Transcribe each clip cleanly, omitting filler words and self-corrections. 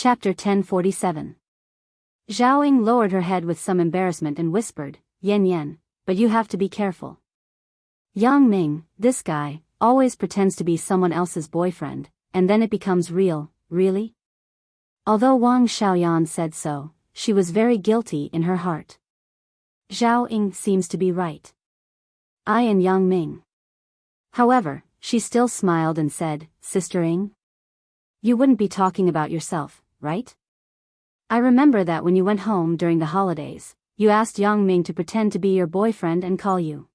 Chapter 1047. Zhao Ying lowered her head with some embarrassment and whispered, Yan, but you have to be careful. Yang Ming, this guy, always pretends to be someone else's boyfriend, and then it becomes real, really? Although Wang Xiaoyan said so, she was very guilty in her heart. Zhao Ying seems to be right. I and Yang Ming. However, she still smiled and said, Sister Ying? You wouldn't be talking about yourself, right? I remember that when you went home during the holidays, you asked Yang Ming to pretend to be your boyfriend and call you.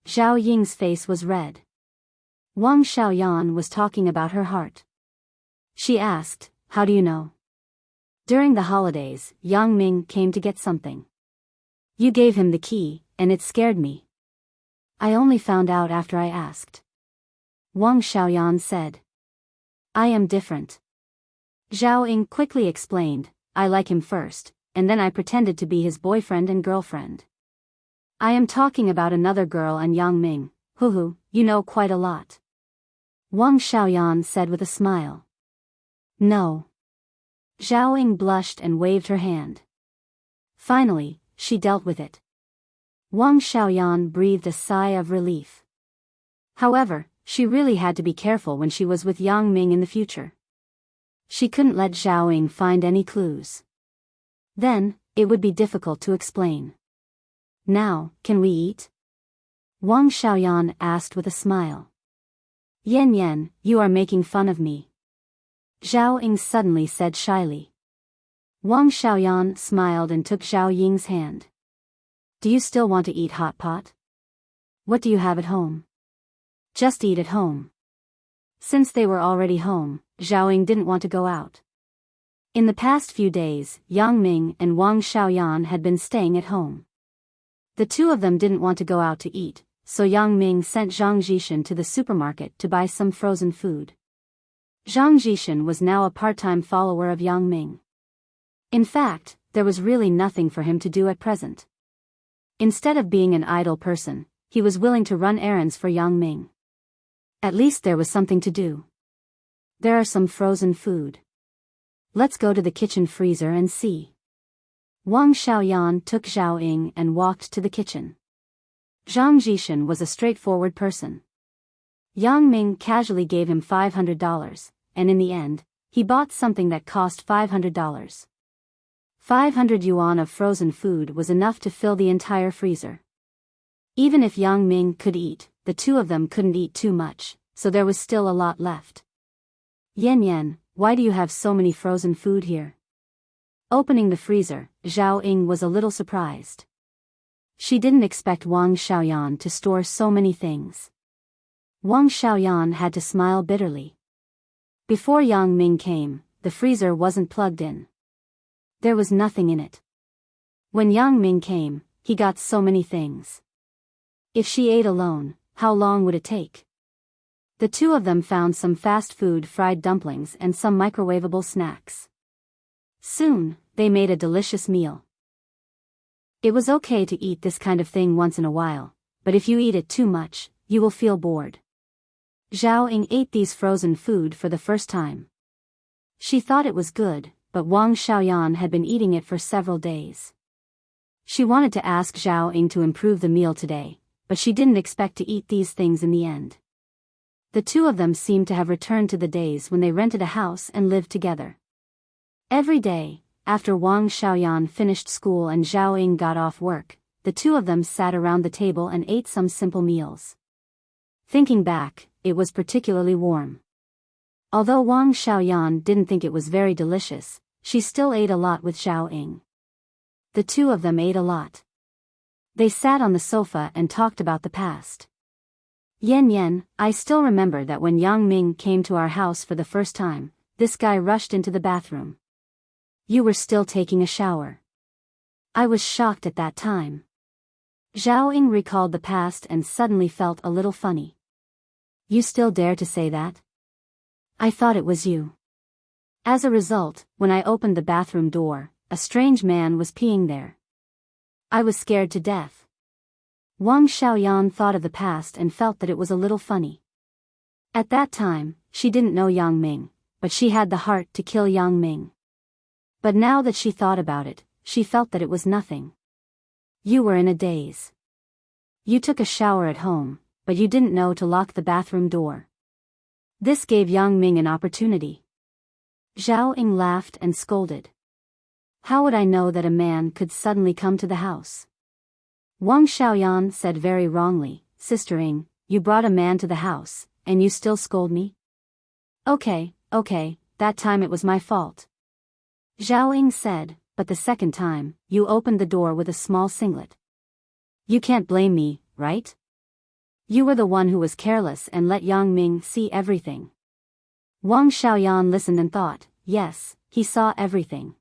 Zhao Ying's face was red. Wang Xiaoyan was talking about her heart. She asked, how do you know? During the holidays, Yang Ming came to get something. You gave him the key, and it scared me. I only found out after I asked. Wang Xiaoyan said. I am different. Zhao Ying quickly explained, I like him first, and then I pretended to be his boyfriend and girlfriend. I am talking about another girl and Yang Ming, you know quite a lot. Wang Xiaoyan said with a smile. No. Zhao Ying blushed and waved her hand. Finally, she dealt with it. Wang Xiaoyan breathed a sigh of relief. However, she really had to be careful when she was with Yang Ming in the future. She couldn't let Zhao Ying find any clues. Then, it would be difficult to explain. Now, can we eat? Wang Xiaoyan asked with a smile. Yan, you are making fun of me. Zhao Ying suddenly said shyly. Wang Xiaoyan smiled and took Zhao Ying's hand. Do you still want to eat hot pot? What do you have at home? Just eat at home. Since they were already home, Zhao Ying didn't want to go out. In the past few days, Yang Ming and Wang Xiaoyan had been staying at home. The two of them didn't want to go out to eat, so Yang Ming sent Zhang Jishan to the supermarket to buy some frozen food. Zhang Jishan was now a part-time follower of Yang Ming. In fact, there was really nothing for him to do at present. Instead of being an idle person, he was willing to run errands for Yang Ming. At least there was something to do. There are some frozen food. Let's go to the kitchen freezer and see. Wang Xiaoyan took Zhao Ying and walked to the kitchen. Zhang Jishan was a straightforward person. Yang Ming casually gave him $500, and in the end, he bought something that cost $500. 500 yuan of frozen food was enough to fill the entire freezer. Even if Yang Ming could eat, the two of them couldn't eat too much, so there was still a lot left. Yan, why do you have so many frozen food here? Opening the freezer, Zhao Ying was a little surprised. She didn't expect Wang Xiaoyan to store so many things. Wang Xiaoyan had to smile bitterly. Before Yang Ming came, the freezer wasn't plugged in. There was nothing in it. When Yang Ming came, he got so many things. If she ate alone, how long would it take? The two of them found some fast food fried dumplings and some microwavable snacks. Soon, they made a delicious meal. It was okay to eat this kind of thing once in a while, but if you eat it too much, you will feel bored. Zhao Ying ate these frozen food for the first time. She thought it was good, but Wang Xiaoyan had been eating it for several days. She wanted to ask Zhao Ying to improve the meal today, but she didn't expect to eat these things in the end. The two of them seemed to have returned to the days when they rented a house and lived together. Every day, after Wang Xiaoyan finished school and Zhao Ying got off work, the two of them sat around the table and ate some simple meals. Thinking back, it was particularly warm. Although Wang Xiaoyan didn't think it was very delicious, she still ate a lot with Zhao Ying. The two of them ate a lot. They sat on the sofa and talked about the past. Yan, I still remember that when Yang Ming came to our house for the first time, this guy rushed into the bathroom. You were still taking a shower. I was shocked at that time. Zhao Ying recalled the past and suddenly felt a little funny. You still dare to say that? I thought it was you. As a result, when I opened the bathroom door, a strange man was peeing there. I was scared to death. Wang Xiaoyan thought of the past and felt that it was a little funny. At that time, she didn't know Yang Ming, but she had the heart to kill Yang Ming. But now that she thought about it, she felt that it was nothing. You were in a daze. You took a shower at home, but you didn't know to lock the bathroom door. This gave Yang Ming an opportunity. Zhao Ying laughed and scolded. How would I know that a man could suddenly come to the house? Wang Xiaoyan said very wrongly, Sister Ying, you brought a man to the house, and you still scold me? Okay, that time it was my fault. Zhao Ying said, but the second time, you opened the door with a small singlet. You can't blame me, right? You were the one who was careless and let Yang Ming see everything. Wang Xiaoyan listened and thought, yes, he saw everything.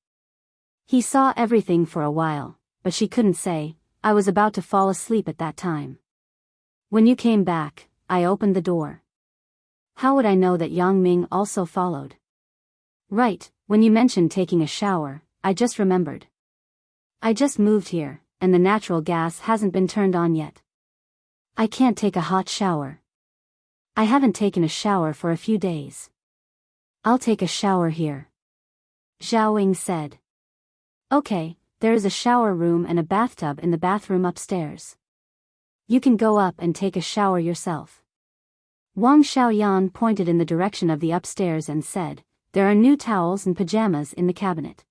He saw everything for a while, but she couldn't say, I was about to fall asleep at that time. When you came back, I opened the door. How would I know that Yang Ming also followed? Right, when you mentioned taking a shower, I just remembered. I just moved here, and the natural gas hasn't been turned on yet. I can't take a hot shower. I haven't taken a shower for a few days. I'll take a shower here. Zhao Ying said. Okay, there is a shower room and a bathtub in the bathroom upstairs. You can go up and take a shower yourself. Wang Xiaoyan pointed in the direction of the upstairs and said, there are new towels and pajamas in the cabinet.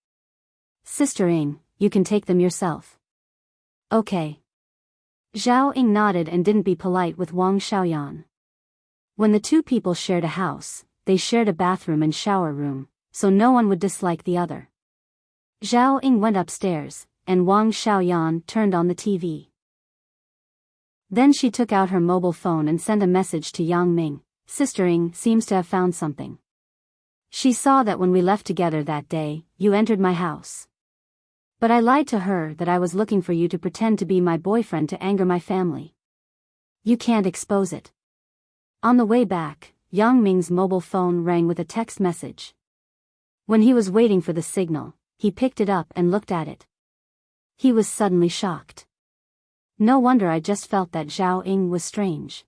Sister Ying, you can take them yourself. Okay. Zhao Ying nodded and didn't be polite with Wang Xiaoyan. When the two people shared a house, they shared a bathroom and shower room, so no one would dislike the other. Zhao Ying went upstairs, and Wang Xiaoyan turned on the TV. Then she took out her mobile phone and sent a message to Yang Ming. Sister Ying seems to have found something. She saw that when we left together that day, you entered my house. But I lied to her that I was looking for you to pretend to be my boyfriend to anger my family. You can't expose it. On the way back, Yang Ming's mobile phone rang with a text message. When he was waiting for the signal, he picked it up and looked at it. He was suddenly shocked. No wonder I just felt that Zhao Ying was strange.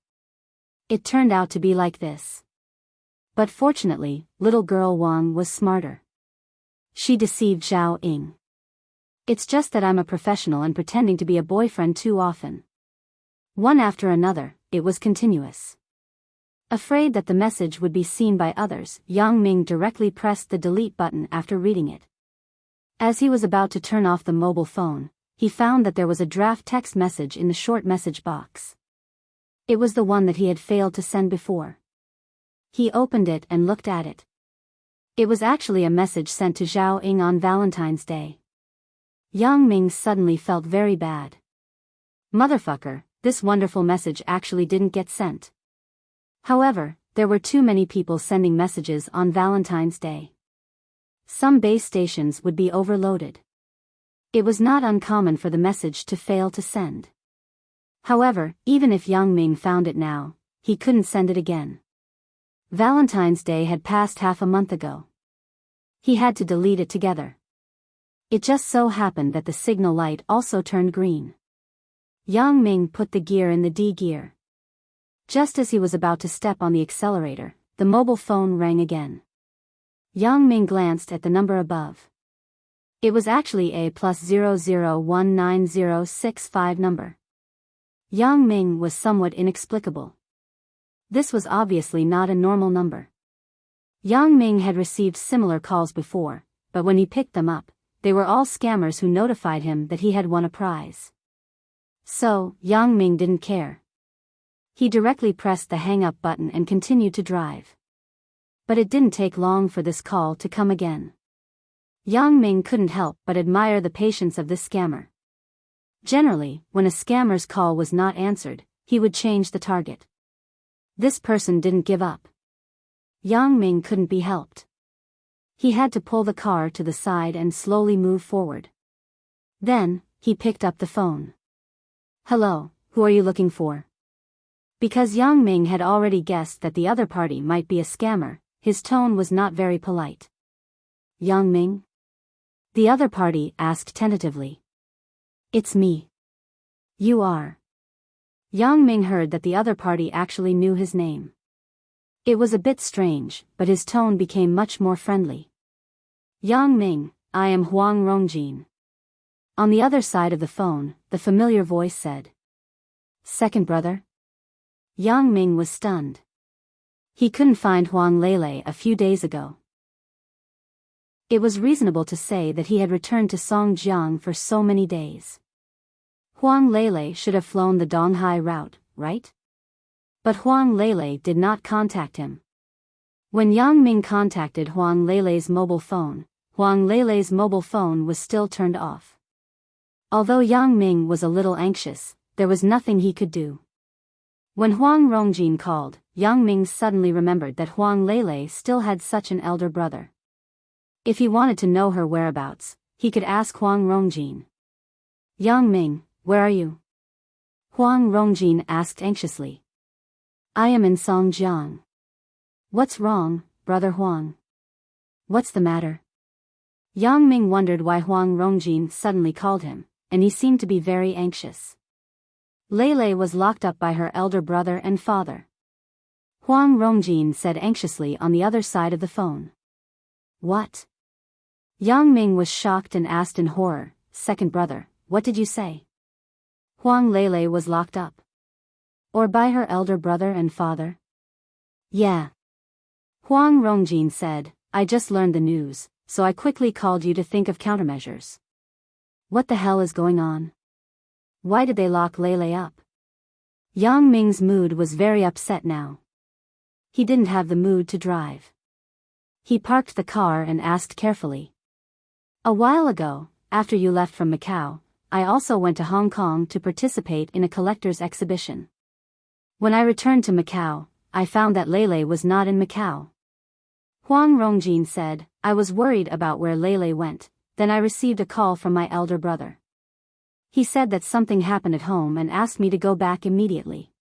It turned out to be like this. But fortunately, little girl Wang was smarter. She deceived Zhao Ying. It's just that I'm a professional and pretending to be a boyfriend too often. One after another, it was continuous. Afraid that the message would be seen by others, Yang Ming directly pressed the delete button after reading it. As he was about to turn off the mobile phone, he found that there was a draft text message in the short message box. It was the one that he had failed to send before. He opened it and looked at it. It was actually a message sent to Zhao Ying on Valentine's Day. Yang Ming suddenly felt very bad. Motherfucker, this wonderful message actually didn't get sent. However, there were too many people sending messages on Valentine's Day. Some base stations would be overloaded. It was not uncommon for the message to fail to send. However, even if Yang Ming found it now, he couldn't send it again. Valentine's Day had passed half a month ago. He had to delete it together. It just so happened that the signal light also turned green. Yang Ming put the gear in the D gear. Just as he was about to step on the accelerator, the mobile phone rang again. Yang Ming glanced at the number above. It was actually a +001965 number. Yang Ming was somewhat inexplicable. This was obviously not a normal number. Yang Ming had received similar calls before, but when he picked them up, they were all scammers who notified him that he had won a prize. So, Yang Ming didn't care. He directly pressed the hang-up button and continued to drive. But it didn't take long for this call to come again. Yang Ming couldn't help but admire the patience of this scammer. Generally, when a scammer's call was not answered, he would change the target. This person didn't give up. Yang Ming couldn't be helped. He had to pull the car to the side and slowly move forward. Then, he picked up the phone. Hello, who are you looking for? Because Yang Ming had already guessed that the other party might be a scammer, his tone was not very polite. Yang Ming? The other party asked tentatively. It's me. You are. Yang Ming heard that the other party actually knew his name. It was a bit strange, but his tone became much more friendly. Yang Ming, I am Huang Rongjin. On the other side of the phone, the familiar voice said. Second brother? Yang Ming was stunned. He couldn't find Huang Lele a few days ago. It was reasonable to say that he had returned to Songjiang for so many days. Huang Lele should have flown the Donghai route, right? But Huang Lele did not contact him. When Yang Ming contacted Huang Lele's mobile phone was still turned off. Although Yang Ming was a little anxious, there was nothing he could do. When Huang Rongjin called, Yang Ming suddenly remembered that Huang Lele still had such an elder brother. If he wanted to know her whereabouts, he could ask Huang Rongjin. Yang Ming, where are you? Huang Rongjin asked anxiously. I am in Songjiang. What's wrong, brother Huang? What's the matter? Yang Ming wondered why Huang Rongjin suddenly called him, and he seemed to be very anxious. Lele was locked up by her elder brother and father. Huang Rongjin said anxiously on the other side of the phone. What? Yang Ming was shocked and asked in horror, Second brother, what did you say? Huang Lele was locked up. Or by her elder brother and father? Yeah. Huang Rongjin said, I just learned the news, so I quickly called you to think of countermeasures. What the hell is going on? Why did they lock Lele up? Yang Ming's mood was very upset now. He didn't have the mood to drive. He parked the car and asked carefully. A while ago, after you left from Macau, I also went to Hong Kong to participate in a collector's exhibition. When I returned to Macau, I found that Lele was not in Macau. Huang Rongjin said, I was worried about where Lele went, then I received a call from my elder brother. He said that something happened at home and asked me to go back immediately.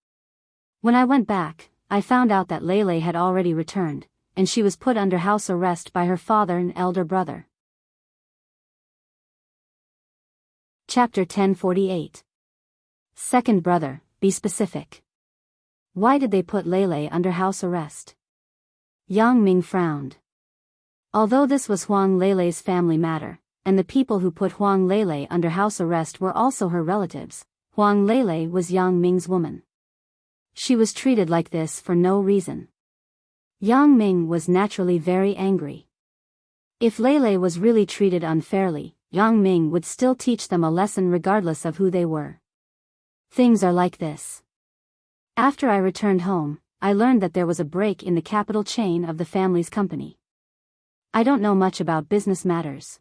When I went back, I found out that Lele had already returned, and she was put under house arrest by her father and elder brother. Chapter 1048. Second brother, be specific. Why did they put Lele under house arrest? Yang Ming frowned. Although this was Huang Lele's family matter, and the people who put Huang Lele under house arrest were also her relatives, Huang Lele was Yang Ming's woman. She was treated like this for no reason. Yang Ming was naturally very angry. If Lele was really treated unfairly, Yang Ming would still teach them a lesson regardless of who they were. Things are like this. After I returned home, I learned that there was a break in the capital chain of the family's company. I don't know much about business matters.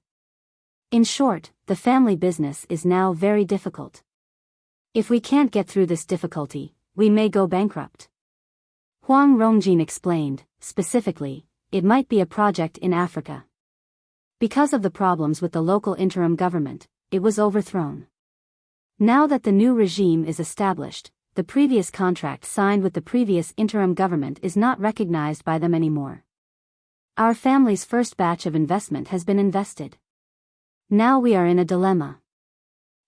In short, the family business is now very difficult. If we can't get through this difficulty, we may go bankrupt. Huang Rongjin explained, specifically, it might be a project in Africa. Because of the problems with the local interim government, it was overthrown. Now that the new regime is established, the previous contract signed with the previous interim government is not recognized by them anymore. Our family's first batch of investment has been invested. Now we are in a dilemma.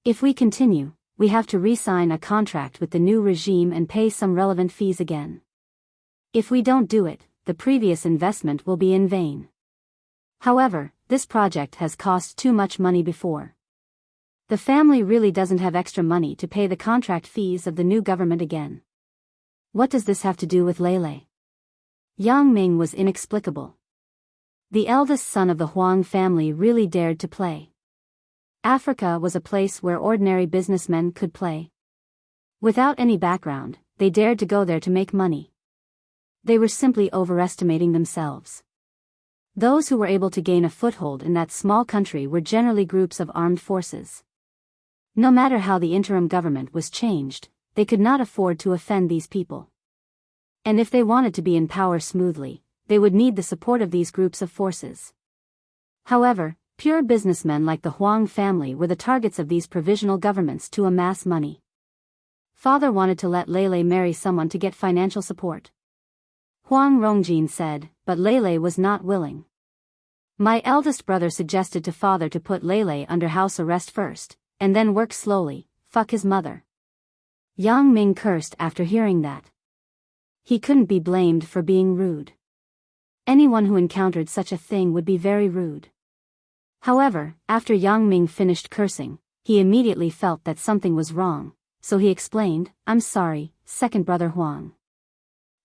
If we continue, we have to re-sign a contract with the new regime and pay some relevant fees again. If we don't do it, the previous investment will be in vain. However, this project has cost too much money before. The family really doesn't have extra money to pay the contract fees of the new government again. What does this have to do with Lele? Yang Ming was inexplicable. The eldest son of the Huang family really dared to play. Africa was a place where ordinary businessmen could play. Without any background, they dared to go there to make money. They were simply overestimating themselves. Those who were able to gain a foothold in that small country were generally groups of armed forces. No matter how the interim government was changed, they could not afford to offend these people. And if they wanted to be in power smoothly, they would need the support of these groups of forces. However, pure businessmen like the Huang family were the targets of these provisional governments to amass money. Father wanted to let Lele marry someone to get financial support. Huang Rongjin said, but Lele was not willing. My eldest brother suggested to father to put Lele under house arrest first, and then work slowly, fuck his mother. Yang Ming cursed after hearing that. He couldn't be blamed for being rude. Anyone who encountered such a thing would be very rude. However, after Yang Ming finished cursing, he immediately felt that something was wrong, so he explained, "I'm sorry, second brother Huang.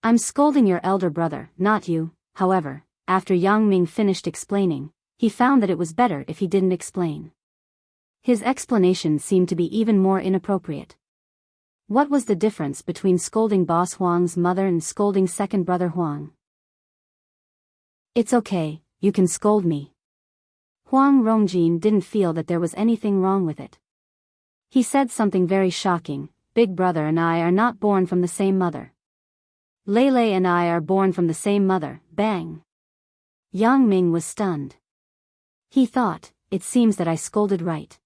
I'm scolding your elder brother, not you." However, after Yang Ming finished explaining, he found that it was better if he didn't explain. His explanation seemed to be even more inappropriate. What was the difference between scolding boss Huang's mother and scolding second brother Huang? "It's okay, you can scold me." Huang Rongjin didn't feel that there was anything wrong with it. He said something very shocking, "Big brother and I are not born from the same mother. Lei and I are born from the same mother." Bang! Yang Ming was stunned. He thought, "It seems that I scolded right.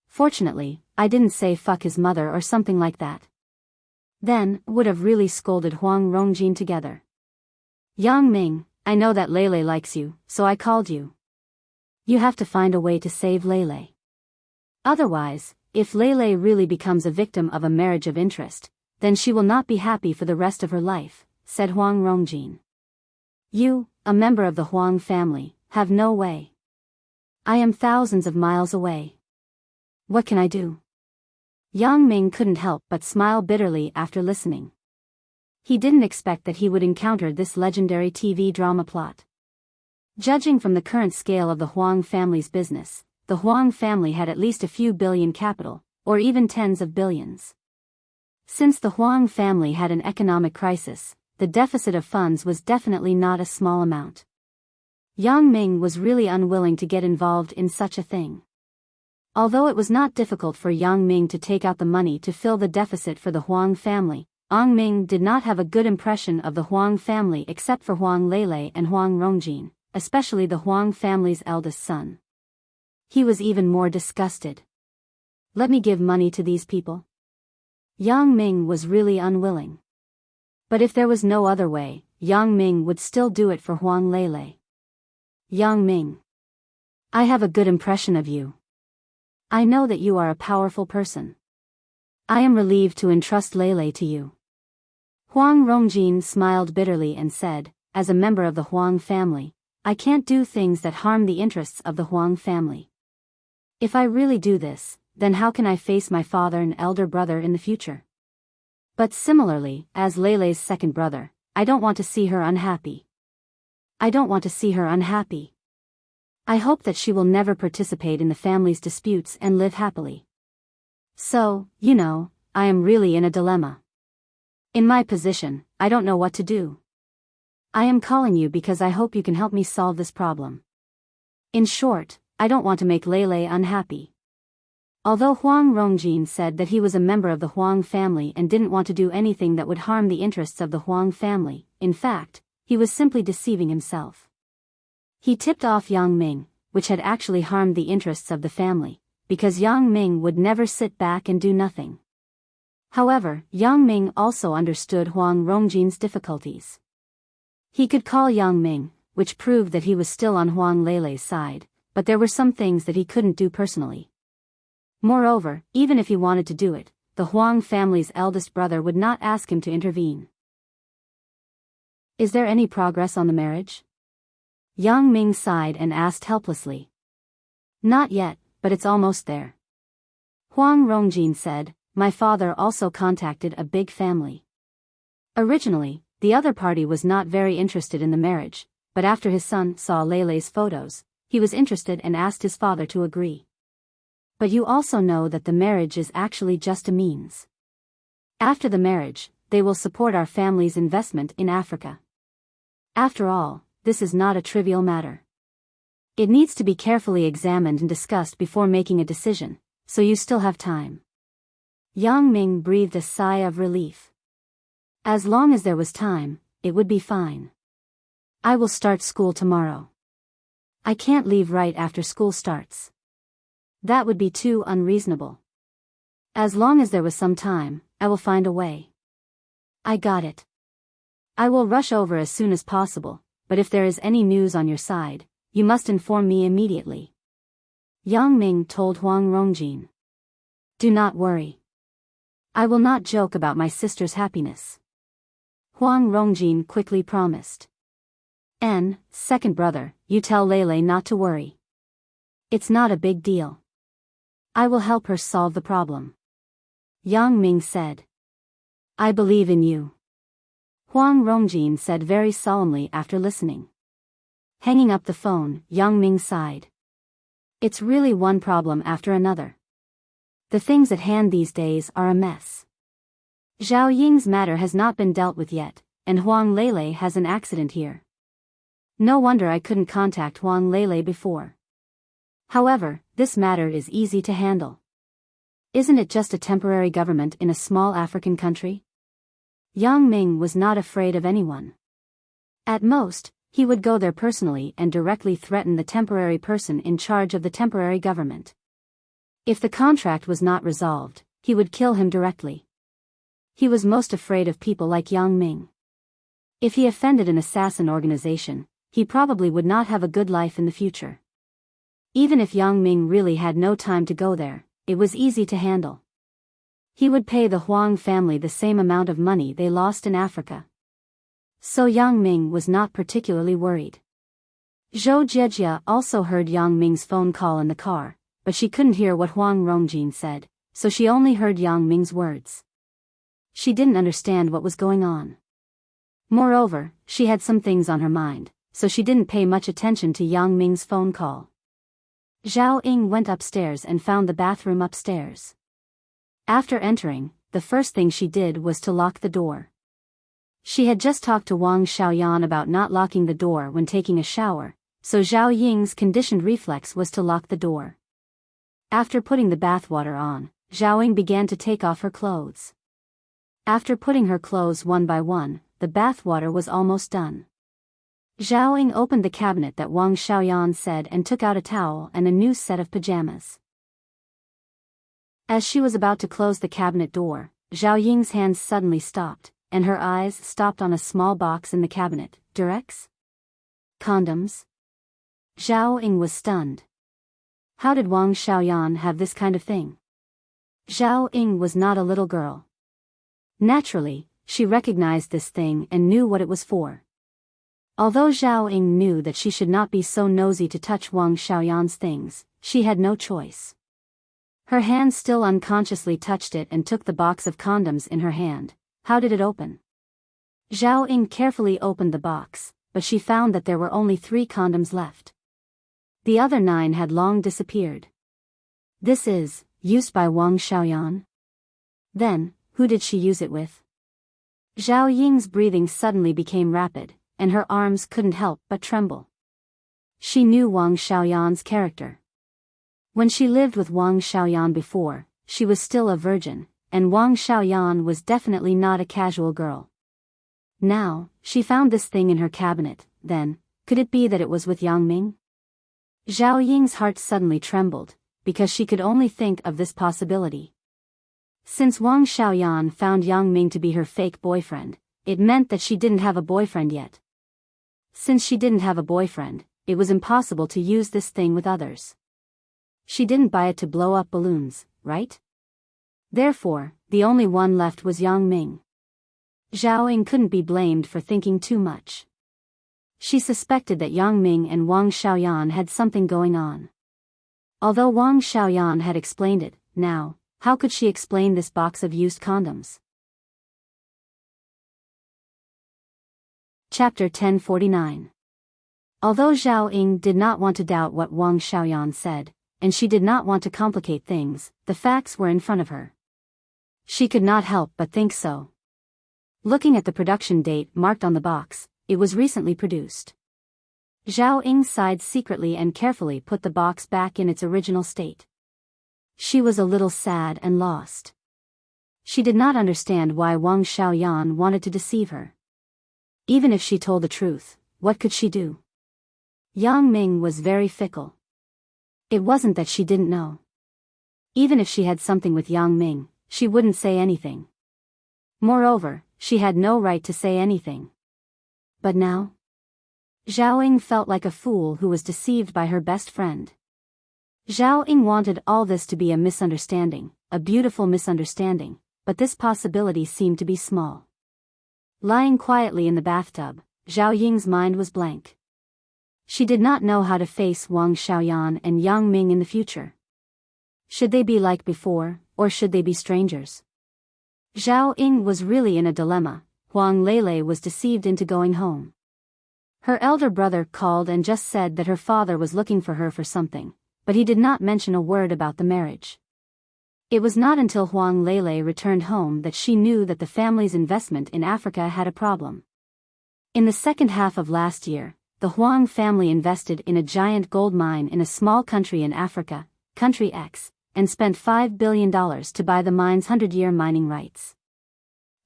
Fortunately, I didn't say fuck his mother or something like that. Then, would have really scolded Huang Rongjin together." "Yang Ming, I know that Lei likes you, so I called you. You have to find a way to save Lei. Otherwise, if Lei really becomes a victim of a marriage of interest, then she will not be happy for the rest of her life," said Huang Rongjin. "You, a member of the Huang family, have no way. I am thousands of miles away. What can I do?" Yang Ming couldn't help but smile bitterly after listening. He didn't expect that he would encounter this legendary TV drama plot. Judging from the current scale of the Huang family's business, the Huang family had at least a few billion capital, or even tens of billions. Since the Huang family had an economic crisis, the deficit of funds was definitely not a small amount. Yang Ming was really unwilling to get involved in such a thing. Although it was not difficult for Yang Ming to take out the money to fill the deficit for the Huang family, Yang Ming did not have a good impression of the Huang family except for Huang Lei and Huang Rongjin, especially the Huang family's eldest son. He was even more disgusted. "Let me give money to these people?" Yang Ming was really unwilling. But if there was no other way, Yang Ming would still do it for Huang Lei. "Yang Ming, I have a good impression of you. I know that you are a powerful person. I am relieved to entrust Lei to you." Huang Rongjin smiled bitterly and said, "As a member of the Huang family, I can't do things that harm the interests of the Huang family. If I really do this, then how can I face my father and elder brother in the future? But similarly, as Lei's second brother, I don't want to see her unhappy. I don't want to see her unhappy. I hope that she will never participate in the family's disputes and live happily. So, I am really in a dilemma. In my position, I don't know what to do. I am calling you because I hope you can help me solve this problem. In short, I don't want to make Lei unhappy." Although Huang Rongjin said that he was a member of the Huang family and didn't want to do anything that would harm the interests of the Huang family, in fact, he was simply deceiving himself. He tipped off Yang Ming, which had actually harmed the interests of the family, because Yang Ming would never sit back and do nothing. However, Yang Ming also understood Huang Rongjin's difficulties. He could call Yang Ming, which proved that he was still on Huang Lei's side, but there were some things that he couldn't do personally. Moreover, even if he wanted to do it, the Huang family's eldest brother would not ask him to intervene. "Is there any progress on the marriage?" Yang Ming sighed and asked helplessly. "Not yet, but it's almost there." Huang Rongjin said, "My father also contacted a big family. Originally, the other party was not very interested in the marriage, but after his son saw Lei's photos, he was interested and asked his father to agree. But you also know that the marriage is actually just a means. After the marriage, they will support our family's investment in Africa. After all, this is not a trivial matter. It needs to be carefully examined and discussed before making a decision, so you still have time." Yang Ming breathed a sigh of relief. As long as there was time, it would be fine. "I will start school tomorrow. I can't leave right after school starts. That would be too unreasonable. As long as there was some time, I will find a way." "I got it. I will rush over as soon as possible, but if there is any news on your side, you must inform me immediately." Yang Ming told Huang Rongjin. "Do not worry. I will not joke about my sister's happiness." Huang Rongjin quickly promised. "Second brother, you tell Lei not to worry. It's not a big deal. I will help her solve the problem. Yang Ming said. I believe in you. Huang Rongjin said very solemnly after listening. Hanging up the phone, Yang Ming sighed. It's really one problem after another. The things at hand these days are a mess. Zhao Ying's matter has not been dealt with yet, and Huang Lele has an accident here. No wonder I couldn't contact Huang Lele before. However, this matter is easy to handle. Isn't it just a temporary government in a small African country? Yang Ming was not afraid of anyone. At most, he would go there personally and directly threaten the temporary person in charge of the temporary government. If the contract was not resolved, he would kill him directly. He was most afraid of people like Yang Ming. If he offended an assassin organization, he probably would not have a good life in the future. Even if Yang Ming really had no time to go there, it was easy to handle. He would pay the Huang family the same amount of money they lost in Africa. So Yang Ming was not particularly worried. Zhou Jiejia also heard Yang Ming's phone call in the car, but she couldn't hear what Huang Rongjin said, so she only heard Yang Ming's words. She didn't understand what was going on. Moreover, she had some things on her mind, so she didn't pay much attention to Yang Ming's phone call. Zhao Ying went upstairs and found the bathroom upstairs. After entering, the first thing she did was to lock the door. She had just talked to Wang Xiaoyan about not locking the door when taking a shower, so Zhao Ying's conditioned reflex was to lock the door. After putting the bathwater on, Zhao Ying began to take off her clothes. After putting her clothes one by one, the bathwater was almost done. Zhao Ying opened the cabinet that Wang Xiaoyan said and took out a towel and a new set of pajamas. As she was about to close the cabinet door, Zhao Ying's hands suddenly stopped, and her eyes stopped on a small box in the cabinet. Durex? Condoms? Zhao Ying was stunned. How did Wang Xiaoyan have this kind of thing? Zhao Ying was not a little girl. Naturally, she recognized this thing and knew what it was for. Although Zhao Ying knew that she should not be so nosy to touch Wang Xiaoyan's things, she had no choice. Her hand still unconsciously touched it and took the box of condoms in her hand. How did it open? Zhao Ying carefully opened the box, but she found that there were only 3 condoms left. The other 9 had long disappeared. This is, used by Wang Xiaoyan? Then, who did she use it with? Zhao Ying's breathing suddenly became rapid, and her arms couldn't help but tremble. She knew Wang Xiaoyan's character. When she lived with Wang Xiaoyan before, she was still a virgin, and Wang Xiaoyan was definitely not a casual girl. Now, she found this thing in her cabinet, then, could it be that it was with Yang Ming? Zhao Ying's heart suddenly trembled, because she could only think of this possibility. Since Wang Xiaoyan found Yang Ming to be her fake boyfriend, it meant that she didn't have a boyfriend yet. Since she didn't have a boyfriend, it was impossible to use this thing with others. She didn't buy it to blow up balloons, right? Therefore, the only one left was Yang Ming. Zhao Ying couldn't be blamed for thinking too much. She suspected that Yang Ming and Wang Xiaoyan had something going on. Although Wang Xiaoyan had explained it, now, how could she explain this box of used condoms? Chapter 1049. Although Zhao Ying did not want to doubt what Wang Xiaoyan said, and she did not want to complicate things, the facts were in front of her. She could not help but think so. Looking at the production date marked on the box, it was recently produced. Zhao Ying sighed secretly and carefully put the box back in its original state. She was a little sad and lost. She did not understand why Wang Xiaoyan wanted to deceive her. Even if she told the truth, what could she do? Yang Ming was very fickle. It wasn't that she didn't know. Even if she had something with Yang Ming, she wouldn't say anything. Moreover, she had no right to say anything. But now? Zhao Ying felt like a fool who was deceived by her best friend. Zhao Ying wanted all this to be a misunderstanding, a beautiful misunderstanding, but this possibility seemed to be small. Lying quietly in the bathtub, Zhao Ying's mind was blank. She did not know how to face Wang Xiaoyan and Yang Ming in the future. Should they be like before, or should they be strangers? Zhao Ying was really in a dilemma. Huang Lele was deceived into going home. Her elder brother called and just said that her father was looking for her for something, but he did not mention a word about the marriage. It was not until Huang Lele returned home that she knew that the family's investment in Africa had a problem. In the second half of last year, the Huang family invested in a giant gold mine in a small country in Africa, Country X, and spent $5 billion to buy the mine's 100-year mining rights.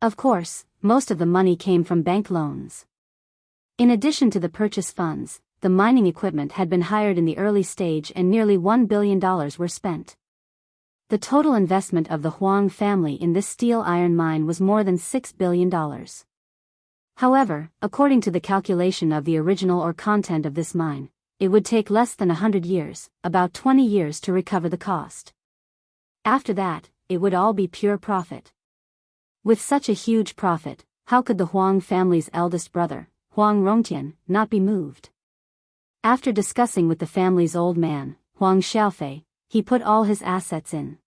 Of course, most of the money came from bank loans. In addition to the purchase funds, the mining equipment had been hired in the early stage and nearly $1 billion were spent. The total investment of the Huang family in this steel-iron mine was more than $6 billion. However, according to the calculation of the original ore content of this mine, it would take less than 100 years, about 20 years to recover the cost. After that, it would all be pure profit. With such a huge profit, how could the Huang family's eldest brother, Huang Rongtian, not be moved? After discussing with the family's old man, Huang Xiaofei, he put all his assets in.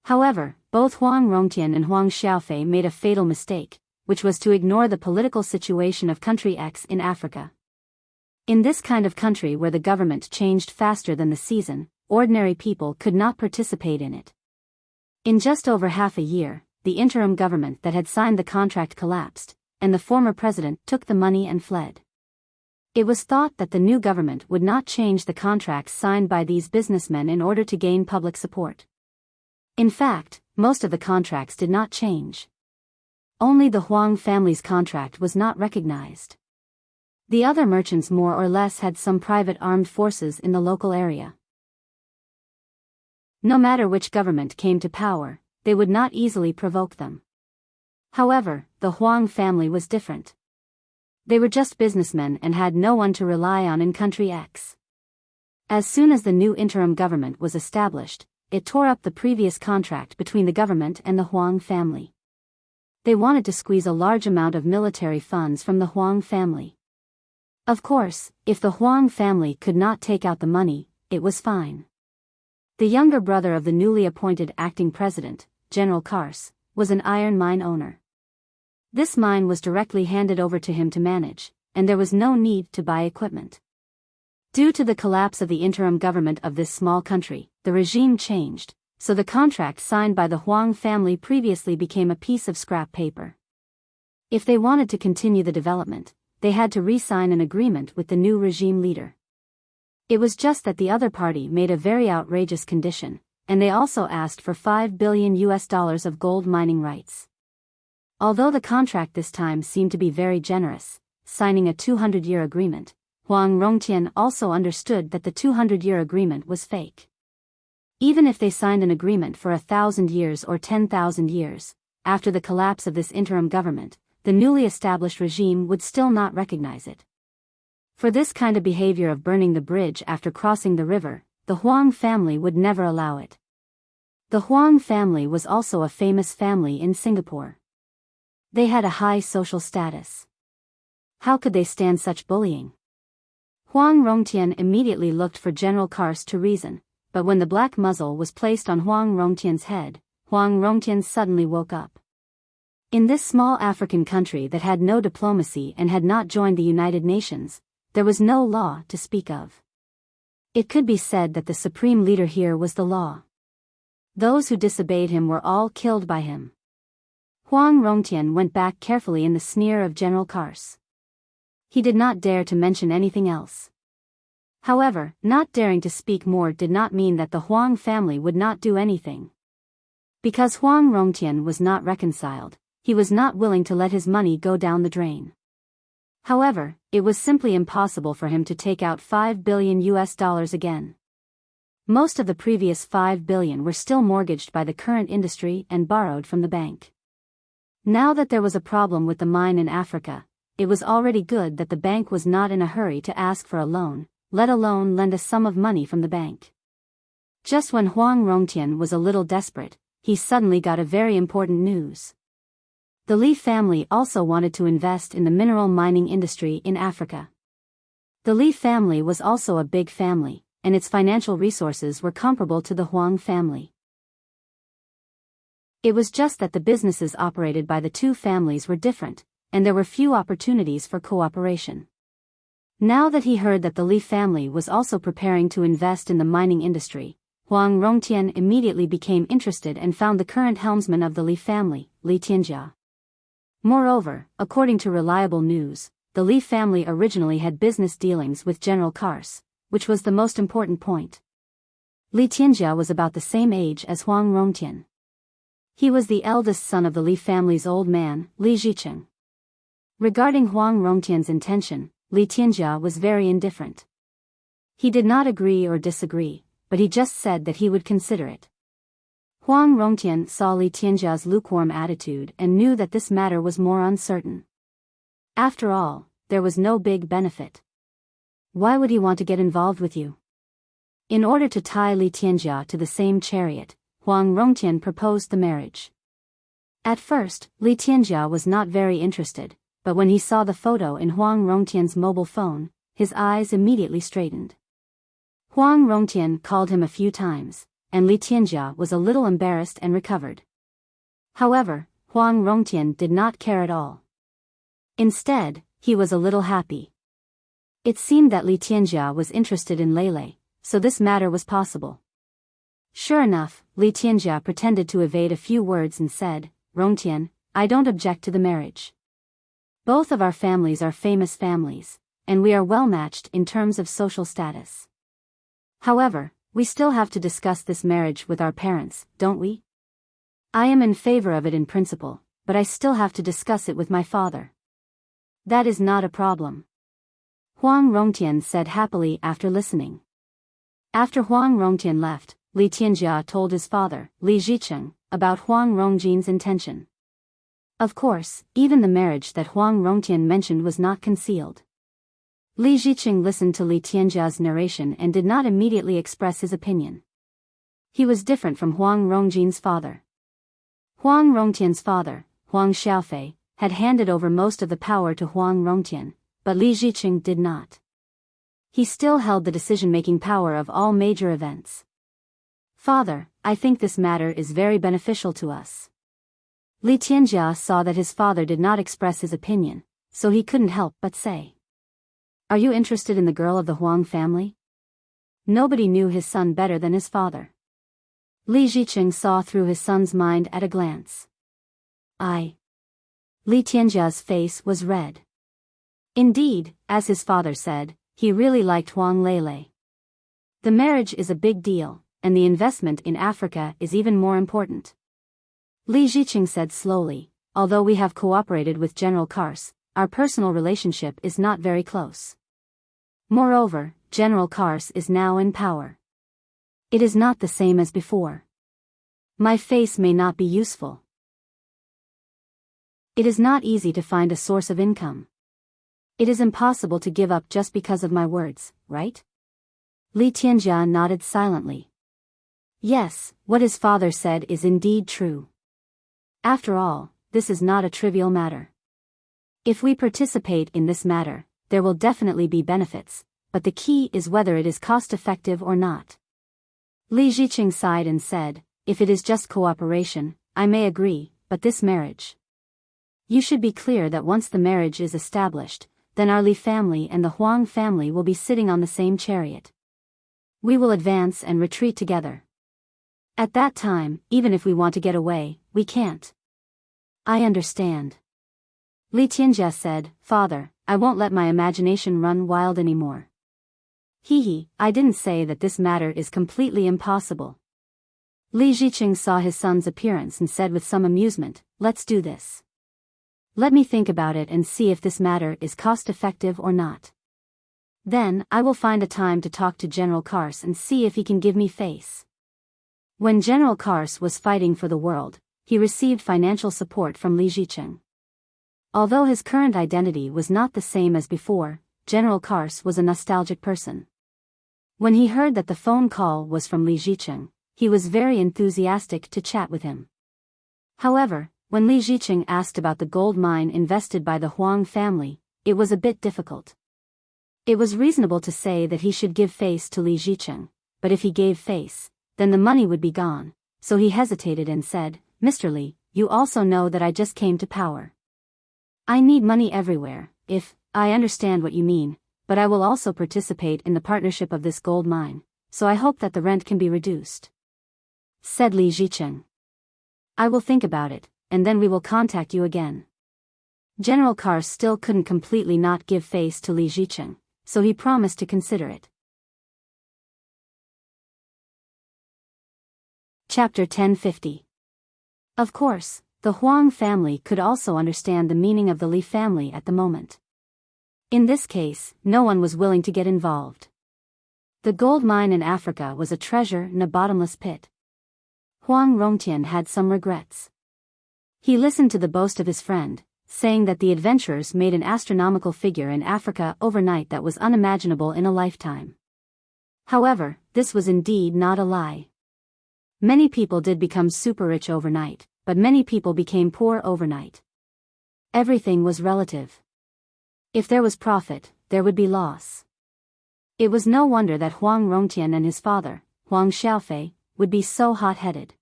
However, both Huang Rongtian and Huang Xiaofei made a fatal mistake, which was to ignore the political situation of Country X in Africa. In this kind of country where the government changed faster than the season, ordinary people could not participate in it. In just over half a year, the interim government that had signed the contract collapsed, and the former president took the money and fled. It was thought that the new government would not change the contracts signed by these businessmen in order to gain public support. In fact, most of the contracts did not change. Only the Huang family's contract was not recognized. The other merchants more or less had some private armed forces in the local area. No matter which government came to power, they would not easily provoke them. However, the Huang family was different. They were just businessmen and had no one to rely on in Country X. As soon as the new interim government was established, it tore up the previous contract between the government and the Huang family. They wanted to squeeze a large amount of military funds from the Huang family. Of course, if the Huang family could not take out the money, it was fine. The younger brother of the newly appointed acting president, General Kars, was an iron mine owner. This mine was directly handed over to him to manage, and there was no need to buy equipment. Due to the collapse of the interim government of this small country, the regime changed, so the contract signed by the Huang family previously became a piece of scrap paper. If they wanted to continue the development, they had to re-sign an agreement with the new regime leader. It was just that the other party made a very outrageous condition, and they also asked for $5 billion of gold mining rights. Although the contract this time seemed to be very generous, signing a 200-year agreement, Huang Rongtian also understood that the 200-year agreement was fake. Even if they signed an agreement for 1,000 years or 10,000 years, after the collapse of this interim government, the newly established regime would still not recognize it. For this kind of behavior of burning the bridge after crossing the river, the Huang family would never allow it. The Huang family was also a famous family in Singapore. They had a high social status. How could they stand such bullying? Huang Rongtian immediately looked for General Kars to reason, but when the black muzzle was placed on Huang Rongtian's head, Huang Rongtian suddenly woke up. In this small African country that had no diplomacy and had not joined the United Nations, there was no law to speak of. It could be said that the supreme leader here was the law. Those who disobeyed him were all killed by him. Huang Rongtian went back carefully in the sneer of General Kars. He did not dare to mention anything else. However, not daring to speak more did not mean that the Huang family would not do anything. Because Huang Rongtian was not reconciled, he was not willing to let his money go down the drain. However, it was simply impossible for him to take out $5 billion again. Most of the previous $5 billion were still mortgaged by the current industry and borrowed from the bank. Now that there was a problem with the mine in Africa, it was already good that the bank was not in a hurry to ask for a loan, let alone lend a sum of money from the bank. Just when Huang Rongtian was a little desperate, he suddenly got a very important news. The Li family also wanted to invest in the mineral mining industry in Africa. The Li family was also a big family, and its financial resources were comparable to the Huang family. It was just that the businesses operated by the two families were different, and there were few opportunities for cooperation. Now that he heard that the Li family was also preparing to invest in the mining industry, Huang Rongtian immediately became interested and found the current helmsman of the Li family, Li Tianjia. Moreover, according to reliable news, the Li family originally had business dealings with General Kars, which was the most important point. Li Tianjia was about the same age as Huang Rongtian. He was the eldest son of the Li family's old man, Li Zhicheng. Regarding Huang Rongtian's intention, Li Tianjia was very indifferent. He did not agree or disagree, but he just said that he would consider it. Huang Rongtian saw Li Tianjia's lukewarm attitude and knew that this matter was more uncertain. After all, there was no big benefit. Why would he want to get involved with you? In order to tie Li Tianjia to the same chariot, Huang Rongtian proposed the marriage. At first, Li Tianjia was not very interested, but when he saw the photo in Huang Rongtian's mobile phone, his eyes immediately straightened. Huang Rongtian called him a few times, and Li Tianjia was a little embarrassed and recovered. However, Huang Rongtian did not care at all. Instead, he was a little happy. It seemed that Li Tianjia was interested in Lele, so this matter was possible. Sure enough, Li Tianjia pretended to evade a few words and said, "Rongtian, I don't object to the marriage. Both of our families are famous families, and we are well matched in terms of social status. However, we still have to discuss this marriage with our parents, don't we? I am in favor of it in principle, but I still have to discuss it with my father." "That is not a problem," Huang Rongtian said happily after listening. After Huang Rongtian left, Li Tianjia told his father, Li Zhicheng, about Huang Rongjian's intention. Of course, even the marriage that Huang Rongtian mentioned was not concealed. Li Zhicheng listened to Li Tianjia's narration and did not immediately express his opinion. He was different from Huang Rongjian's father. Huang Rongtian's father, Huang Xiaofei, had handed over most of the power to Huang Rongtian, but Li Zhicheng did not. He still held the decision-making power of all major events. "Father, I think this matter is very beneficial to us." Li Tianjia saw that his father did not express his opinion, so he couldn't help but say, "Are you interested in the girl of the Huang family?" Nobody knew his son better than his father. Li Zhicheng saw through his son's mind at a glance. Li Tianjia's face was red. Indeed, as his father said, he really liked Huang Lele. The marriage is a big deal, and the investment in Africa is even more important. Li Zhicheng said slowly, "Although we have cooperated with General Kars, our personal relationship is not very close. Moreover, General Kars is now in power. It is not the same as before. My face may not be useful. It is not easy to find a source of income. It is impossible to give up just because of my words, right?" Li Tianjia nodded silently. Yes, what his father said is indeed true. After all, this is not a trivial matter. If we participate in this matter, there will definitely be benefits, but the key is whether it is cost-effective or not. Li Zhicheng sighed and said, "If it is just cooperation, I may agree, but this marriage. You should be clear that once the marriage is established, then our Li family and the Huang family will be sitting on the same chariot. We will advance and retreat together. At that time, even if we want to get away, we can't." "I understand." Li Tianjia said, "Father, I won't let my imagination run wild anymore. I didn't say that this matter is completely impossible." Li Zhicheng saw his son's appearance and said with some amusement, "Let's do this. Let me think about it and see if this matter is cost-effective or not. Then, I will find a time to talk to General Kars and see if he can give me face." When General Kars was fighting for the world, he received financial support from Li Zhicheng. Although his current identity was not the same as before, General Kars was a nostalgic person. When he heard that the phone call was from Li Zhicheng, he was very enthusiastic to chat with him. However, when Li Zhicheng asked about the gold mine invested by the Huang family, it was a bit difficult. It was reasonable to say that he should give face to Li Zicheng, but if he gave face, then the money would be gone, so he hesitated and said, "Mr. Li, you also know that I just came to power. I need money everywhere. I understand what you mean, but I will also participate in the partnership of this gold mine, so I hope that the rent can be reduced," said Li Zicheng. "I will think about it, and then we will contact you again." General Kars still couldn't completely not give face to Li Zicheng, so he promised to consider it. Chapter 1050. Of course, the Huang family could also understand the meaning of the Li family at the moment. In this case, no one was willing to get involved. The gold mine in Africa was a treasure in a bottomless pit. Huang Rongtian had some regrets. He listened to the boast of his friend, saying that the adventurers made an astronomical figure in Africa overnight that was unimaginable in a lifetime. However, this was indeed not a lie. Many people did become super rich overnight, but many people became poor overnight. Everything was relative. If there was profit, there would be loss. It was no wonder that Huang Rongtian and his father, Huang Xiaofei, would be so hot-headed.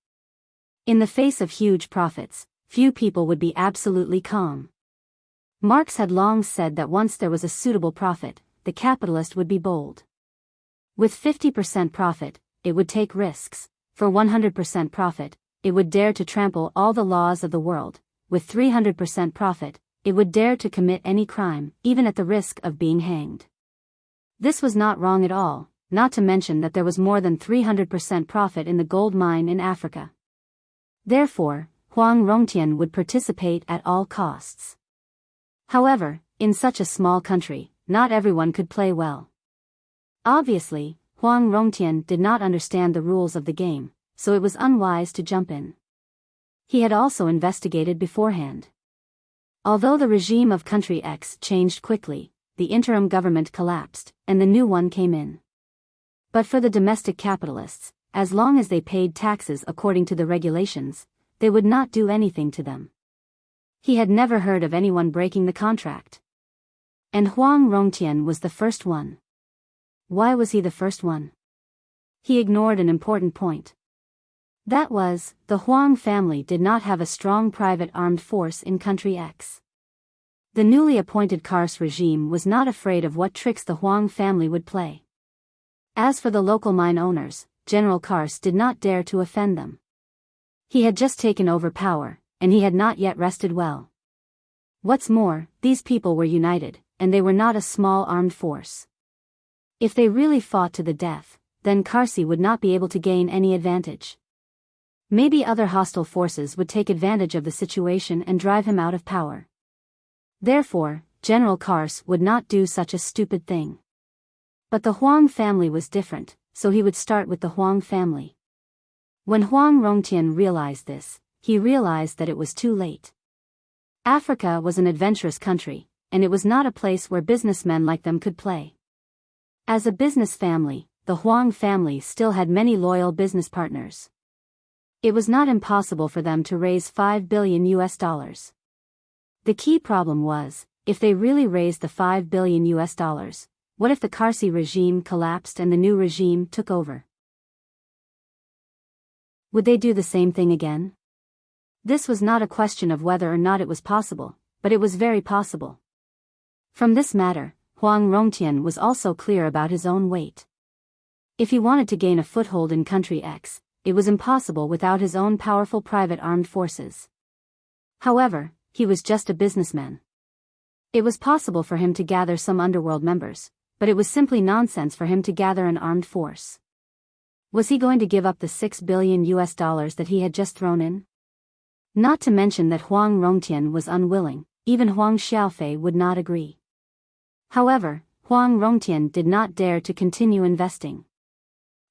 In the face of huge profits, few people would be absolutely calm. Marx had long said that once there was a suitable profit, the capitalist would be bold. With 50% profit, it would take risks. For 100% profit, it would dare to trample all the laws of the world. With 300% profit, it would dare to commit any crime, even at the risk of being hanged. This was not wrong at all, not to mention that there was more than 300% profit in the gold mine in Africa. Therefore, Huang Rongtian would participate at all costs. However, in such a small country, not everyone could play well. Obviously, Huang Rongtian did not understand the rules of the game, so it was unwise to jump in. He had also investigated beforehand. Although the regime of Country X changed quickly, the interim government collapsed, and the new one came in. But for the domestic capitalists, as long as they paid taxes according to the regulations, they would not do anything to them. He had never heard of anyone breaking the contract. And Huang Rongtian was the first one. Why was he the first one? He ignored an important point. That was, the Huang family did not have a strong private armed force in Country X. The newly appointed Kars regime was not afraid of what tricks the Huang family would play. As for the local mine owners, General Kars did not dare to offend them. He had just taken over power, and he had not yet rested well. What's more, these people were united, and they were not a small armed force. If they really fought to the death, then Karsi would not be able to gain any advantage. Maybe other hostile forces would take advantage of the situation and drive him out of power. Therefore, General Kars would not do such a stupid thing. But the Huang family was different, so he would start with the Huang family. When Huang Rongtian realized this, he realized that it was too late. Africa was an adventurous country, and it was not a place where businessmen like them could play. As a business family, the Huang family still had many loyal business partners. It was not impossible for them to raise $5 billion. The key problem was, if they really raised the $5 billion, what if the Karsi regime collapsed and the new regime took over? Would they do the same thing again? This was not a question of whether or not it was possible, but it was very possible. From this matter, Huang Rongtian was also clear about his own weight. If he wanted to gain a foothold in Country X, it was impossible without his own powerful private armed forces. However, he was just a businessman. It was possible for him to gather some underworld members, but it was simply nonsense for him to gather an armed force. Was he going to give up the $6 billion that he had just thrown in? Not to mention that Huang Rongtian was unwilling, even Huang Xiaofei would not agree. However, Huang Rongtian did not dare to continue investing.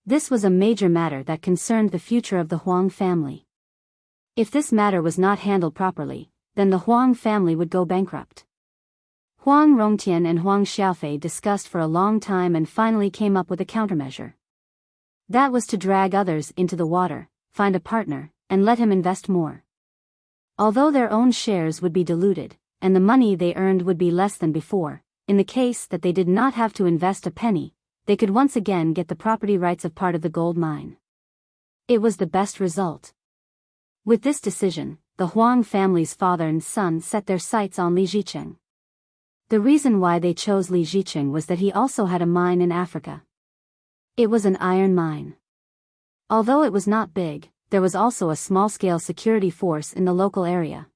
This was a major matter that concerned the future of the Huang family. If this matter was not handled properly, then the Huang family would go bankrupt. Huang Rongtian and Huang Xiaofei discussed for a long time and finally came up with a countermeasure. That was to drag others into the water, find a partner, and let him invest more. Although their own shares would be diluted, and the money they earned would be less than before, in the case that they did not have to invest a penny, they could once again get the property rights of part of the gold mine. It was the best result. With this decision, the Huang family's father and son set their sights on Li Zicheng. The reason why they chose Li Zicheng was that he also had a mine in Africa. It was an iron mine. Although it was not big, there was also a small-scale security force in the local area.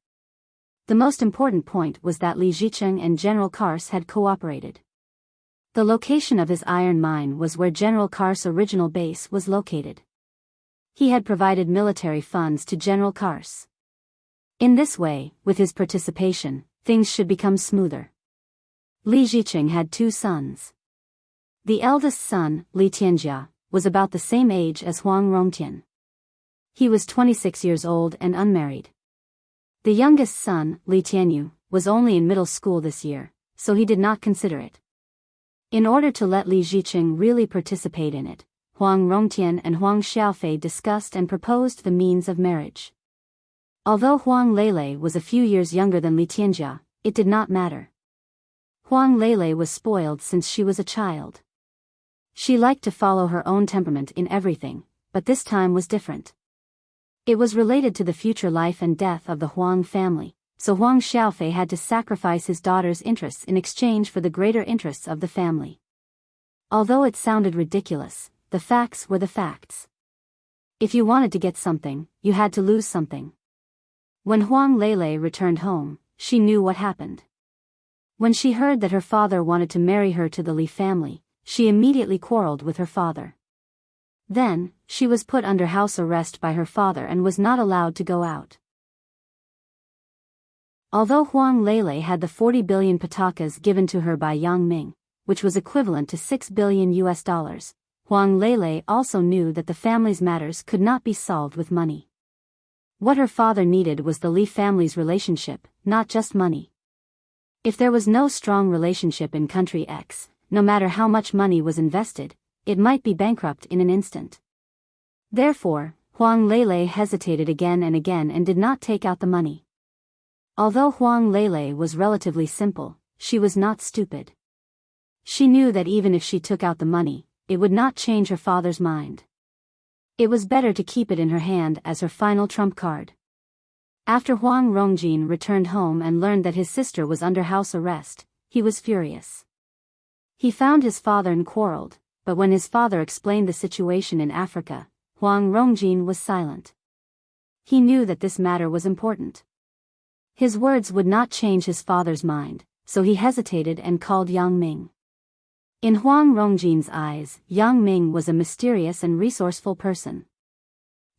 The most important point was that Li Zicheng and General Kars had cooperated. The location of his iron mine was where General Kars' original base was located. He had provided military funds to General Kars. In this way, with his participation, things should become smoother. Li Zicheng had 2 sons. The eldest son, Li Tianjia, was about the same age as Huang Rongtian. He was 26 years old and unmarried. The youngest son, Li Tianyu, was only in middle school this year, so he did not consider it. In order to let Li Zicheng really participate in it, Huang Rongtian and Huang Xiaofei discussed and proposed the means of marriage. Although Huang Lele was a few years younger than Li Tianjia, it did not matter. Huang Lele was spoiled since she was a child. She liked to follow her own temperament in everything, but this time was different. It was related to the future life and death of the Huang family, so Huang Xiaofei had to sacrifice his daughter's interests in exchange for the greater interests of the family. Although it sounded ridiculous, the facts were the facts. If you wanted to get something, you had to lose something. When Huang Lele returned home, she knew what happened. When she heard that her father wanted to marry her to the Li family, she immediately quarreled with her father. Then, she was put under house arrest by her father and was not allowed to go out. Although Huang Lele had the 40 billion patakas given to her by Yang Ming, which was equivalent to $6 billion, Huang Lele also knew that the family's matters could not be solved with money. What her father needed was the Li family's relationship, not just money. If there was no strong relationship in country X, no matter how much money was invested, it might be bankrupt in an instant. Therefore, Huang Lele hesitated again and again and did not take out the money. Although Huang Lele was relatively simple, she was not stupid. She knew that even if she took out the money, it would not change her father's mind. It was better to keep it in her hand as her final trump card. After Huang Rongjin returned home and learned that his sister was under house arrest, he was furious. He found his father and quarreled, but when his father explained the situation in Africa, Huang Rongjin was silent. He knew that this matter was important. His words would not change his father's mind, so he hesitated and called Yang Ming. In Huang Rongjin's eyes, Yang Ming was a mysterious and resourceful person.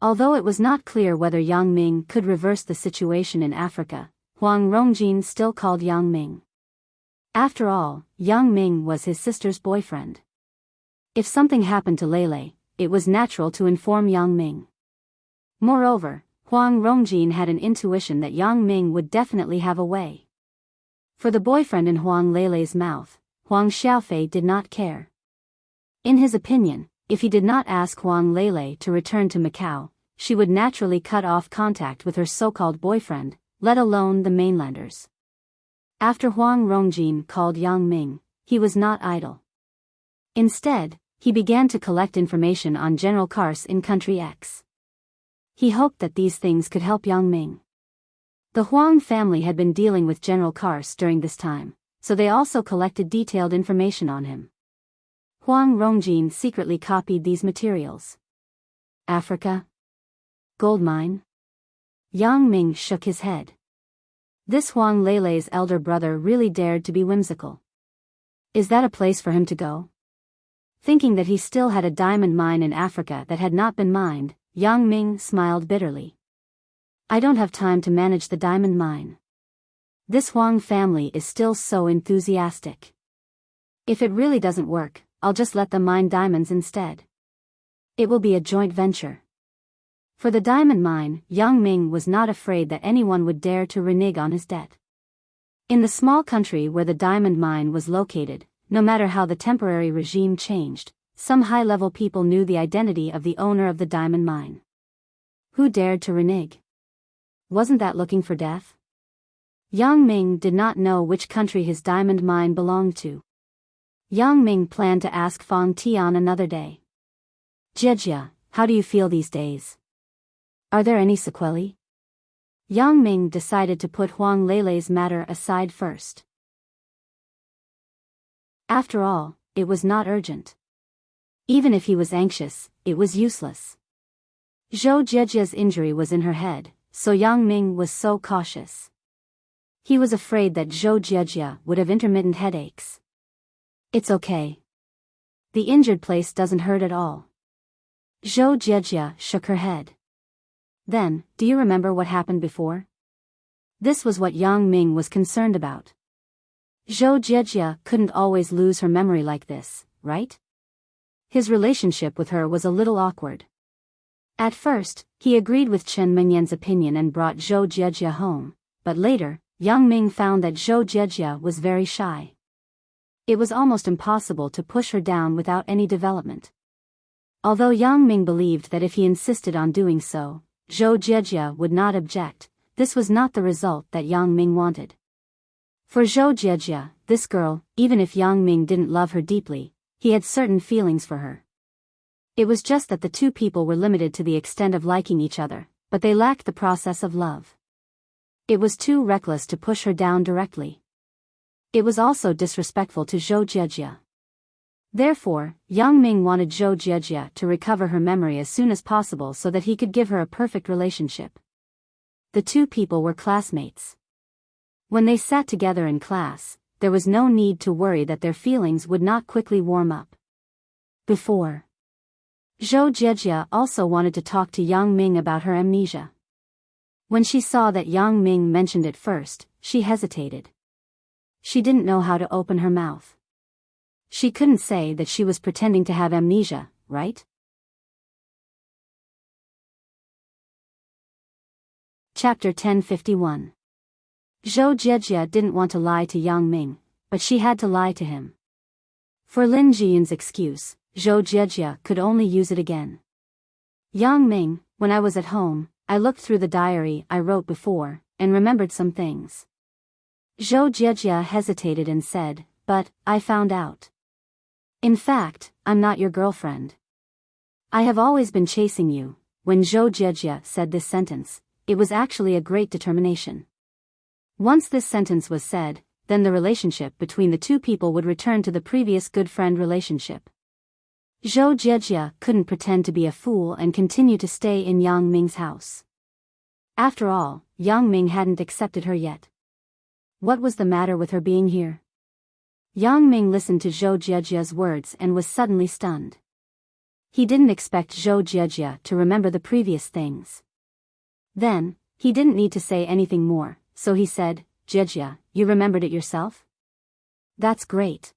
Although it was not clear whether Yang Ming could reverse the situation in Africa, Huang Rongjin still called Yang Ming. After all, Yang Ming was his sister's boyfriend. If something happened to Lele, it was natural to inform Yang Ming. Moreover, Huang Rongjin had an intuition that Yang Ming would definitely have a way. For the boyfriend in Huang Lele's mouth, Huang Xiaofei did not care. In his opinion, if he did not ask Huang Lele to return to Macau, she would naturally cut off contact with her so-called boyfriend, let alone the mainlanders. After Huang Rongjin called Yang Ming, he was not idle. Instead, he began to collect information on General Kars in Country X. He hoped that these things could help Yang Ming. The Huang family had been dealing with General Kars during this time, so they also collected detailed information on him. Huang Rongjin secretly copied these materials. Africa? Gold mine? Yang Ming shook his head. This Huang Lele's elder brother really dared to be whimsical. Is that a place for him to go? Thinking that he still had a diamond mine in Africa that had not been mined, Yang Ming smiled bitterly. I don't have time to manage the diamond mine. This Huang family is still so enthusiastic. If it really doesn't work, I'll just let them mine diamonds instead. It will be a joint venture. For the diamond mine, Yang Ming was not afraid that anyone would dare to renege on his debt. In the small country where the diamond mine was located, no matter how the temporary regime changed, some high-level people knew the identity of the owner of the diamond mine. Who dared to renege? Wasn't that looking for death? Yang Ming did not know which country his diamond mine belonged to. Yang Ming planned to ask Fang Tian another day. Jejia, how do you feel these days? Are there any sequelae? Yang Ming decided to put Huang Leilei's matter aside first. After all, it was not urgent. Even if he was anxious, it was useless. Zhou Jejia's injury was in her head, so Yang Ming was so cautious. He was afraid that Zhou Jejia would have intermittent headaches. It's okay. The injured place doesn't hurt at all. Zhou Jejia shook her head. Then, do you remember what happened before? This was what Yang Ming was concerned about. Zhou Jejia couldn't always lose her memory like this, right? His relationship with her was a little awkward. At first, he agreed with Chen Mingyan's opinion and brought Zhou Jejia home, but later, Yang Ming found that Zhou Jejia was very shy. It was almost impossible to push her down without any development. Although Yang Ming believed that if he insisted on doing so, Zhou Jejia would not object, this was not the result that Yang Ming wanted. For Zhou Jejia, this girl, even if Yang Ming didn't love her deeply, he had certain feelings for her. It was just that the two people were limited to the extent of liking each other, but they lacked the process of love. It was too reckless to push her down directly. It was also disrespectful to Zhou Jejia. Therefore, Yang Ming wanted Zhou Jejia to recover her memory as soon as possible so that he could give her a perfect relationship. The two people were classmates. When they sat together in class, there was no need to worry that their feelings would not quickly warm up. Before, Zhou Jejia also wanted to talk to Yang Ming about her amnesia. When she saw that Yang Ming mentioned it first, she hesitated. She didn't know how to open her mouth. She couldn't say that she was pretending to have amnesia, right? Chapter 1051. Zhou Jejia didn't want to lie to Yang Ming, but she had to lie to him. For Lin Jian's excuse, Zhou Jejia could only use it again. Yang Ming, when I was at home, I looked through the diary I wrote before, and remembered some things. Zhou Jejia hesitated and said, but, I found out. In fact, I'm not your girlfriend. I have always been chasing you. When Zhou Jejia said this sentence, it was actually a great determination. Once this sentence was said, then the relationship between the two people would return to the previous good friend relationship. Zhou Jejia couldn't pretend to be a fool and continue to stay in Yang Ming's house. After all, Yang Ming hadn't accepted her yet. What was the matter with her being here? Yang Ming listened to Zhou Jejia's words and was suddenly stunned. He didn't expect Zhou Jejia to remember the previous things. Then, he didn't need to say anything more, so he said, Jejia, you remembered it yourself? That's great.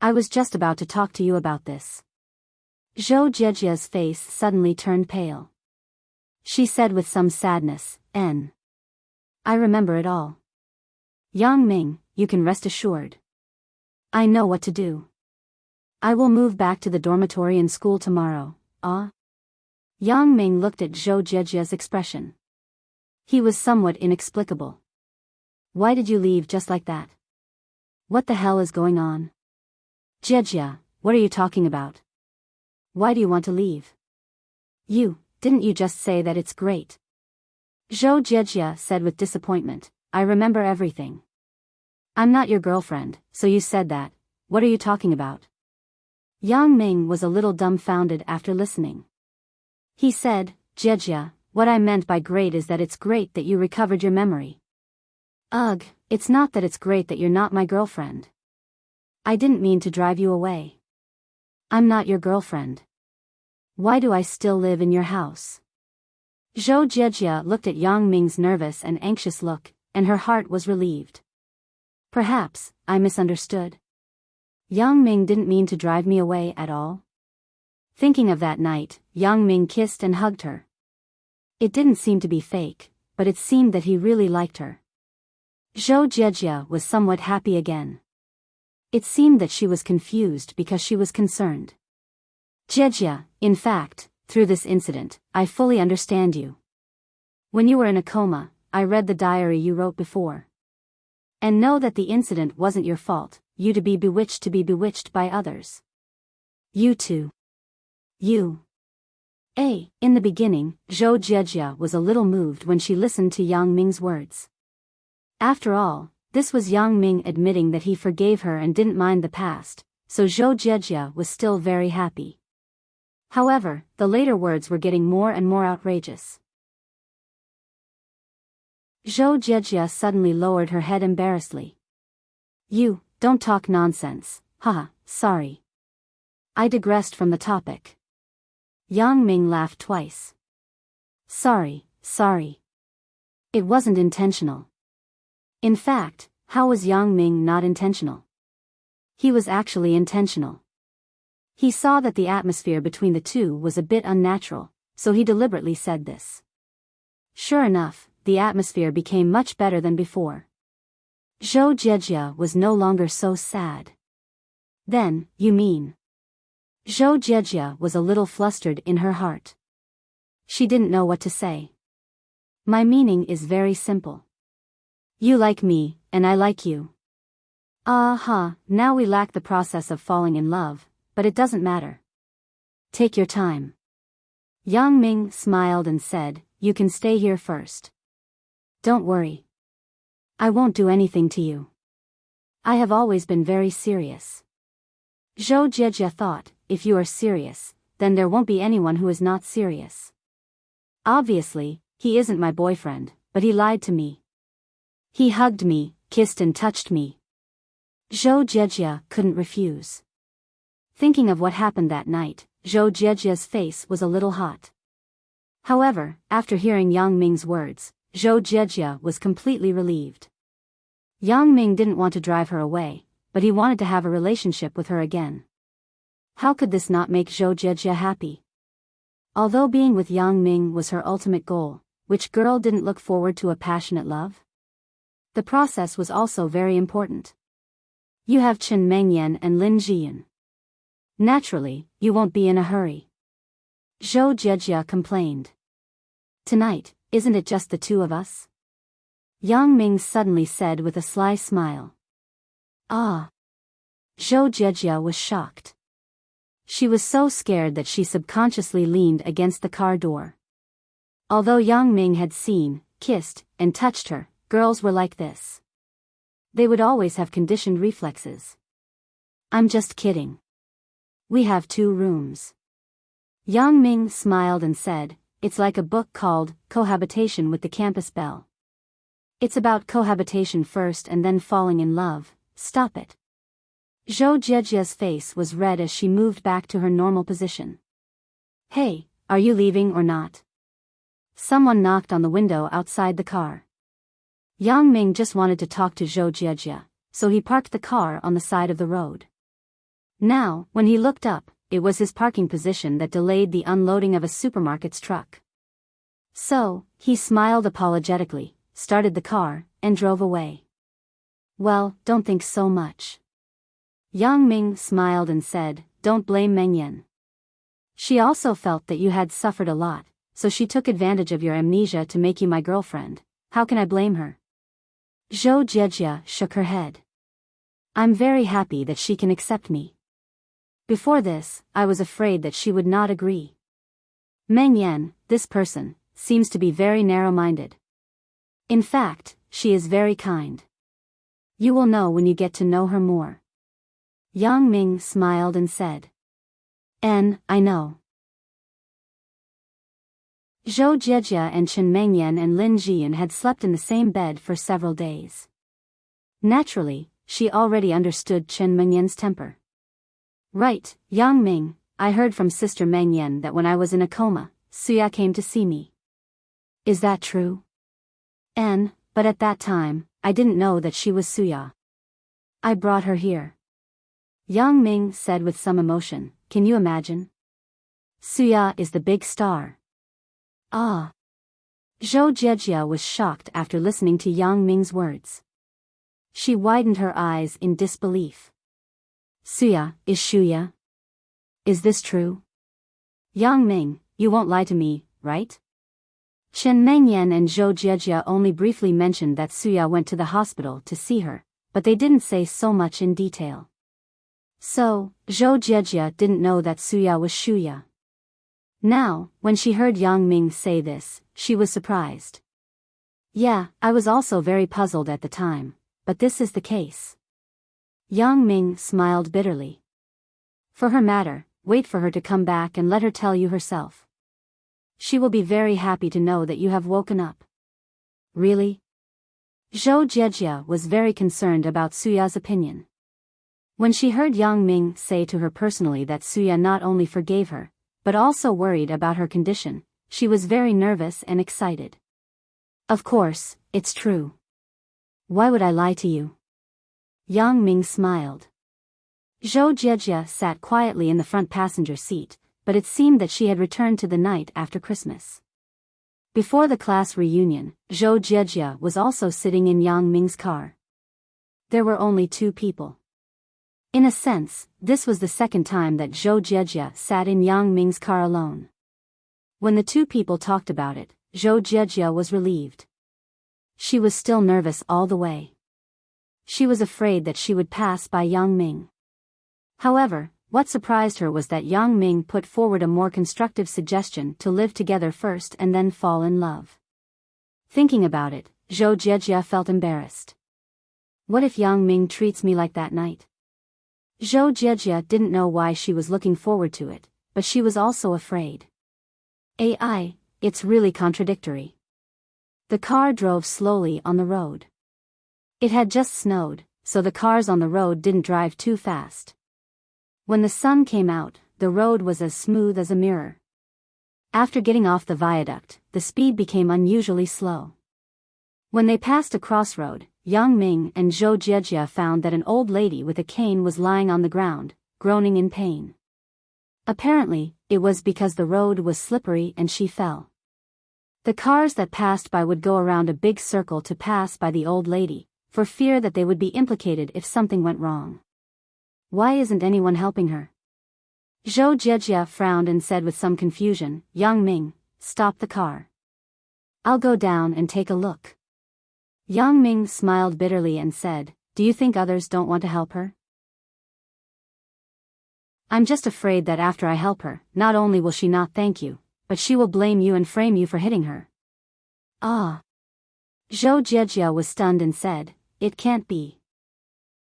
I was just about to talk to you about this. Zhou Jejia's face suddenly turned pale. She said with some sadness, I remember it all. Yang Ming, you can rest assured. I know what to do. I will move back to the dormitory in school tomorrow. Yang Ming looked at Zhou Jejia's expression. He was somewhat inexplicable. Why did you leave just like that? What the hell is going on? Jejia, what are you talking about? Why do you want to leave? Didn't you just say that it's great? Zhou Jejia said with disappointment, I remember everything. I'm not your girlfriend, so you said that. What are you talking about? Yang Ming was a little dumbfounded after listening. He said, Jejia, what I meant by great is that it's great that you recovered your memory. Ugh, it's not that it's great that you're not my girlfriend. I didn't mean to drive you away. I'm not your girlfriend. Why do I still live in your house? Zhou Jejia looked at Yang Ming's nervous and anxious look, and her heart was relieved. Perhaps, I misunderstood. Yang Ming didn't mean to drive me away at all. Thinking of that night, Yang Ming kissed and hugged her. It didn't seem to be fake, but it seemed that he really liked her. Zhou Jejia was somewhat happy again. It seemed that she was confused because she was concerned. Jejia, in fact, through this incident, I fully understand you. When you were in a coma, I read the diary you wrote before. And know that the incident wasn't your fault, you to be bewitched by others. You too. You. In the beginning, Zhou Jiejia was a little moved when she listened to Yang Ming's words. After all, this was Yang Ming admitting that he forgave her and didn't mind the past, so Zhou Jiejia was still very happy. However, the later words were getting more and more outrageous. Zhou Jiejia suddenly lowered her head embarrassedly. You, don't talk nonsense, haha, sorry. I digressed from the topic. Yang Ming laughed twice. Sorry. It wasn't intentional. In fact, how was Yang Ming not intentional? He was actually intentional. He saw that the atmosphere between the two was a bit unnatural, so he deliberately said this. Sure enough, the atmosphere became much better than before. Zhou Jiejia was no longer so sad. Then, you mean? Zhou Jiejia was a little flustered in her heart. She didn't know what to say. My meaning is very simple. You like me, and I like you. Now we lack the process of falling in love, but it doesn't matter. Take your time. Yang Ming smiled and said, you can stay here first. Don't worry. I won't do anything to you. I have always been very serious. Zhou Jiejia thought, if you are serious, then there won't be anyone who is not serious. Obviously, he isn't my boyfriend, but he lied to me. He hugged me, kissed and touched me. Zhou Jiejia couldn't refuse. Thinking of what happened that night, Zhou Jiejia's face was a little hot. However, after hearing Yang Ming's words, Zhou Jiejia was completely relieved. Yang Ming didn't want to drive her away, but he wanted to have a relationship with her again. How could this not make Zhou Jiejia happy? Although being with Yang Ming was her ultimate goal, which girl didn't look forward to a passionate love? The process was also very important. You have Chen Mengyan and Lin Jian. Naturally, you won't be in a hurry. Zhou Jiejia complained. Tonight, isn't it just the two of us? Yang Ming suddenly said with a sly smile. Ah. Zhou Jiejia was shocked. She was so scared that she subconsciously leaned against the car door. Although Yang Ming had seen, kissed, and touched her, girls were like this. They would always have conditioned reflexes. I'm just kidding. We have 2 rooms. Yang Ming smiled and said, it's like a book called Cohabitation with the Campus Belle. It's about cohabitation first and then falling in love. Stop it. Zhou Jiejia's face was red as she moved back to her normal position. Hey, are you leaving or not? Someone knocked on the window outside the car. Yang Ming just wanted to talk to Zhou Jiejia, so he parked the car on the side of the road. Now, when he looked up, it was his parking position that delayed the unloading of a supermarket's truck. So, he smiled apologetically, started the car, and drove away. Well, don't think so much. Yang Ming smiled and said, don't blame Mengyan. She also felt that you had suffered a lot, so she took advantage of your amnesia to make you my girlfriend. How can I blame her? Zhou Jiejia shook her head. I'm very happy that she can accept me. Before this, I was afraid that she would not agree. Mengyan, this person, seems to be very narrow-minded. In fact, she is very kind. You will know when you get to know her more. Yang Ming smiled and said. I know. Zhou Jiejia and Chen Mengyan and Lin Jian had slept in the same bed for several days. Naturally, she already understood Chen Mengyan's temper. Right, Yang Ming, I heard from Sister Mengyan that when I was in a coma, Suya came to see me. Is that true? But at that time, I didn't know that she was Suya. I brought her here. Yang Ming said with some emotion, can you imagine? Suya is the big star. Ah. Zhou Jiejia was shocked after listening to Yang Ming's words. She widened her eyes in disbelief. Suya, is Shuya? Is this true? Yang Ming, you won't lie to me, right? Chen Mengyan and Zhou Jiejia only briefly mentioned that Suya went to the hospital to see her, but they didn't say so much in detail. So, Zhou Jiejia didn't know that Suya was Shuya. Now, when she heard Yang Ming say this, she was surprised. Yeah, I was also very puzzled at the time, but this is the case. Yang Ming smiled bitterly. For her matter, wait for her to come back and let her tell you herself. She will be very happy to know that you have woken up. Really? Zhou Jiejia was very concerned about Suya's opinion. When she heard Yang Ming say to her personally that Suya not only forgave her, but also worried about her condition, she was very nervous and excited. Of course, it's true. Why would I lie to you? Yang Ming smiled. Zhou Jiejia sat quietly in the front passenger seat, but it seemed that she had returned to the night after Christmas. Before the class reunion, Zhou Jiejia was also sitting in Yang Ming's car. There were only 2 people. In a sense, this was the second time that Zhou Jiejia sat in Yang Ming's car alone. When the 2 people talked about it, Zhou Jiejia was relieved. She was still nervous all the way. She was afraid that she would pass by Yang Ming. However, what surprised her was that Yang Ming put forward a more constructive suggestion to live together first and then fall in love. Thinking about it, Zhou Jiejia felt embarrassed. What if Yang Ming treats me like that night? Zhou Jiejia didn't know why she was looking forward to it, but she was also afraid. It's really contradictory. The car drove slowly on the road. It had just snowed, so the cars on the road didn't drive too fast. When the sun came out, the road was as smooth as a mirror. After getting off the viaduct, the speed became unusually slow. When they passed a crossroad, Yang Ming and Zhou Jiejia found that an old lady with a cane was lying on the ground, groaning in pain. Apparently, it was because the road was slippery and she fell. The cars that passed by would go around a big circle to pass by the old lady, for fear that they would be implicated if something went wrong. Why isn't anyone helping her? Zhou Jiejia frowned and said with some confusion, Yang Ming, stop the car. I'll go down and take a look. Yang Ming smiled bitterly and said, do you think others don't want to help her? I'm just afraid that after I help her, not only will she not thank you, but she will blame you and frame you for hitting her. Ah. Zhou Jiejia was stunned and said, it can't be.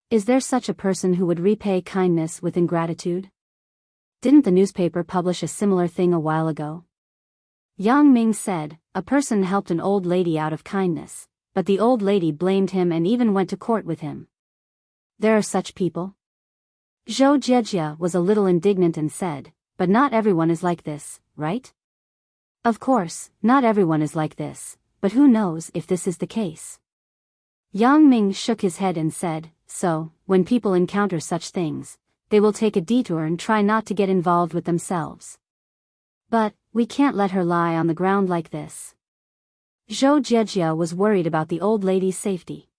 Is there such a person who would repay kindness with ingratitude? Didn't the newspaper publish a similar thing a while ago? Yang Ming said, a person helped an old lady out of kindness, but the old lady blamed him and even went to court with him. There are such people? Zhou Jiejia was a little indignant and said, but not everyone is like this, right? Of course, not everyone is like this, but who knows if this is the case? Yang Ming shook his head and said, so, when people encounter such things, they will take a detour and try not to get involved with themselves. But, we can't let her lie on the ground like this. Zhou Jiejia was worried about the old lady's safety.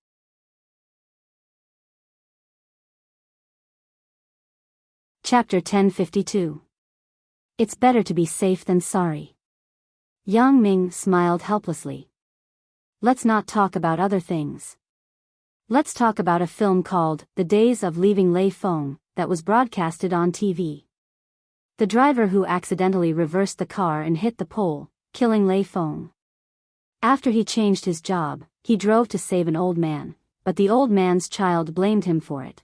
Chapter 1052. It's better to be safe than sorry. Yang Ming smiled helplessly. Let's not talk about other things. Let's talk about a film called The Days of Leaving Lei Feng that was broadcasted on TV. The driver who accidentally reversed the car and hit the pole, killing Lei Feng. After he changed his job, he drove to save an old man, but the old man's child blamed him for it.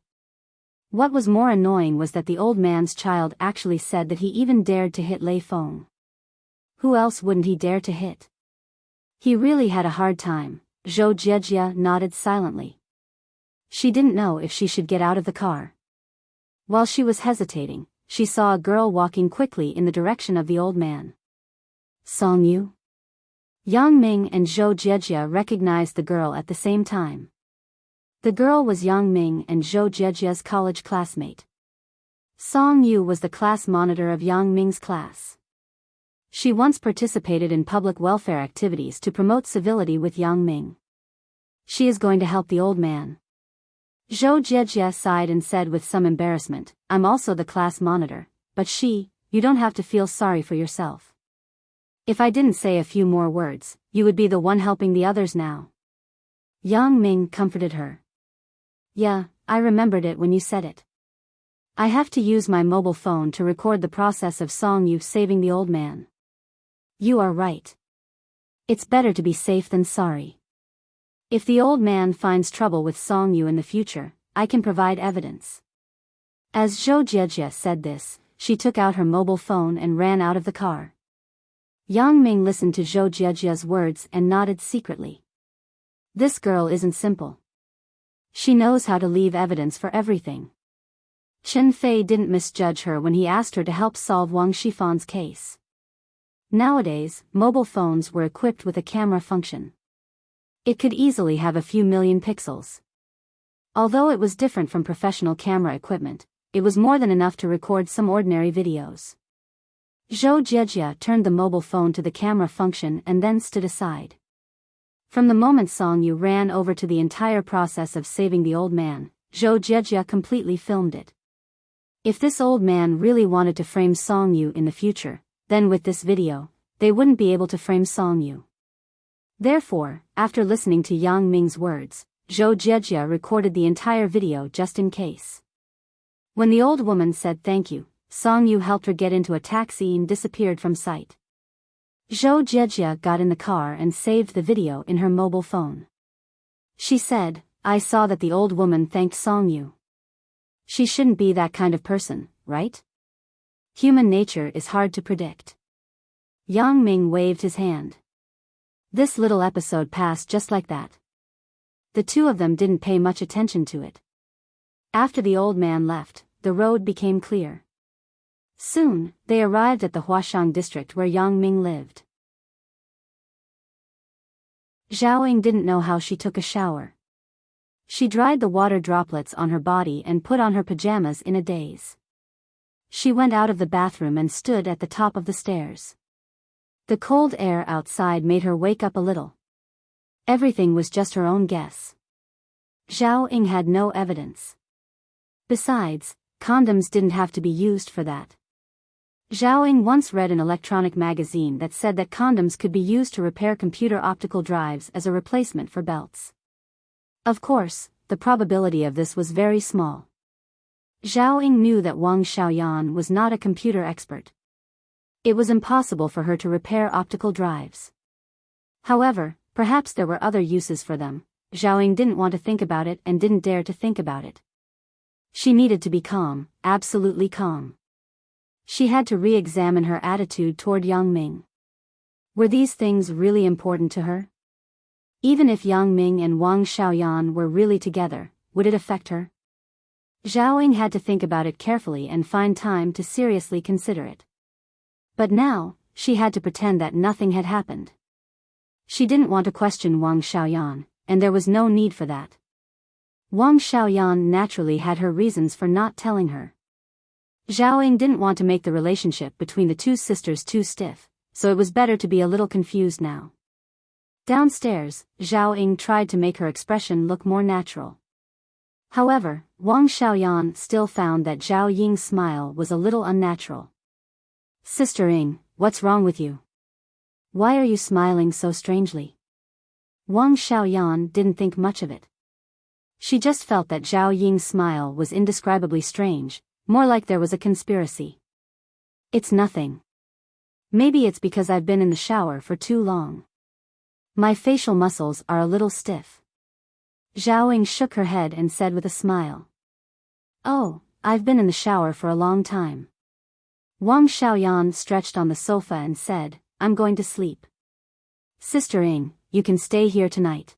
What was more annoying was that the old man's child actually said that he even dared to hit Lei Feng. Who else wouldn't he dare to hit? He really had a hard time. Zhou Jiejia nodded silently. She didn't know if she should get out of the car. While she was hesitating, she saw a girl walking quickly in the direction of the old man. Song Yu? Yang Ming and Zhou Jiejia recognized the girl at the same time. The girl was Yang Ming and Zhou Jiejia's college classmate. Song Yu was the class monitor of Yang Ming's class. She once participated in public welfare activities to promote civility with Yang Ming. She is going to help the old man. Zhou Jiejia sighed and said with some embarrassment, I'm also the class monitor, but you don't have to feel sorry for yourself. If I didn't say a few more words, you would be the one helping the others now. Yang Ming comforted her. Yeah, I remembered it when you said it. I have to use my mobile phone to record the process of Song Yu saving the old man. You are right. It's better to be safe than sorry. If the old man finds trouble with Song Yu in the future, I can provide evidence. As Zhou Jiejie said this, she took out her mobile phone and ran out of the car. Yang Ming listened to Zhou Jiejie's words and nodded secretly. This girl isn't simple. She knows how to leave evidence for everything. Chen Fei didn't misjudge her when he asked her to help solve Wang Shifan's case. Nowadays, mobile phones were equipped with a camera function. It could easily have a few million pixels. Although it was different from professional camera equipment, it was more than enough to record some ordinary videos. Zhou Jiejie turned the mobile phone to the camera function and then stood aside. From the moment Song Yu ran over to the entire process of saving the old man, Zhou Jiejie completely filmed it. If this old man really wanted to frame Song Yu in the future, then with this video, they wouldn't be able to frame Song Yu. Therefore, after listening to Yang Ming's words, Zhou Jiejie recorded the entire video just in case. When the old woman said thank you, Song Yu helped her get into a taxi and disappeared from sight. Zhou Jiejie got in the car and saved the video in her mobile phone. She said, I saw that the old woman thanked Song Yu. She shouldn't be that kind of person, right? Human nature is hard to predict. Yang Ming waved his hand. This little episode passed just like that. The two of them didn't pay much attention to it. After the old man left, the road became clear. Soon, they arrived at the Huashang district where Yang Ming lived. Zhao Ying didn't know how she took a shower. She dried the water droplets on her body and put on her pajamas in a daze. She went out of the bathroom and stood at the top of the stairs. The cold air outside made her wake up a little. Everything was just her own guess. Zhao Ying had no evidence. Besides, condoms didn't have to be used for that. Zhao Ying once read an electronic magazine that said that condoms could be used to repair computer optical drives as a replacement for belts. Of course, the probability of this was very small. Zhao Ying knew that Wang Xiaoyan was not a computer expert. It was impossible for her to repair optical drives. However, perhaps there were other uses for them. Zhao Ying didn't want to think about it and didn't dare to think about it. She needed to be calm, absolutely calm. She had to re-examine her attitude toward Yang Ming. Were these things really important to her? Even if Yang Ming and Wang Xiaoyan were really together, would it affect her? Zhao Ying had to think about it carefully and find time to seriously consider it. But now, she had to pretend that nothing had happened. She didn't want to question Wang Xiaoyan, and there was no need for that. Wang Xiaoyan naturally had her reasons for not telling her. Zhao Ying didn't want to make the relationship between the two sisters too stiff, so it was better to be a little confused now. Downstairs, Zhao Ying tried to make her expression look more natural. However, Wang Xiaoyan still found that Zhao Ying's smile was a little unnatural. Sister Ying, what's wrong with you? Why are you smiling so strangely? Wang Xiaoyan didn't think much of it. She just felt that Zhao Ying's smile was indescribably strange, more like there was a conspiracy. It's nothing. Maybe it's because I've been in the shower for too long. My facial muscles are a little stiff. Zhao Ying shook her head and said with a smile. Oh, I've been in the shower for a long time. Wang Xiaoyan stretched on the sofa and said, I'm going to sleep. Sister Ying, you can stay here tonight.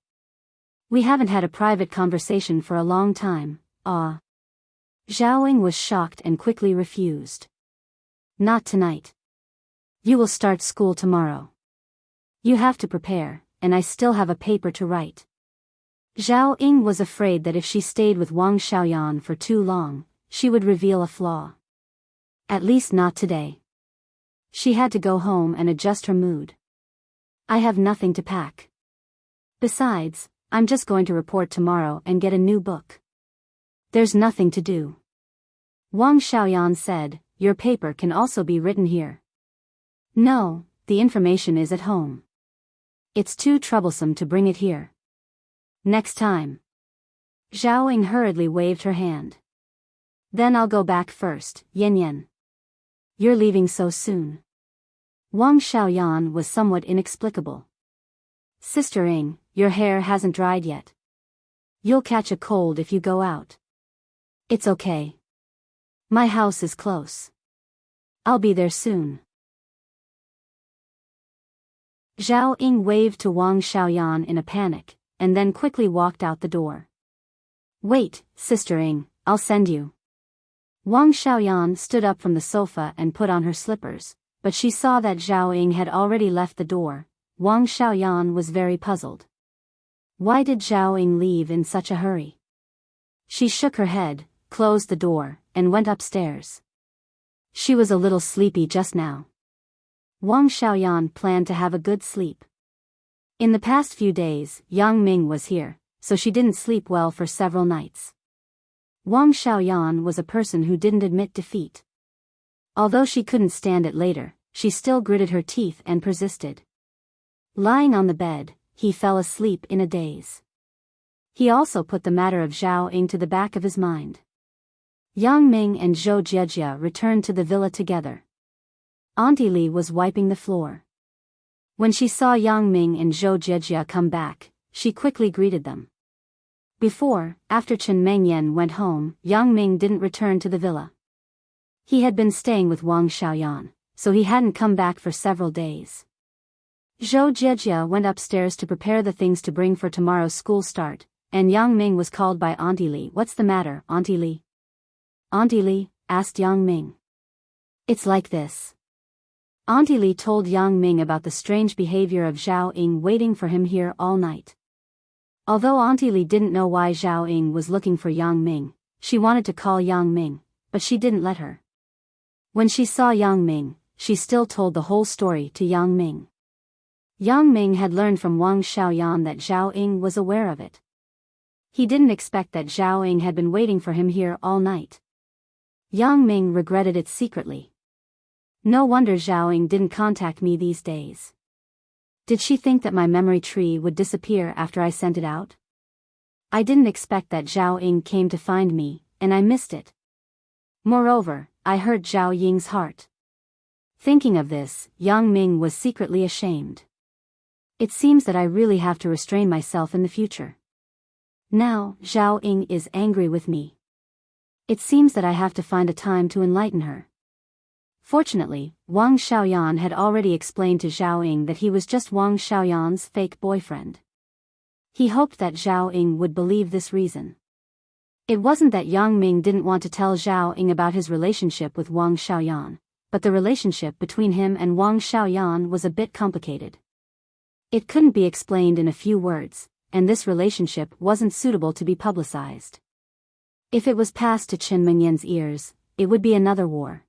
We haven't had a private conversation for a long time, ah. Zhao Ying was shocked and quickly refused. Not tonight. You will start school tomorrow. You have to prepare, and I still have a paper to write. Zhao Ying was afraid that if she stayed with Wang Xiaoyan for too long, she would reveal a flaw. At least not today. She had to go home and adjust her mood. I have nothing to pack. Besides, I'm just going to report tomorrow and get a new book. There's nothing to do. Wang Xiaoyan said, your paper can also be written here. No, the information is at home. It's too troublesome to bring it here. Next time. Zhao Ying hurriedly waved her hand. Then I'll go back first, Yan Yan. You're leaving so soon. Wang Xiaoyan was somewhat inexplicable. Sister Ying, your hair hasn't dried yet. You'll catch a cold if you go out. It's okay. My house is close. I'll be there soon. Zhao Ying waved to Wang Xiaoyan in a panic, and then quickly walked out the door. Wait, Sister Ying, I'll send you. Wang Xiaoyan stood up from the sofa and put on her slippers, but she saw that Zhao Ying had already left the door. Wang Xiaoyan was very puzzled. Why did Zhao Ying leave in such a hurry? She shook her head, closed the door, and went upstairs. She was a little sleepy just now. Wang Xiaoyan planned to have a good sleep. In the past few days, Yang Ming was here, so she didn't sleep well for several nights. Wang Xiaoyan was a person who didn't admit defeat. Although she couldn't stand it later, she still gritted her teeth and persisted. Lying on the bed, he fell asleep in a daze. He also put the matter of Zhao Ying to the back of his mind. Yang Ming and Zhou Jiejia returned to the villa together. Auntie Li was wiping the floor. When she saw Yang Ming and Zhou Jiejia come back, she quickly greeted them. After Chen Mengyan went home, Yang Ming didn't return to the villa. He had been staying with Wang Xiaoyan, so he hadn't come back for several days. Zhou Jiejia went upstairs to prepare the things to bring for tomorrow's school start, and Yang Ming was called by Auntie Li. What's the matter, Auntie Li? Auntie Li, asked Yang Ming. It's like this. Auntie Li told Yang Ming about the strange behavior of Zhao Ying waiting for him here all night. Although Auntie Li didn't know why Zhao Ying was looking for Yang Ming, she wanted to call Yang Ming, but she didn't let her. When she saw Yang Ming, she still told the whole story to Yang Ming. Yang Ming had learned from Wang Xiaoyan that Zhao Ying was aware of it. He didn't expect that Zhao Ying had been waiting for him here all night. Yang Ming regretted it secretly. No wonder Zhao Ying didn't contact me these days. Did she think that my memory tree would disappear after I sent it out? I didn't expect that Zhao Ying came to find me, and I missed it. Moreover, I hurt Zhao Ying's heart. Thinking of this, Yang Ming was secretly ashamed. It seems that I really have to restrain myself in the future. Now, Zhao Ying is angry with me. It seems that I have to find a time to enlighten her. Fortunately, Wang Xiaoyan had already explained to Zhao Ying that he was just Wang Xiaoyan's fake boyfriend. He hoped that Zhao Ying would believe this reason. It wasn't that Yang Ming didn't want to tell Zhao Ying about his relationship with Wang Xiaoyan, but the relationship between him and Wang Xiaoyan was a bit complicated. It couldn't be explained in a few words, and this relationship wasn't suitable to be publicized. If it was passed to Chen Mengyan's ears, it would be another war.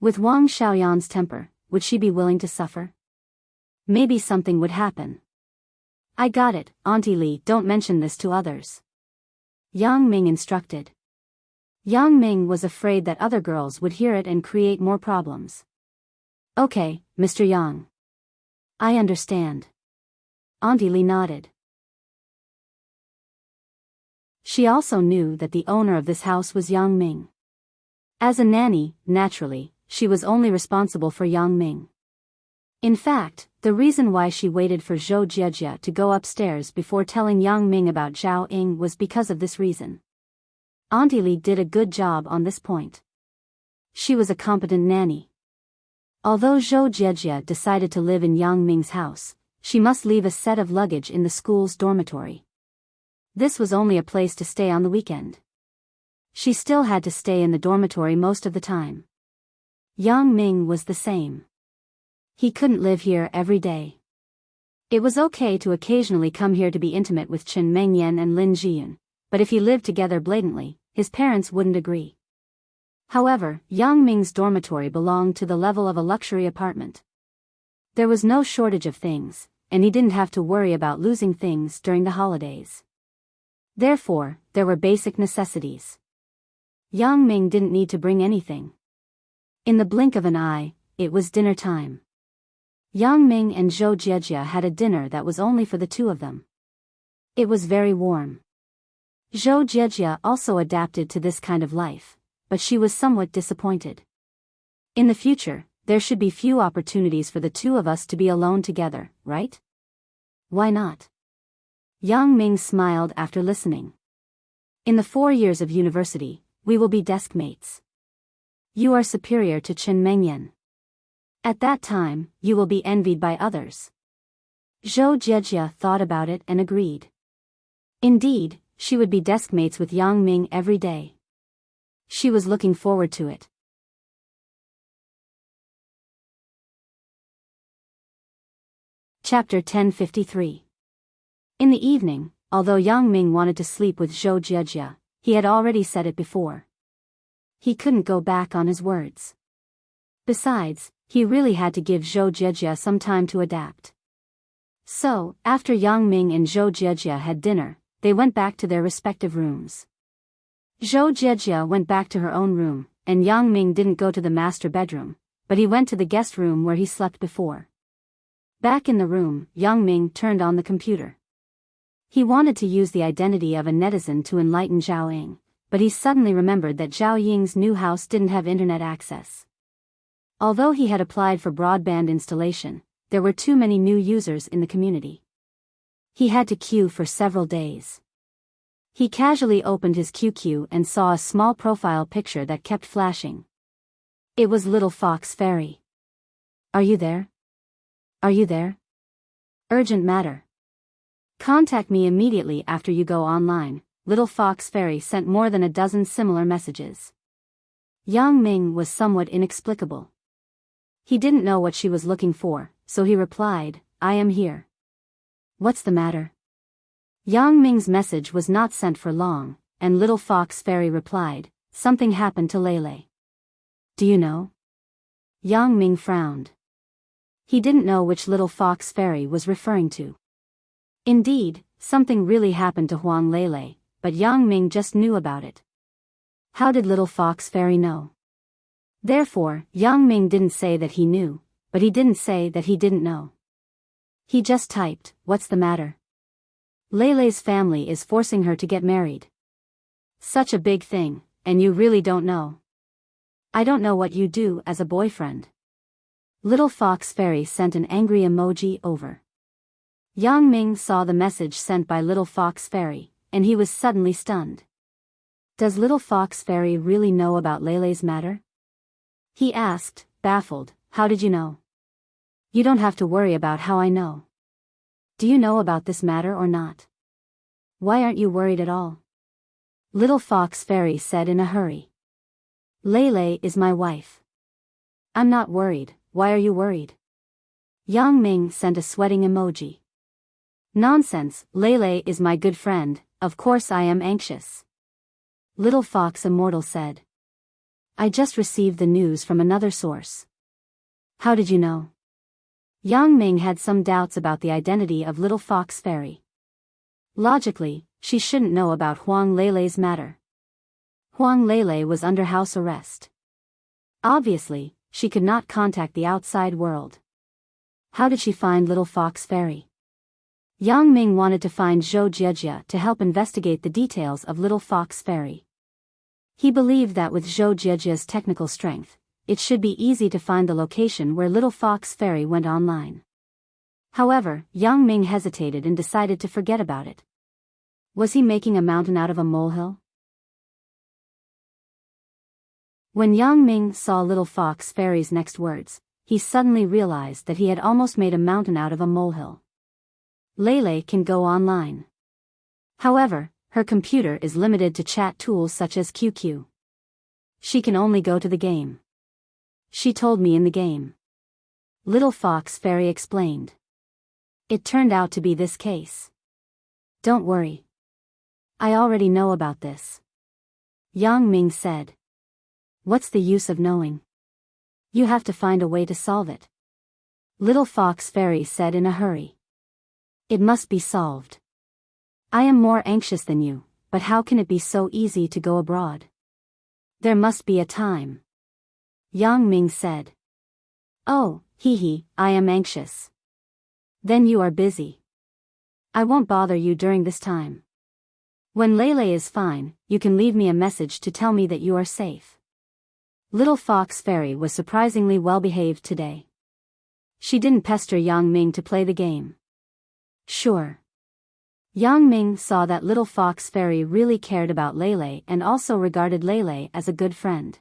With Wang Xiaoyan's temper, would she be willing to suffer? Maybe something would happen. I got it, Auntie Li, don't mention this to others. Yang Ming instructed. Yang Ming was afraid that other girls would hear it and create more problems. Okay, Mr. Yang. I understand. Auntie Li nodded. She also knew that the owner of this house was Yang Ming. As a nanny, naturally, she was only responsible for Yang Ming. In fact, the reason why she waited for Zhou Jiejia to go upstairs before telling Yang Ming about Zhao Ying was because of this reason. Auntie Li did a good job on this point. She was a competent nanny. Although Zhou Jiejia decided to live in Yang Ming's house, she must leave a set of luggage in the school's dormitory. This was only a place to stay on the weekend. She still had to stay in the dormitory most of the time. Yang Ming was the same. He couldn't live here every day. It was okay to occasionally come here to be intimate with Chen Mengyan and Lin Jiyun, but if he lived together blatantly, his parents wouldn't agree. However, Yang Ming's dormitory belonged to the level of a luxury apartment. There was no shortage of things, and he didn't have to worry about losing things during the holidays. Therefore, there were basic necessities. Yang Ming didn't need to bring anything. In the blink of an eye, it was dinner time. Yang Ming and Zhou Jiejia had a dinner that was only for the two of them. It was very warm. Zhou Jiejia also adapted to this kind of life, but she was somewhat disappointed. In the future, there should be few opportunities for the two of us to be alone together, right? Why not? Yang Ming smiled after listening. In the 4 years of university, we will be desk mates. You are superior to Chen Mengyan. At that time, you will be envied by others. Zhou Jiejia thought about it and agreed. Indeed, she would be desk mates with Yang Ming every day. She was looking forward to it. Chapter 1053. In the evening, although Yang Ming wanted to sleep with Zhou Jiejia, he had already said it before. He couldn't go back on his words. Besides, he really had to give Zhou Jiejia some time to adapt. So, after Yang Ming and Zhou Jiejia had dinner, they went back to their respective rooms. Zhou Jiejia went back to her own room, and Yang Ming didn't go to the master bedroom, but he went to the guest room where he slept before. Back in the room, Yang Ming turned on the computer. He wanted to use the identity of a netizen to enlighten Zhao Ying, but he suddenly remembered that Zhao Ying's new house didn't have internet access. Although he had applied for broadband installation, there were too many new users in the community. He had to queue for several days. He casually opened his QQ and saw a small profile picture that kept flashing. It was Little Fox Fairy. Are you there? Are you there? Urgent matter. Contact me immediately after you go online. Little Fox Fairy sent more than a dozen similar messages. Yang Ming was somewhat inexplicable. He didn't know what she was looking for, so he replied, I am here. What's the matter? Yang Ming's message was not sent for long, and Little Fox Fairy replied, something happened to Lele. Do you know? Yang Ming frowned. He didn't know which Little Fox Fairy was referring to. Indeed, something really happened to Huang Lele, but Yang Ming just knew about it. How did Little Fox Fairy know? Therefore, Yang Ming didn't say that he knew, but he didn't say that he didn't know. He just typed, what's the matter? Lele's family is forcing her to get married. Such a big thing, and you really don't know. I don't know what you do as a boyfriend. Little Fox Fairy sent an angry emoji over. Yang Ming saw the message sent by Little Fox Fairy, and he was suddenly stunned. Does Little Fox Fairy really know about Lele's matter? He asked, baffled, how did you know? You don't have to worry about how I know. Do you know about this matter or not? Why aren't you worried at all? Little Fox Fairy said in a hurry. Lele is my wife. I'm not worried, why are you worried? Yang Ming sent a sweating emoji. Nonsense, Lele is my good friend, of course I am anxious. Little Fox Immortal said. I just received the news from another source. How did you know? Yang Ming had some doubts about the identity of Little Fox Fairy. Logically, she shouldn't know about Huang Lele's matter. Huang Lele was under house arrest. Obviously, she could not contact the outside world. How did she find Little Fox Fairy? Yang Ming wanted to find Zhou Jiejia to help investigate the details of Little Fox Fairy. He believed that with Zhou Jiejia's technical strength, it should be easy to find the location where Little Fox Fairy went online. However, Yang Ming hesitated and decided to forget about it. Was he making a mountain out of a molehill? When Yang Ming saw Little Fox Fairy's next words, he suddenly realized that he had almost made a mountain out of a molehill. Lele can go online. However, her computer is limited to chat tools such as QQ. She can only go to the game. She told me in the game. Little Fox Fairy explained. It turned out to be this case. Don't worry. I already know about this. Yang Ming said. What's the use of knowing? You have to find a way to solve it. Little Fox Fairy said in a hurry. It must be solved. I am more anxious than you, but how can it be so easy to go abroad? There must be a time. Yang Ming said. Oh, Hee, I am anxious. Then you are busy. I won't bother you during this time. When Lele is fine, you can leave me a message to tell me that you are safe. Little Fox Fairy was surprisingly well behaved today. She didn't pester Yang Ming to play the game. Sure. Yang Ming saw that Little Fox Fairy really cared about Lele and also regarded Lele as a good friend.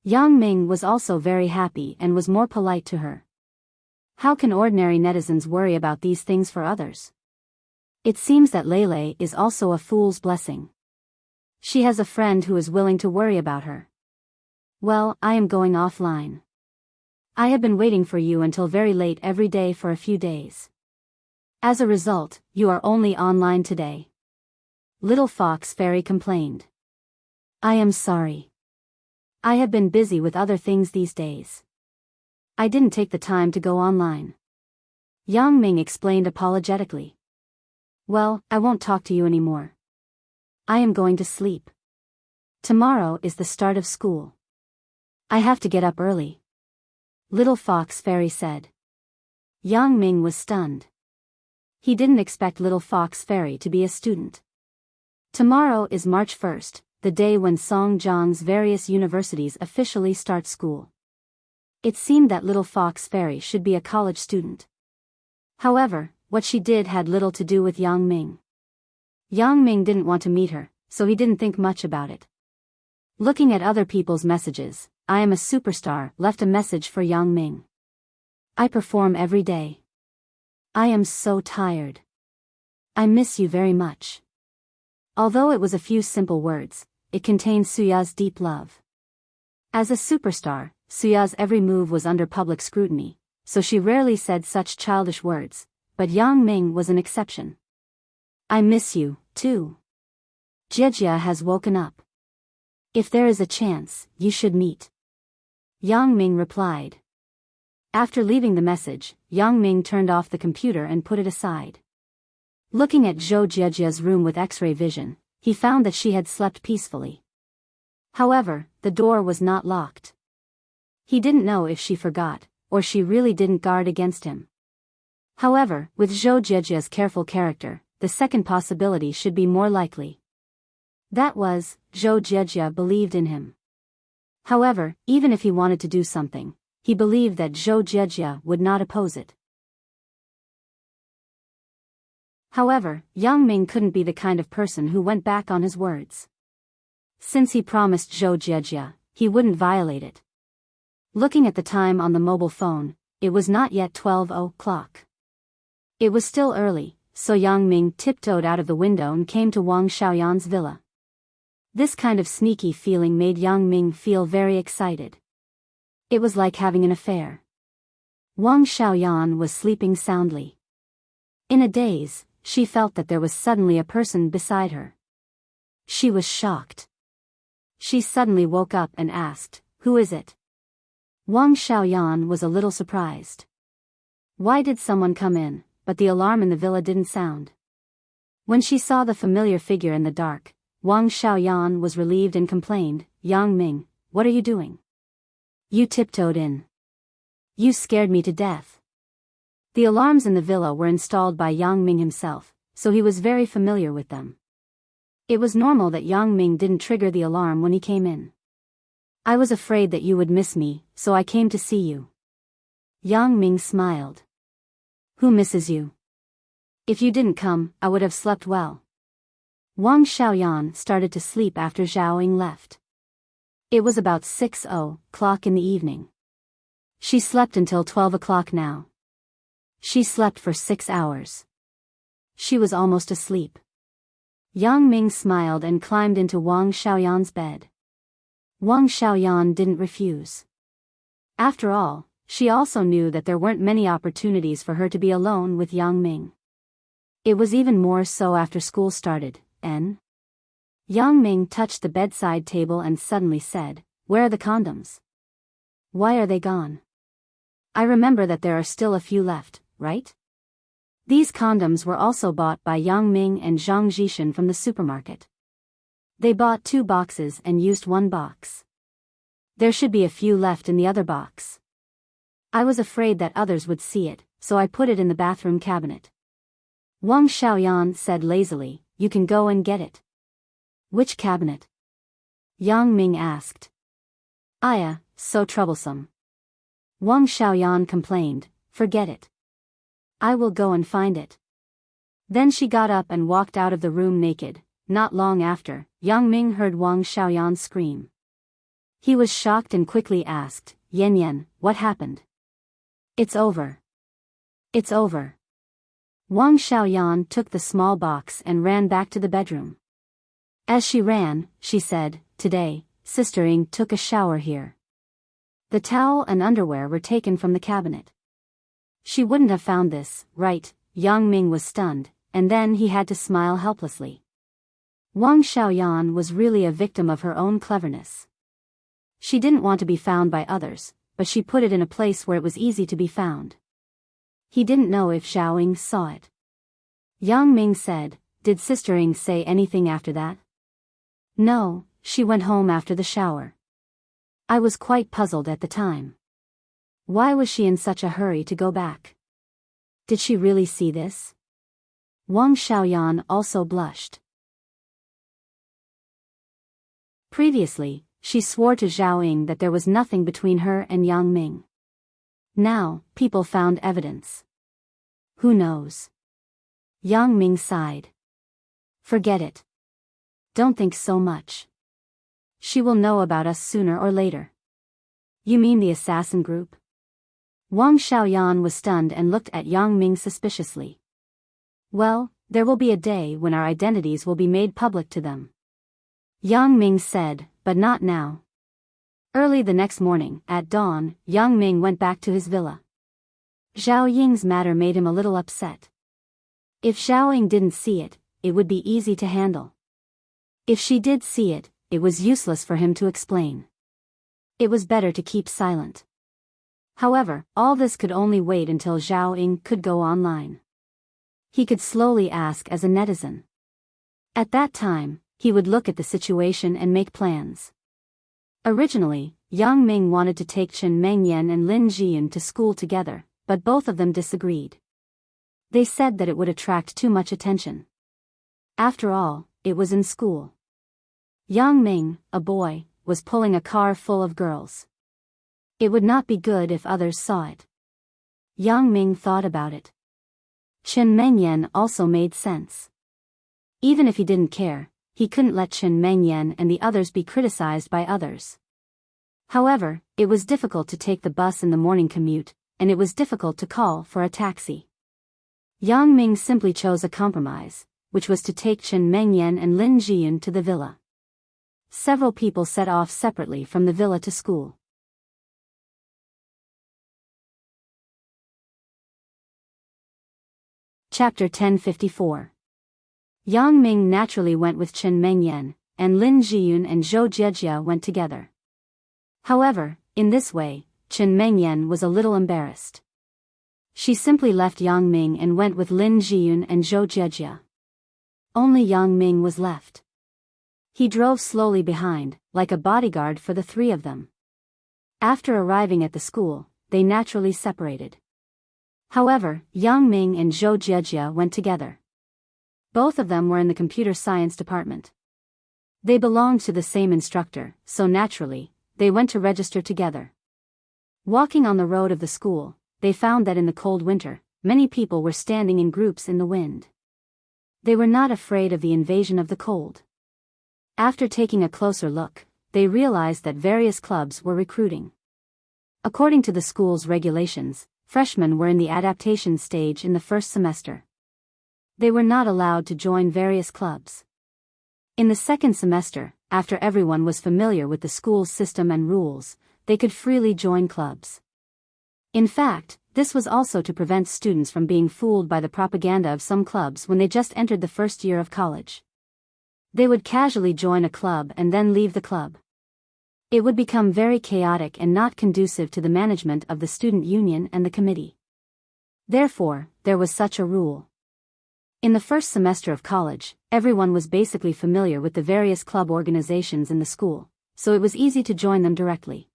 Yang Ming was also very happy and was more polite to her. How can ordinary netizens worry about these things for others? It seems that Lele is also a fool's blessing. She has a friend who is willing to worry about her. Well, I am going offline. I have been waiting for you until very late every day for a few days. As a result, you are only online today. Little Fox Fairy complained. I am sorry. I have been busy with other things these days. I didn't take the time to go online. Yang Ming explained apologetically. Well, I won't talk to you anymore. I am going to sleep. Tomorrow is the start of school. I have to get up early. Little Fox Fairy said. Yang Ming was stunned. He didn't expect Little Fox Fairy to be a student. Tomorrow is March 1st, the day when Songjiang's various universities officially start school. It seemed that Little Fox Fairy should be a college student. However, what she did had little to do with Yang Ming. Yang Ming didn't want to meet her, so he didn't think much about it. Looking at other people's messages, I am a superstar left a message for Yang Ming. I perform every day. I am so tired. I miss you very much. Although it was a few simple words, it contained Suya's deep love. As a superstar, Suya's every move was under public scrutiny, so she rarely said such childish words, but Yang Ming was an exception. I miss you, too. Jiejia has woken up. If there is a chance, you should meet. Yang Ming replied. After leaving the message, Yang Ming turned off the computer and put it aside. Looking at Zhou Jiejia's room with X-ray vision, he found that she had slept peacefully. However, the door was not locked. He didn't know if she forgot, or she really didn't guard against him. However, with Zhou Jiejia's careful character, the second possibility should be more likely. That was, Zhou Jiejia believed in him. However, even if he wanted to do something, he believed that Zhou Jiejia would not oppose it. However, Yang Ming couldn't be the kind of person who went back on his words. Since he promised Zhou Jiejia, he wouldn't violate it. Looking at the time on the mobile phone, it was not yet 12 o'clock. It was still early, so Yang Ming tiptoed out of the window and came to Wang Xiaoyan's villa. This kind of sneaky feeling made Yang Ming feel very excited. It was like having an affair. Wang Xiaoyan was sleeping soundly. In a daze, she felt that there was suddenly a person beside her. She was shocked. She suddenly woke up and asked, "Who is it?" Wang Xiaoyan was a little surprised. Why did someone come in? But the alarm in the villa didn't sound. When she saw the familiar figure in the dark, Wang Xiaoyan was relieved and complained, "Yang Ming, what are you doing? You tiptoed in. You scared me to death." The alarms in the villa were installed by Yang Ming himself, so he was very familiar with them. It was normal that Yang Ming didn't trigger the alarm when he came in. "I was afraid that you would miss me, so I came to see you." Yang Ming smiled. "Who misses you? If you didn't come, I would have slept well." Wang Xiaoyan started to sleep after Zhao Ying left. It was about 6 o'clock in the evening. She slept until 12 o'clock now. She slept for 6 hours. She was almost asleep. Yang Ming smiled and climbed into Wang Xiaoyan's bed. Wang Xiaoyan didn't refuse. After all, she also knew that there weren't many opportunities for her to be alone with Yang Ming. It was even more so after school started, Yang Ming touched the bedside table and suddenly said, "Where are the condoms? Why are they gone? I remember that there are still a few left, right?" These condoms were also bought by Yang Ming and Zhang Zhishan from the supermarket. They bought 2 boxes and used 1 box. There should be a few left in the other box. I was afraid that others would see it, so I put it in the bathroom cabinet. Wang Xiaoyan said lazily, you can go and get it. Which cabinet? Yang Ming asked. Aya, so troublesome. Wang Xiaoyan complained, forget it. I will go and find it. Then she got up and walked out of the room naked. Not long after, Yang Ming heard Wang Xiaoyan scream. He was shocked and quickly asked, Yan Yan, what happened? It's over. It's over. Wang Xiaoyan took the small box and ran back to the bedroom. As she ran, she said, today, Sister Ying took a shower here. The towel and underwear were taken from the cabinet. She wouldn't have found this, right? Yang Ming was stunned, and then he had to smile helplessly. Wang Xiaoyan was really a victim of her own cleverness. She didn't want to be found by others, but she put it in a place where it was easy to be found. He didn't know if Zhao Ying saw it. Yang Ming said, did Sister Ying say anything after that? No, she went home after the shower. I was quite puzzled at the time. Why was she in such a hurry to go back? Did she really see this? Wang Xiaoyan also blushed. Previously, she swore to Zhao Ying that there was nothing between her and Yang Ming. Now, people found evidence. Who knows? Yang Ming sighed. Forget it. Don't think so much. She will know about us sooner or later. You mean the assassin group? Wang Xiaoyan was stunned and looked at Yang Ming suspiciously. Well, there will be a day when our identities will be made public to them. Yang Ming said, but not now. Early the next morning, at dawn, Yang Ming went back to his villa. Zhao Ying's matter made him a little upset. If Zhao Ying didn't see it, it would be easy to handle. If she did see it, it was useless for him to explain. It was better to keep silent. However, all this could only wait until Zhao Ying could go online. He could slowly ask as a netizen. At that time, he would look at the situation and make plans. Originally, Yang Ming wanted to take Chen Mengyan and Lin Jian to school together, but both of them disagreed. They said that it would attract too much attention. After all, it was in school. Yang Ming, a boy, was pulling a car full of girls. It would not be good if others saw it. Yang Ming thought about it. Chen Mengyan also made sense. Even if he didn't care, he couldn't let Chen Mengyan and the others be criticized by others. However, it was difficult to take the bus in the morning commute, and it was difficult to call for a taxi. Yang Ming simply chose a compromise, which was to take Chen Mengyan and Lin Jian to the villa. Several people set off separately from the villa to school. Chapter 1054. Yang Ming naturally went with Chen Mengyan, and Lin Jian and Zhou Jiejia went together. However, in this way, Chen Mengyan was a little embarrassed. She simply left Yang Ming and went with Lin Jian and Zhou Jiejia. Only Yang Ming was left. He drove slowly behind, like a bodyguard for the three of them. After arriving at the school, they naturally separated. However, Yang Ming and Zhou Jiejia went together. Both of them were in the computer science department. They belonged to the same instructor, so naturally, they went to register together. Walking on the road of the school, they found that in the cold winter, many people were standing in groups in the wind. They were not afraid of the invasion of the cold. After taking a closer look, they realized that various clubs were recruiting. According to the school's regulations, freshmen were in the adaptation stage in the first semester. They were not allowed to join various clubs. In the second semester, after everyone was familiar with the school's system and rules, they could freely join clubs. In fact, this was also to prevent students from being fooled by the propaganda of some clubs when they just entered the first year of college. They would casually join a club and then leave the club. It would become very chaotic and not conducive to the management of the student union and the committee. Therefore, there was such a rule. In the first semester of college, everyone was basically familiar with the various club organizations in the school, so it was easy to join them directly.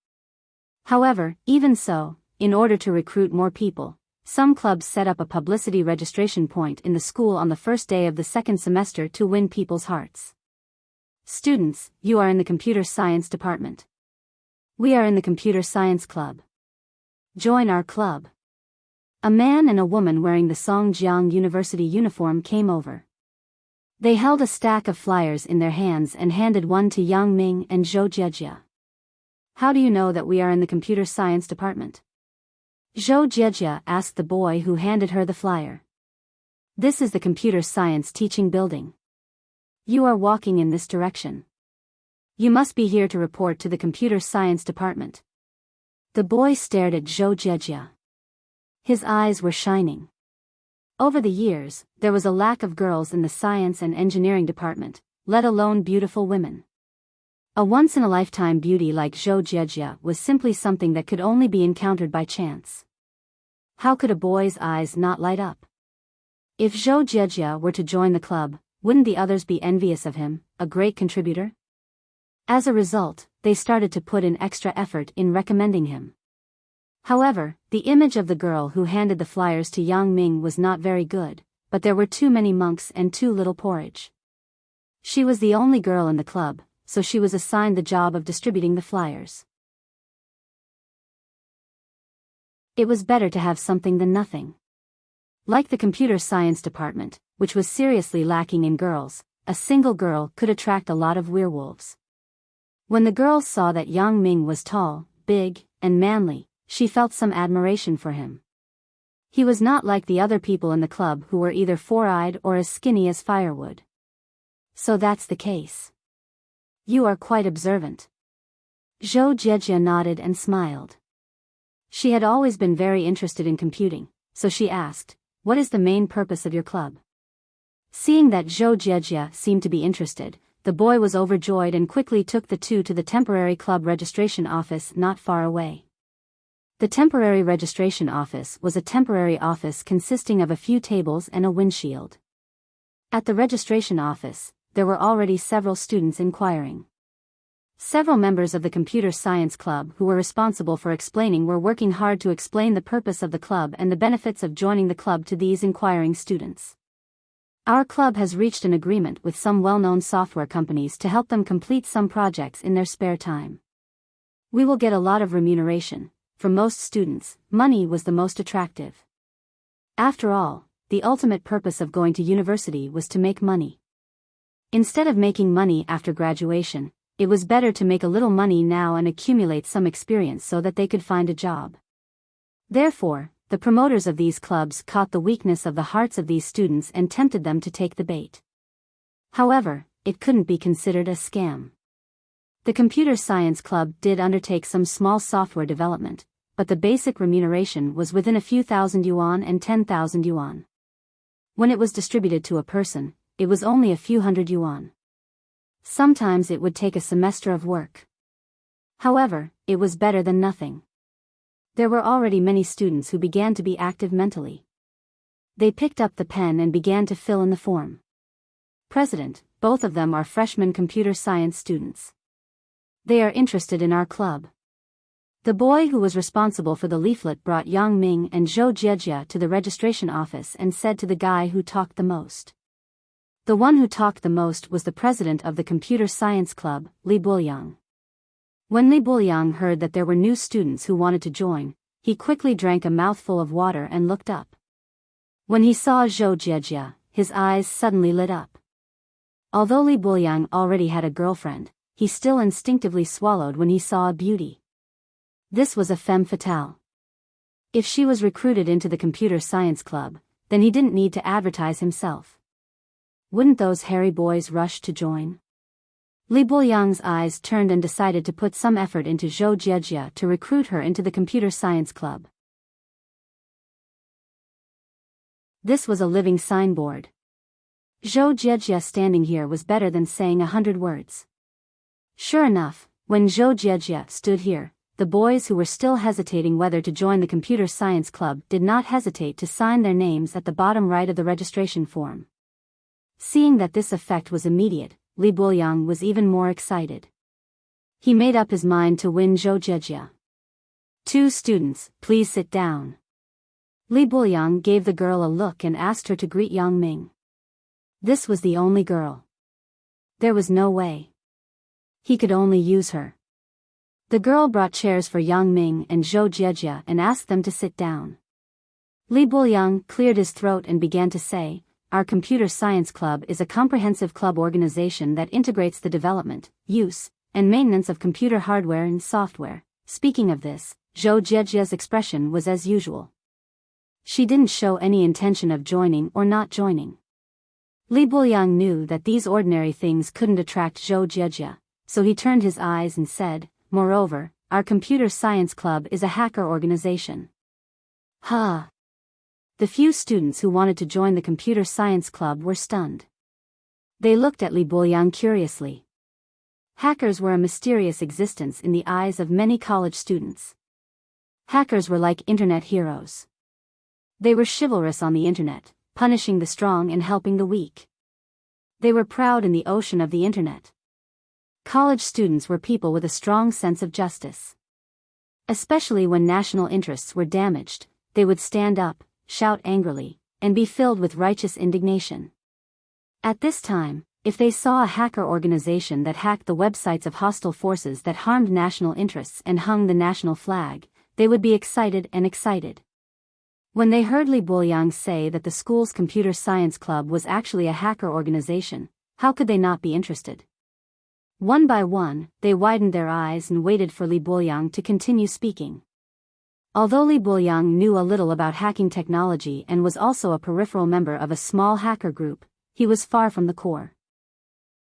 However, even so, in order to recruit more people, some clubs set up a publicity registration point in the school on the first day of the second semester to win people's hearts. Students, you are in the computer science department. We are in the computer science club. Join our club. A man and a woman wearing the Songjiang University uniform came over. They held a stack of flyers in their hands and handed one to Yang Ming and Zhou Jiejie. How do you know that we are in the computer science department? Zhou Jiejie asked the boy who handed her the flyer. This is the computer science teaching building. You are walking in this direction. You must be here to report to the computer science department. The boy stared at Zhou Jiejie. His eyes were shining. Over the years, there was a lack of girls in the science and engineering department, let alone beautiful women. A once-in-a-lifetime beauty like Zhou Jiejie was simply something that could only be encountered by chance. How could a boy's eyes not light up? If Zhou Jiejie were to join the club, wouldn't the others be envious of him, a great contributor? As a result, they started to put in extra effort in recommending him. However, the image of the girl who handed the flyers to Yang Ming was not very good, but there were too many monks and too little porridge. She was the only girl in the club, so she was assigned the job of distributing the flyers. It was better to have something than nothing. Like the computer science department, which was seriously lacking in girls, a single girl could attract a lot of werewolves. When the girls saw that Yang Ming was tall, big, and manly, she felt some admiration for him. He was not like the other people in the club who were either four-eyed or as skinny as firewood. So that's the case. You are quite observant. Zhou Jiejie nodded and smiled. She had always been very interested in computing, so she asked, "What is the main purpose of your club?" Seeing that Zhou Jiejie seemed to be interested, the boy was overjoyed and quickly took the two to the temporary club registration office not far away. The temporary registration office was a temporary office consisting of a few tables and a windshield. At the registration office, there were already several students inquiring. Several members of the computer science club who were responsible for explaining were working hard to explain the purpose of the club and the benefits of joining the club to these inquiring students. Our club has reached an agreement with some well-known software companies to help them complete some projects in their spare time. We will get a lot of remuneration. For most students, money was the most attractive. After all, the ultimate purpose of going to university was to make money. Instead of making money after graduation, it was better to make a little money now and accumulate some experience so that they could find a job. Therefore, the promoters of these clubs caught the weakness of the hearts of these students and tempted them to take the bait. However, it couldn't be considered a scam. The computer science club did undertake some small software development, but the basic remuneration was within a few thousand yuan and 10,000 yuan. When it was distributed to a person, it was only a few hundred yuan. Sometimes it would take a semester of work. However, it was better than nothing. There were already many students who began to be active mentally. They picked up the pen and began to fill in the form. President, both of them are freshman computer science students. They are interested in our club. The boy who was responsible for the leaflet brought Yang Ming and Zhou Jiejie to the registration office and said to the guy who talked the most. The one who talked the most was the president of the computer science club, Li Buliang. When Li Buliang heard that there were new students who wanted to join, he quickly drank a mouthful of water and looked up. When he saw Zhou Jiejie, his eyes suddenly lit up. Although Li Buliang already had a girlfriend, he still instinctively swallowed when he saw a beauty. This was a femme fatale. If she was recruited into the computer science club, then he didn't need to advertise himself. Wouldn't those hairy boys rush to join? Li Buliang's eyes turned and decided to put some effort into Zhou Jiejie to recruit her into the computer science club. This was a living signboard. Zhou Jiejie standing here was better than saying 100 words. Sure enough, when Zhou Jiejie stood here, the boys who were still hesitating whether to join the computer science club did not hesitate to sign their names at the bottom right of the registration form. Seeing that this effect was immediate, Li Buliang was even more excited. He made up his mind to win Zhou Jiejie. 2 students, please sit down. Li Buliang gave the girl a look and asked her to greet Yang Ming. This was the only girl. There was no way. He could only use her. The girl brought chairs for Yang Ming and Zhou Jiejie and asked them to sit down. Li Buliang cleared his throat and began to say, "Our computer science club is a comprehensive club organization that integrates the development, use, and maintenance of computer hardware and software." Speaking of this, Zhou Jiejie's expression was as usual. She didn't show any intention of joining or not joining. Li Buliang knew that these ordinary things couldn't attract Zhou Jiejie, so he turned his eyes and said, "Moreover, our computer science club is a hacker organization." Huh. The few students who wanted to join the computer science club were stunned. They looked at Li Buliang curiously. Hackers were a mysterious existence in the eyes of many college students. Hackers were like internet heroes. They were chivalrous on the internet, punishing the strong and helping the weak. They were proud in the ocean of the internet. College students were people with a strong sense of justice. Especially when national interests were damaged, they would stand up, shout angrily, and be filled with righteous indignation. At this time, if they saw a hacker organization that hacked the websites of hostile forces that harmed national interests and hung the national flag, they would be excited and excited. When they heard Li Buliang say that the school's computer science club was actually a hacker organization, how could they not be interested? One by one, they widened their eyes and waited for Li Buliang to continue speaking. Although Li Buliang knew a little about hacking technology and was also a peripheral member of a small hacker group, he was far from the core.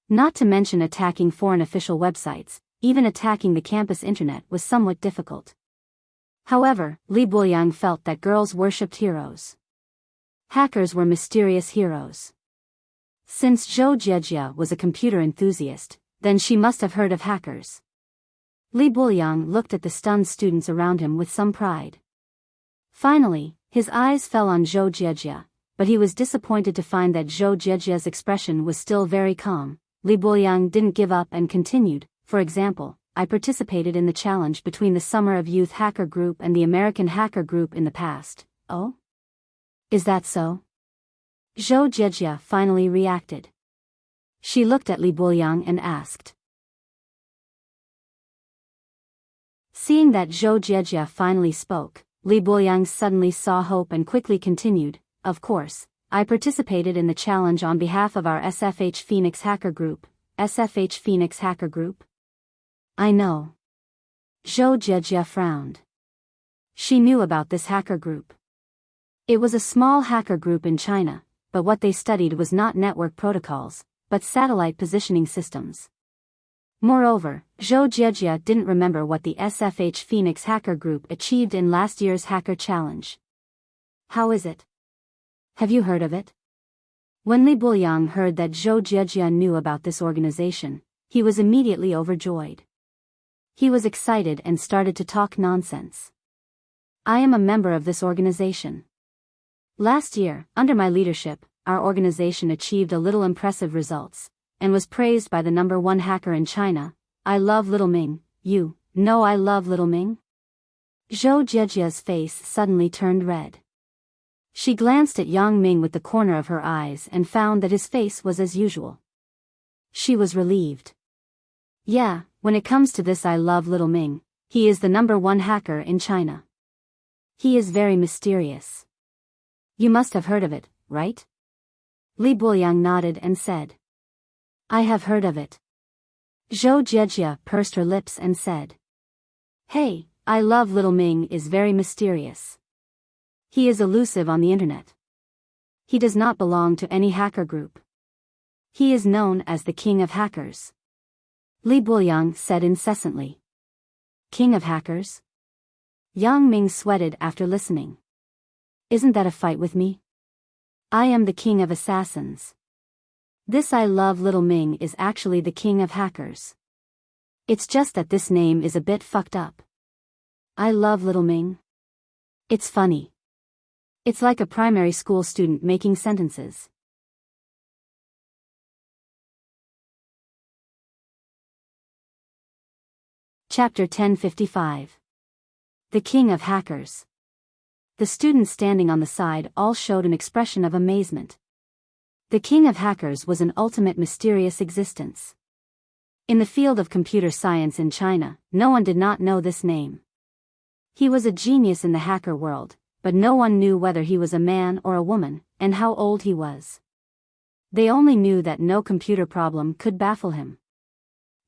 Not to mention attacking foreign official websites, even attacking the campus internet was somewhat difficult. However, Li Buliang felt that girls worshipped heroes. Hackers were mysterious heroes. Since Zhou Jiejie was a computer enthusiast, then she must have heard of hackers. Li Buliang looked at the stunned students around him with some pride. Finally, his eyes fell on Zhou Jiejie, but he was disappointed to find that Zhou Jiejie's expression was still very calm. Li Buliang didn't give up and continued, "For example, I participated in the challenge between the Summer of Youth hacker group and the American hacker group in the past." "Oh? Is that so?" Zhou Jiejie finally reacted. She looked at Li Buliang and asked. Seeing that Zhou Jiejie finally spoke, Li Buliang suddenly saw hope and quickly continued, "Of course, I participated in the challenge on behalf of our SFH Phoenix hacker group." SFH Phoenix hacker group? I know. Zhou Jiejie frowned. She knew about this hacker group. It was a small hacker group in China, but what they studied was not network protocols, but satellite positioning systems. Moreover, Zhou Jiejie didn't remember what the SFH Phoenix hacker group achieved in last year's hacker challenge. How is it? Have you heard of it? When Li Buliang heard that Zhou Jiejie knew about this organization, he was immediately overjoyed. He was excited and started to talk nonsense. "I am a member of this organization. Last year, under my leadership, our organization achieved a little impressive results, and was praised by the #1 hacker in China. I love Little Ming." "You know I love Little Ming?" Zhou Jiejie's face suddenly turned red. She glanced at Yang Ming with the corner of her eyes and found that his face was as usual. She was relieved. "Yeah, when it comes to this, I love Little Ming. He is the #1 hacker in China. He is very mysterious. You must have heard of it, right?" Li Buliang nodded and said, "I have heard of it." Zhou Jiejie pursed her lips and said, "Hey, I love Little Ming is very mysterious. He is elusive on the internet. He does not belong to any hacker group. He is known as the king of hackers." Li Buliang said incessantly. "King of hackers?" Yang Ming sweated after listening. "Isn't that a fight with me? I am the king of assassins. This I love Little Ming is actually the king of hackers. It's just that this name is a bit fucked up. I love Little Ming. It's funny. It's like a primary school student making sentences." Chapter 1055. The king of hackers. The students standing on the side all showed an expression of amazement. The king of hackers was an ultimate mysterious existence. In the field of computer science in China, no one did not know this name. He was a genius in the hacker world, but no one knew whether he was a man or a woman, and how old he was. They only knew that no computer problem could baffle him.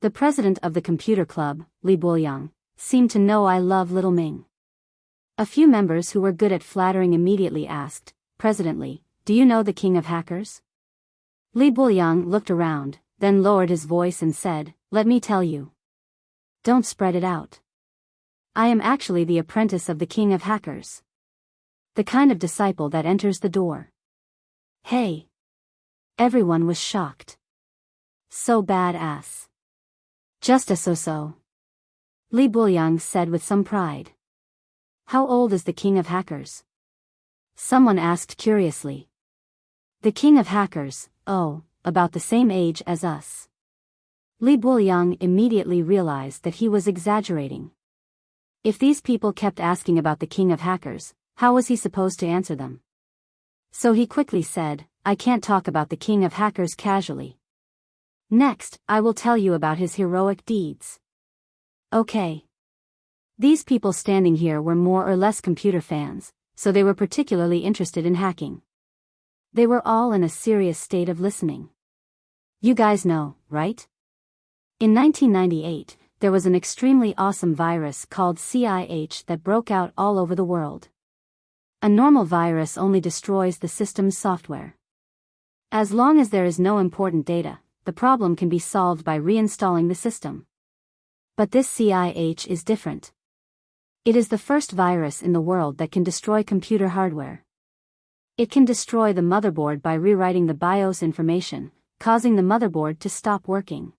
The president of the computer club, Li Buoyang, seemed to know I love little Ming. A few members who were good at flattering immediately asked, President Li, do you know the king of hackers? Li Buoyang looked around, then lowered his voice and said, let me tell you. Don't spread it out. I am actually the apprentice of the king of hackers. The kind of disciple that enters the door. Hey! Everyone was shocked. So badass. Just a so-so. Li Buoyang said with some pride. How old is the king of hackers? Someone asked curiously. The king of hackers, oh, about the same age as us. Li Buoyang immediately realized that he was exaggerating. If these people kept asking about the king of hackers, how was he supposed to answer them? So he quickly said, I can't talk about the king of hackers casually. Next, I will tell you about his heroic deeds. Okay. These people standing here were more or less computer fans, so they were particularly interested in hacking. They were all in a serious state of listening. You guys know, right? In 1998, there was an extremely awesome virus called CIH that broke out all over the world. A normal virus only destroys the system's software. As long as there is no important data, the problem can be solved by reinstalling the system. But this CIH is different. It is the first virus in the world that can destroy computer hardware. It can destroy the motherboard by rewriting the BIOS information, causing the motherboard to stop working.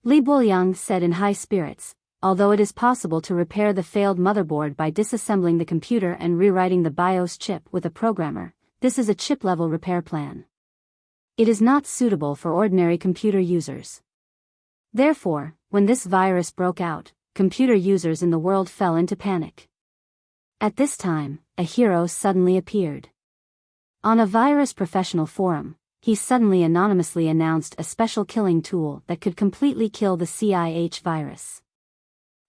Li Buoyang said in high spirits, although it is possible to repair the failed motherboard by disassembling the computer and rewriting the BIOS chip with a programmer, this is a chip-level repair plan. It is not suitable for ordinary computer users. Therefore, when this virus broke out, computer users in the world fell into panic. At this time, a hero suddenly appeared. On a virus professional forum, he suddenly anonymously announced a special killing tool that could completely kill the CIH virus.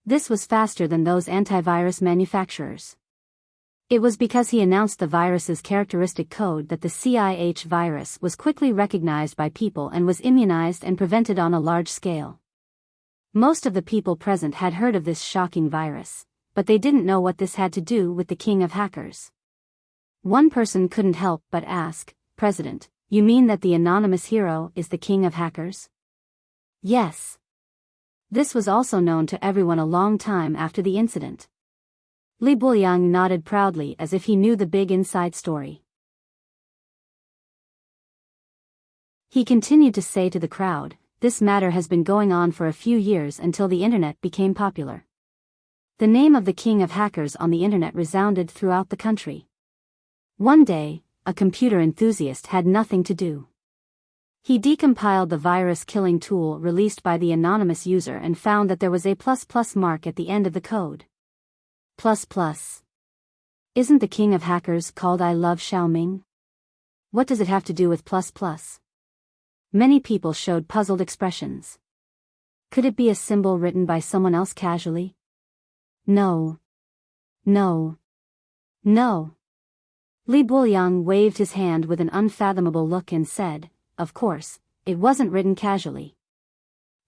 This was faster than those antivirus manufacturers. It was because he announced the virus's characteristic code that the CIH virus was quickly recognized by people and was immunized and prevented on a large scale. Most of the people present had heard of this shocking virus, but they didn't know what this had to do with the king of hackers. One person couldn't help but ask, President, you mean that the anonymous hero is the king of hackers? Yes. This was also known to everyone a long time after the incident. Li Buoyang nodded proudly as if he knew the big inside story. He continued to say to the crowd, this matter has been going on for a few years until the internet became popular. The name of the king of hackers on the internet resounded throughout the country. One day, a computer enthusiast had nothing to do. He decompiled the virus-killing tool released by the anonymous user and found that there was a ++ mark at the end of the code. ++. Isn't the king of hackers called I love Xiaoming? What does it have to do with ++? Many people showed puzzled expressions. Could it be a symbol written by someone else casually? No. No. No. Li Buoyang waved his hand with an unfathomable look and said, of course, it wasn't written casually.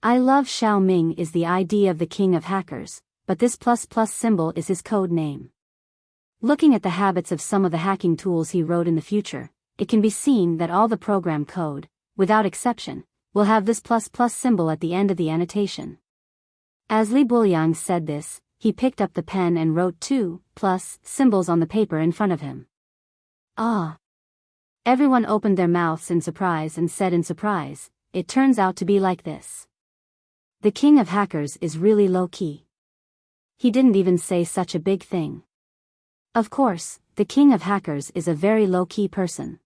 I love Xiaoming is the ID of the king of hackers, but this ++ symbol is his code name. Looking at the habits of some of the hacking tools he wrote in the future, it can be seen that all the program code, without exception, will have this ++ symbol at the end of the annotation. As Li Buoyang said this, he picked up the pen and wrote 2 + symbols on the paper in front of him. Ah! Everyone opened their mouths in surprise and said in surprise, it turns out to be like this. The king of hackers is really low-key. He didn't even say such a big thing. Of course, the king of hackers is a very low-key person.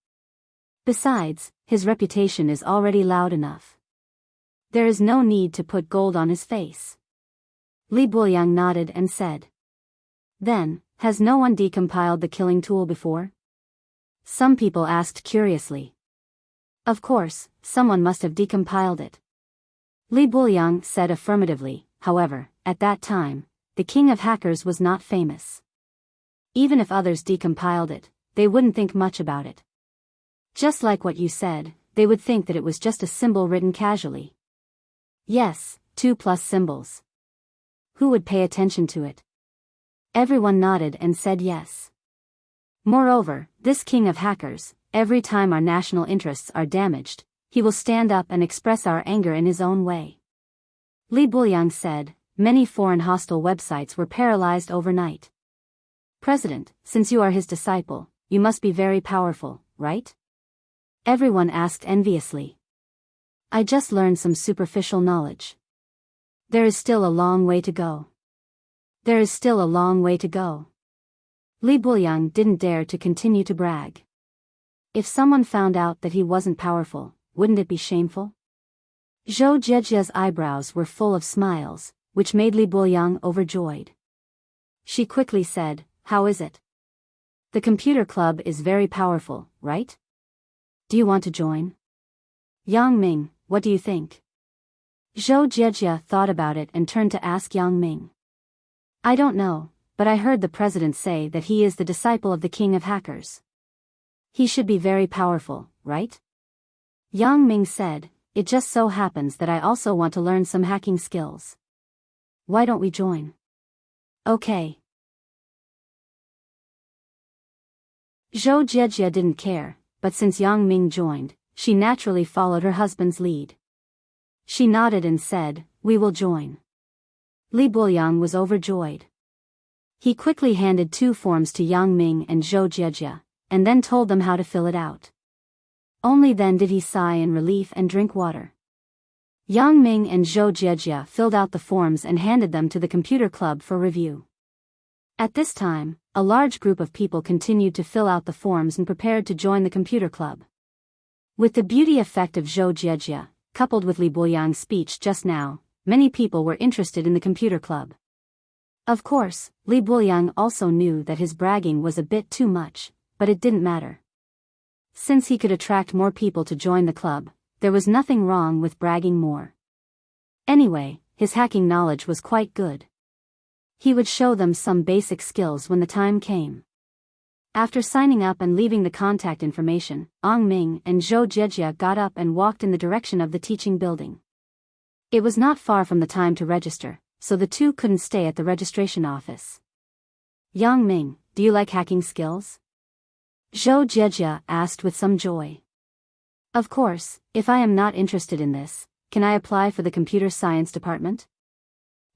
Besides, his reputation is already loud enough. There is no need to put gold on his face. Li Buoyang nodded and said. Then, has no one decompiled the killing tool before? Some people asked curiously. Of course, someone must have decompiled it. Li Buliang said affirmatively. However, at that time, the king of hackers was not famous. Even if others decompiled it, they wouldn't think much about it. Just like what you said, they would think that it was just a symbol written casually. Yes, 2+ symbols. Who would pay attention to it? Everyone nodded and said yes. Moreover, this king of hackers, every time our national interests are damaged, he will stand up and express our anger in his own way. Li Buliang said, many foreign hostile websites were paralyzed overnight. President, since you are his disciple, you must be very powerful, right? Everyone asked enviously. I just learned some superficial knowledge. There is still a long way to go. There is still a long way to go. Li Buliang didn't dare to continue to brag. If someone found out that he wasn't powerful, wouldn't it be shameful? Zhou Jiejia's eyebrows were full of smiles, which made Li Buliang overjoyed. She quickly said, how is it? The computer club is very powerful, right? Do you want to join? Yang Ming, what do you think? Zhou Jiejia thought about it and turned to ask Yang Ming. I don't know, but I heard the president say that he is the disciple of the king of hackers. He should be very powerful, right? Yang Ming said, it just so happens that I also want to learn some hacking skills. Why don't we join? Okay. Zhou Jiejia didn't care, but since Yang Ming joined, she naturally followed her husband's lead. She nodded and said, we will join. Li Buliang was overjoyed. He quickly handed 2 forms to Yang Ming and Zhou Jiejia, and then told them how to fill it out. Only then did he sigh in relief and drink water. Yang Ming and Zhou Jiejia filled out the forms and handed them to the computer club for review. At this time, a large group of people continued to fill out the forms and prepared to join the computer club. With the beauty effect of Zhou Jiejia, coupled with Li Buliang's speech just now, many people were interested in the computer club. Of course, Li Buliang also knew that his bragging was a bit too much, but it didn't matter. Since he could attract more people to join the club, there was nothing wrong with bragging more. Anyway, his hacking knowledge was quite good. He would show them some basic skills when the time came. After signing up and leaving the contact information, Yang Ming and Zhou Jiejia got up and walked in the direction of the teaching building. It was not far from the time to register, so the two couldn't stay at the registration office. Yang Ming, do you like hacking skills? Zhou Jiejia asked with some joy. Of course, if I am not interested in this, can I apply for the computer science department?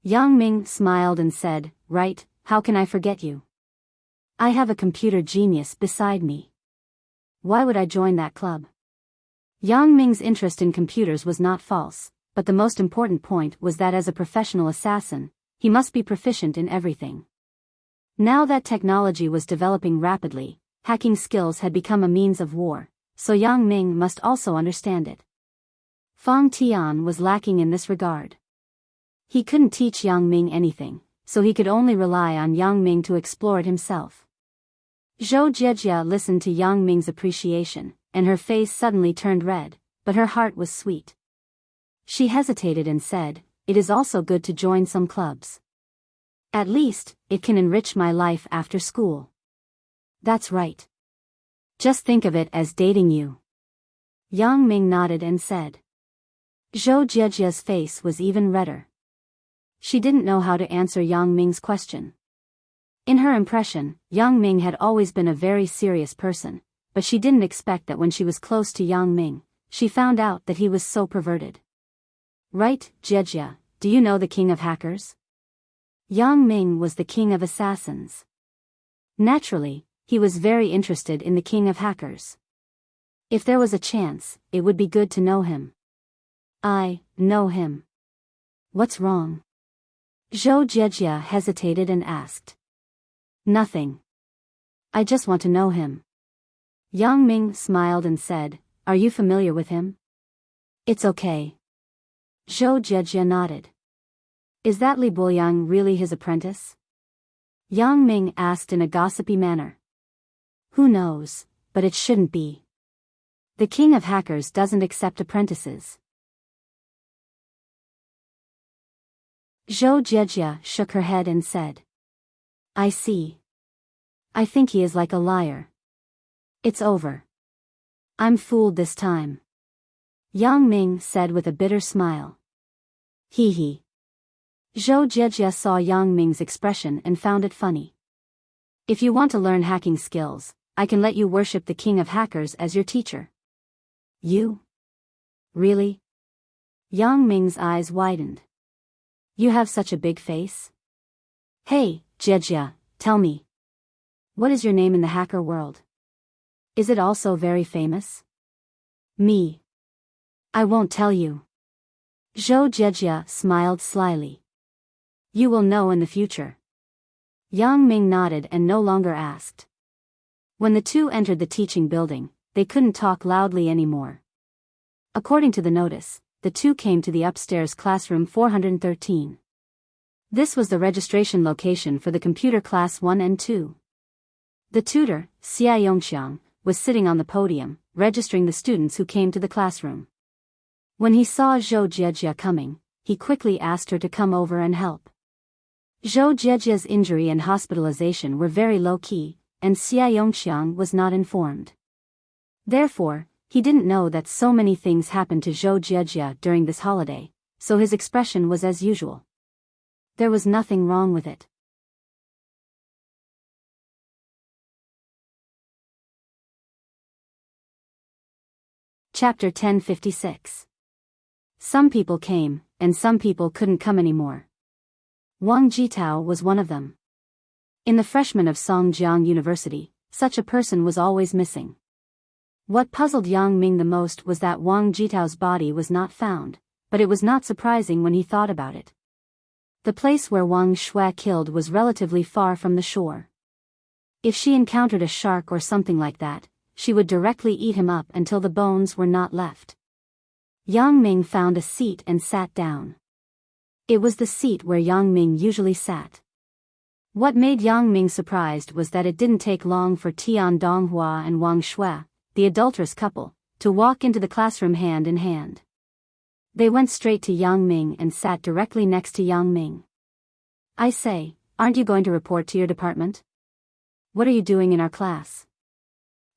Yang Ming smiled and said, right, how can I forget you? I have a computer genius beside me. Why would I join that club? Yang Ming's interest in computers was not false, but the most important point was that as a professional assassin, he must be proficient in everything. Now that technology was developing rapidly, hacking skills had become a means of war, so Yang Ming must also understand it. Fang Tian was lacking in this regard. He couldn't teach Yang Ming anything, so he could only rely on Yang Ming to explore it himself. Zhou Jiejia listened to Yang Ming's appreciation, and her face suddenly turned red, but her heart was sweet. She hesitated and said, it is also good to join some clubs. At least, it can enrich my life after school. That's right. Just think of it as dating you. Yang Ming nodded and said. Zhou Jiejia's face was even redder. She didn't know how to answer Yang Ming's question. In her impression, Yang Ming had always been a very serious person, but she didn't expect that when she was close to Yang Ming, she found out that he was so perverted. Right, Jiejia, do you know the king of hackers? Yang Ming was the king of assassins. Naturally, he was very interested in the king of hackers. If there was a chance, it would be good to know him. I know him. What's wrong? Zhou Jiejia hesitated and asked. Nothing. I just want to know him. Yang Ming smiled and said, are you familiar with him? It's okay. Zhou Jiejia nodded. Is that Li Buliang really his apprentice? Yang Ming asked in a gossipy manner. Who knows, but it shouldn't be. The king of hackers doesn't accept apprentices. Zhou Jiejia shook her head and said. I see. I think he is like a liar. It's over. I'm fooled this time. Yang Ming said with a bitter smile. Hee hee. Zhou Jiejia saw Yang Ming's expression and found it funny. If you want to learn hacking skills, I can let you worship the king of hackers as your teacher. You? Really? Yang Ming's eyes widened. You have such a big face? Hey, Jiejia, tell me. What is your name in the hacker world? Is it also very famous? Me. I won't tell you. Zhou Jiejia smiled slyly. You will know in the future. Yang Ming nodded and no longer asked. When the two entered the teaching building, they couldn't talk loudly anymore. According to the notice, the two came to the upstairs classroom 413. This was the registration location for the computer class 1 and 2. The tutor, Xia Yongxiang, was sitting on the podium, registering the students who came to the classroom. When he saw Zhou Jiejia coming, he quickly asked her to come over and help. Zhou Jiejia's injury and hospitalization were very low-key, and Xia Yongxiang was not informed. Therefore, he didn't know that so many things happened to Zhou Jiejia during this holiday, so his expression was as usual. There was nothing wrong with it. Chapter 1056. Some people came, and some people couldn't come anymore. Wang Jitao was one of them. In the freshmen of Songjiang University, such a person was always missing. What puzzled Yang Ming the most was that Wang Jitao's body was not found, but it was not surprising when he thought about it. The place where Wang Shui killed was relatively far from the shore. If she encountered a shark or something like that, she would directly eat him up until the bones were not left. Yang Ming found a seat and sat down. It was the seat where Yang Ming usually sat. What made Yang Ming surprised was that it didn't take long for Tian Donghua and Wang Shui, the adulterous couple, to walk into the classroom hand in hand. They went straight to Yang Ming and sat directly next to Yang Ming. I say, aren't you going to report to your department? What are you doing in our class?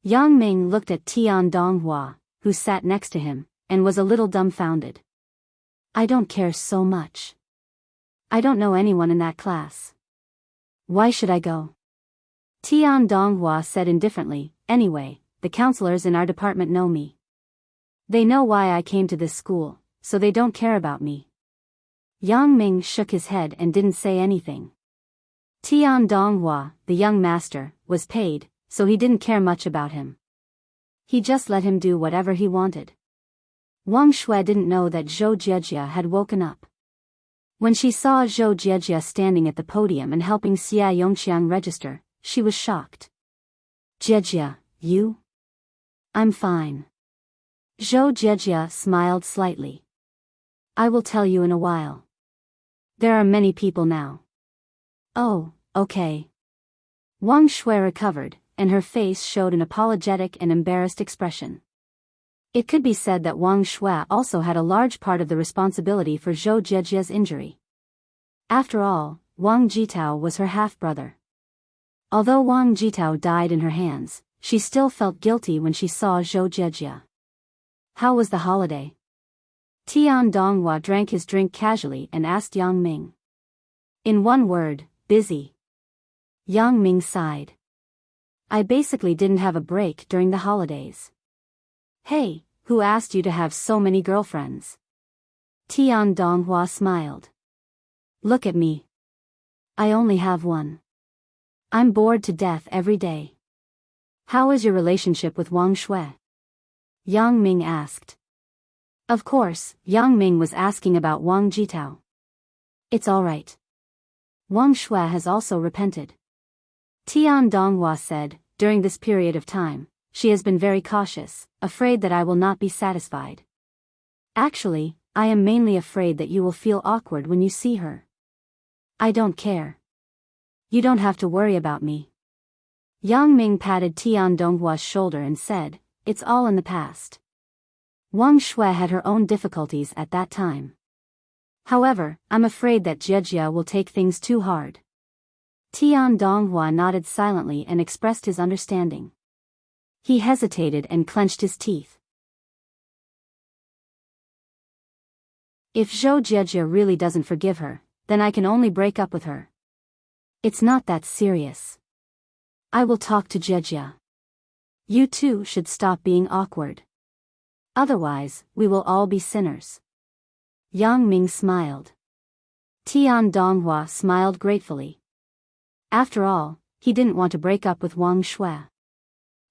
Yang Ming looked at Tian Donghua, who sat next to him, and was a little dumbfounded. I don't care so much. I don't know anyone in that class. Why should I go? Tian Donghua said indifferently, anyway, the counselors in our department know me. They know why I came to this school, so they don't care about me. Yang Ming shook his head and didn't say anything. Tian Donghua, the young master, was paid, so he didn't care much about him. He just let him do whatever he wanted. Wang Shui didn't know that Zhou Jiejia had woken up. When she saw Zhou Jiejia standing at the podium and helping Xia Yongxiang register, she was shocked. Jiejia, you? I'm fine. Zhou Jiejia smiled slightly. I will tell you in a while. There are many people now. Oh, okay. Wang Shui recovered, and her face showed an apologetic and embarrassed expression. It could be said that Wang Shui also had a large part of the responsibility for Zhou Jiejia's injury. After all, Wang Jitao was her half-brother. Although Wang Jitao died in her hands, she still felt guilty when she saw Zhou Jiejia. How was the holiday? Tian Donghua drank his drink casually and asked Yang Ming. In one word, busy. Yang Ming sighed. I basically didn't have a break during the holidays. Hey, who asked you to have so many girlfriends? Tian Donghua smiled. Look at me. I only have one. I'm bored to death every day. How is your relationship with Wang Shui? Yang Ming asked. Of course, Yang Ming was asking about Wang Jitao. It's all right. Wang Shui has also repented. Tian Donghua said, during this period of time, she has been very cautious, afraid that I will not be satisfied. Actually, I am mainly afraid that you will feel awkward when you see her. I don't care. You don't have to worry about me. Yang Ming patted Tian Donghua's shoulder and said, it's all in the past. Wang Shui had her own difficulties at that time. However, I'm afraid that Jiejia will take things too hard. Tian Donghua nodded silently and expressed his understanding. He hesitated and clenched his teeth. If Zhou Jiejia really doesn't forgive her, then I can only break up with her. It's not that serious. I will talk to Jiejia. You two should stop being awkward. Otherwise, we will all be sinners. Yang Ming smiled. Tian Donghua smiled gratefully. After all, he didn't want to break up with Wang Shui.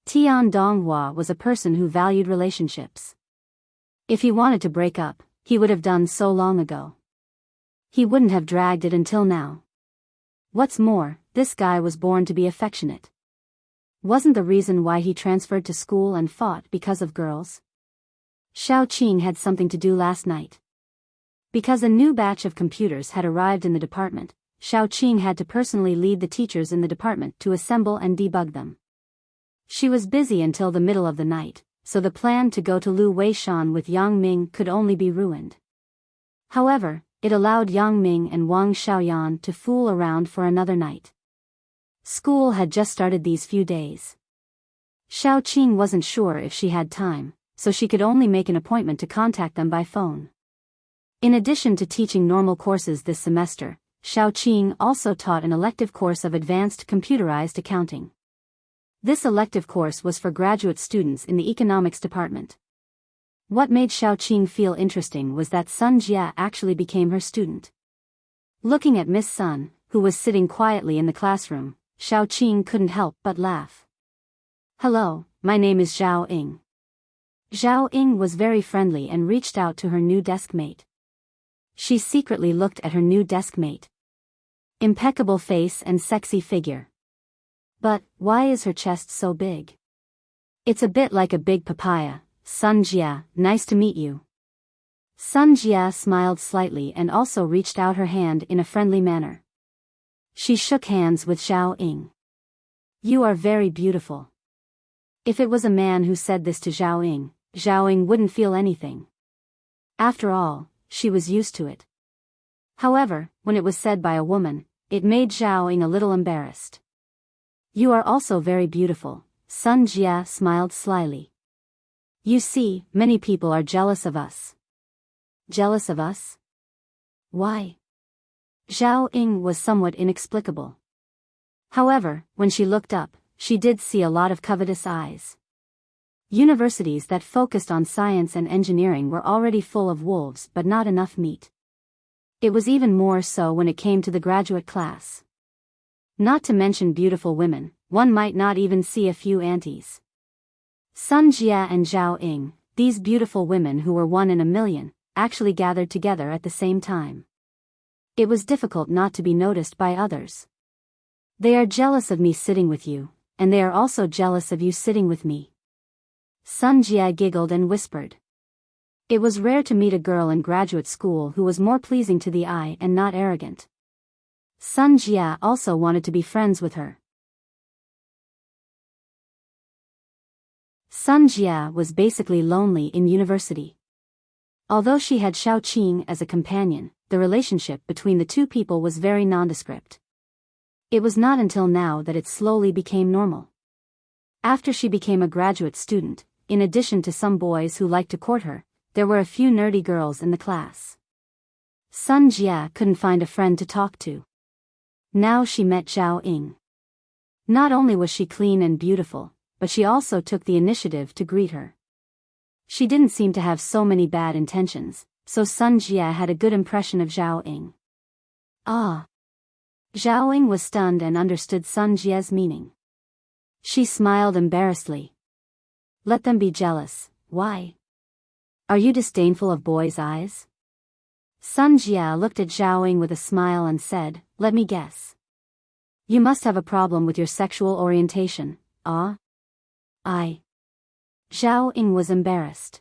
Tian Donghua was a person who valued relationships. If he wanted to break up, he would have done so long ago. He wouldn't have dragged it until now. What's more, this guy was born to be affectionate. Wasn't the reason why he transferred to school and fought because of girls? Xiaoqing had something to do last night. Because a new batch of computers had arrived in the department, Xiaoqing had to personally lead the teachers in the department to assemble and debug them. She was busy until the middle of the night, so the plan to go to Lu Weishan with Yang Ming could only be ruined. However, it allowed Yang Ming and Wang Xiaoyan to fool around for another night. School had just started these few days. Xiaoqing wasn't sure if she had time, so she could only make an appointment to contact them by phone. In addition to teaching normal courses this semester, Xiaoqing also taught an elective course of advanced computerized accounting. This elective course was for graduate students in the economics department. What made Xiaoqing feel interesting was that Sun Jia actually became her student. Looking at Miss Sun, who was sitting quietly in the classroom, Xiaoqing couldn't help but laugh. Hello, my name is Zhao Ying. Zhao Ying was very friendly and reached out to her new desk mate. She secretly looked at her new desk mate. Impeccable face and sexy figure. But, why is her chest so big? It's a bit like a big papaya. Sun Jia, nice to meet you. Sun Jia smiled slightly and also reached out her hand in a friendly manner. She shook hands with Zhao Ying. You are very beautiful. If it was a man who said this to Zhao Ying wouldn't feel anything. After all, she was used to it. However, when it was said by a woman, it made Zhao Ying a little embarrassed. You are also very beautiful, Sun Jia smiled slyly. You see, many people are jealous of us. Jealous of us? Why? Zhao Ying was somewhat inexplicable. However, when she looked up, she did see a lot of covetous eyes. Universities that focused on science and engineering were already full of wolves but not enough meat. It was even more so when it came to the graduate class. Not to mention beautiful women, one might not even see a few aunties. Sun Jia and Zhao Ying, these beautiful women who were one in a million, actually gathered together at the same time. It was difficult not to be noticed by others. They are jealous of me sitting with you, and they are also jealous of you sitting with me. Sun Jia giggled and whispered. It was rare to meet a girl in graduate school who was more pleasing to the eye and not arrogant. Sun Jia also wanted to be friends with her. Sun Jia was basically lonely in university. Although she had Xiaoqing as a companion, the relationship between the two people was very nondescript. It was not until now that it slowly became normal. After she became a graduate student, in addition to some boys who liked to court her, there were a few nerdy girls in the class. Sun Jia couldn't find a friend to talk to. Now she met Zhao Ying. Not only was she clean and beautiful, but she also took the initiative to greet her. She didn't seem to have so many bad intentions, so Sun Jia had a good impression of Zhao Ying. Ah! Zhao Ying was stunned and understood Sun Jia's meaning. She smiled embarrassedly. Let them be jealous, why? Are you disdainful of boys' eyes? Sun Jia looked at Zhao Ying with a smile and said, let me guess. You must have a problem with your sexual orientation, ah? Zhao Ying was embarrassed.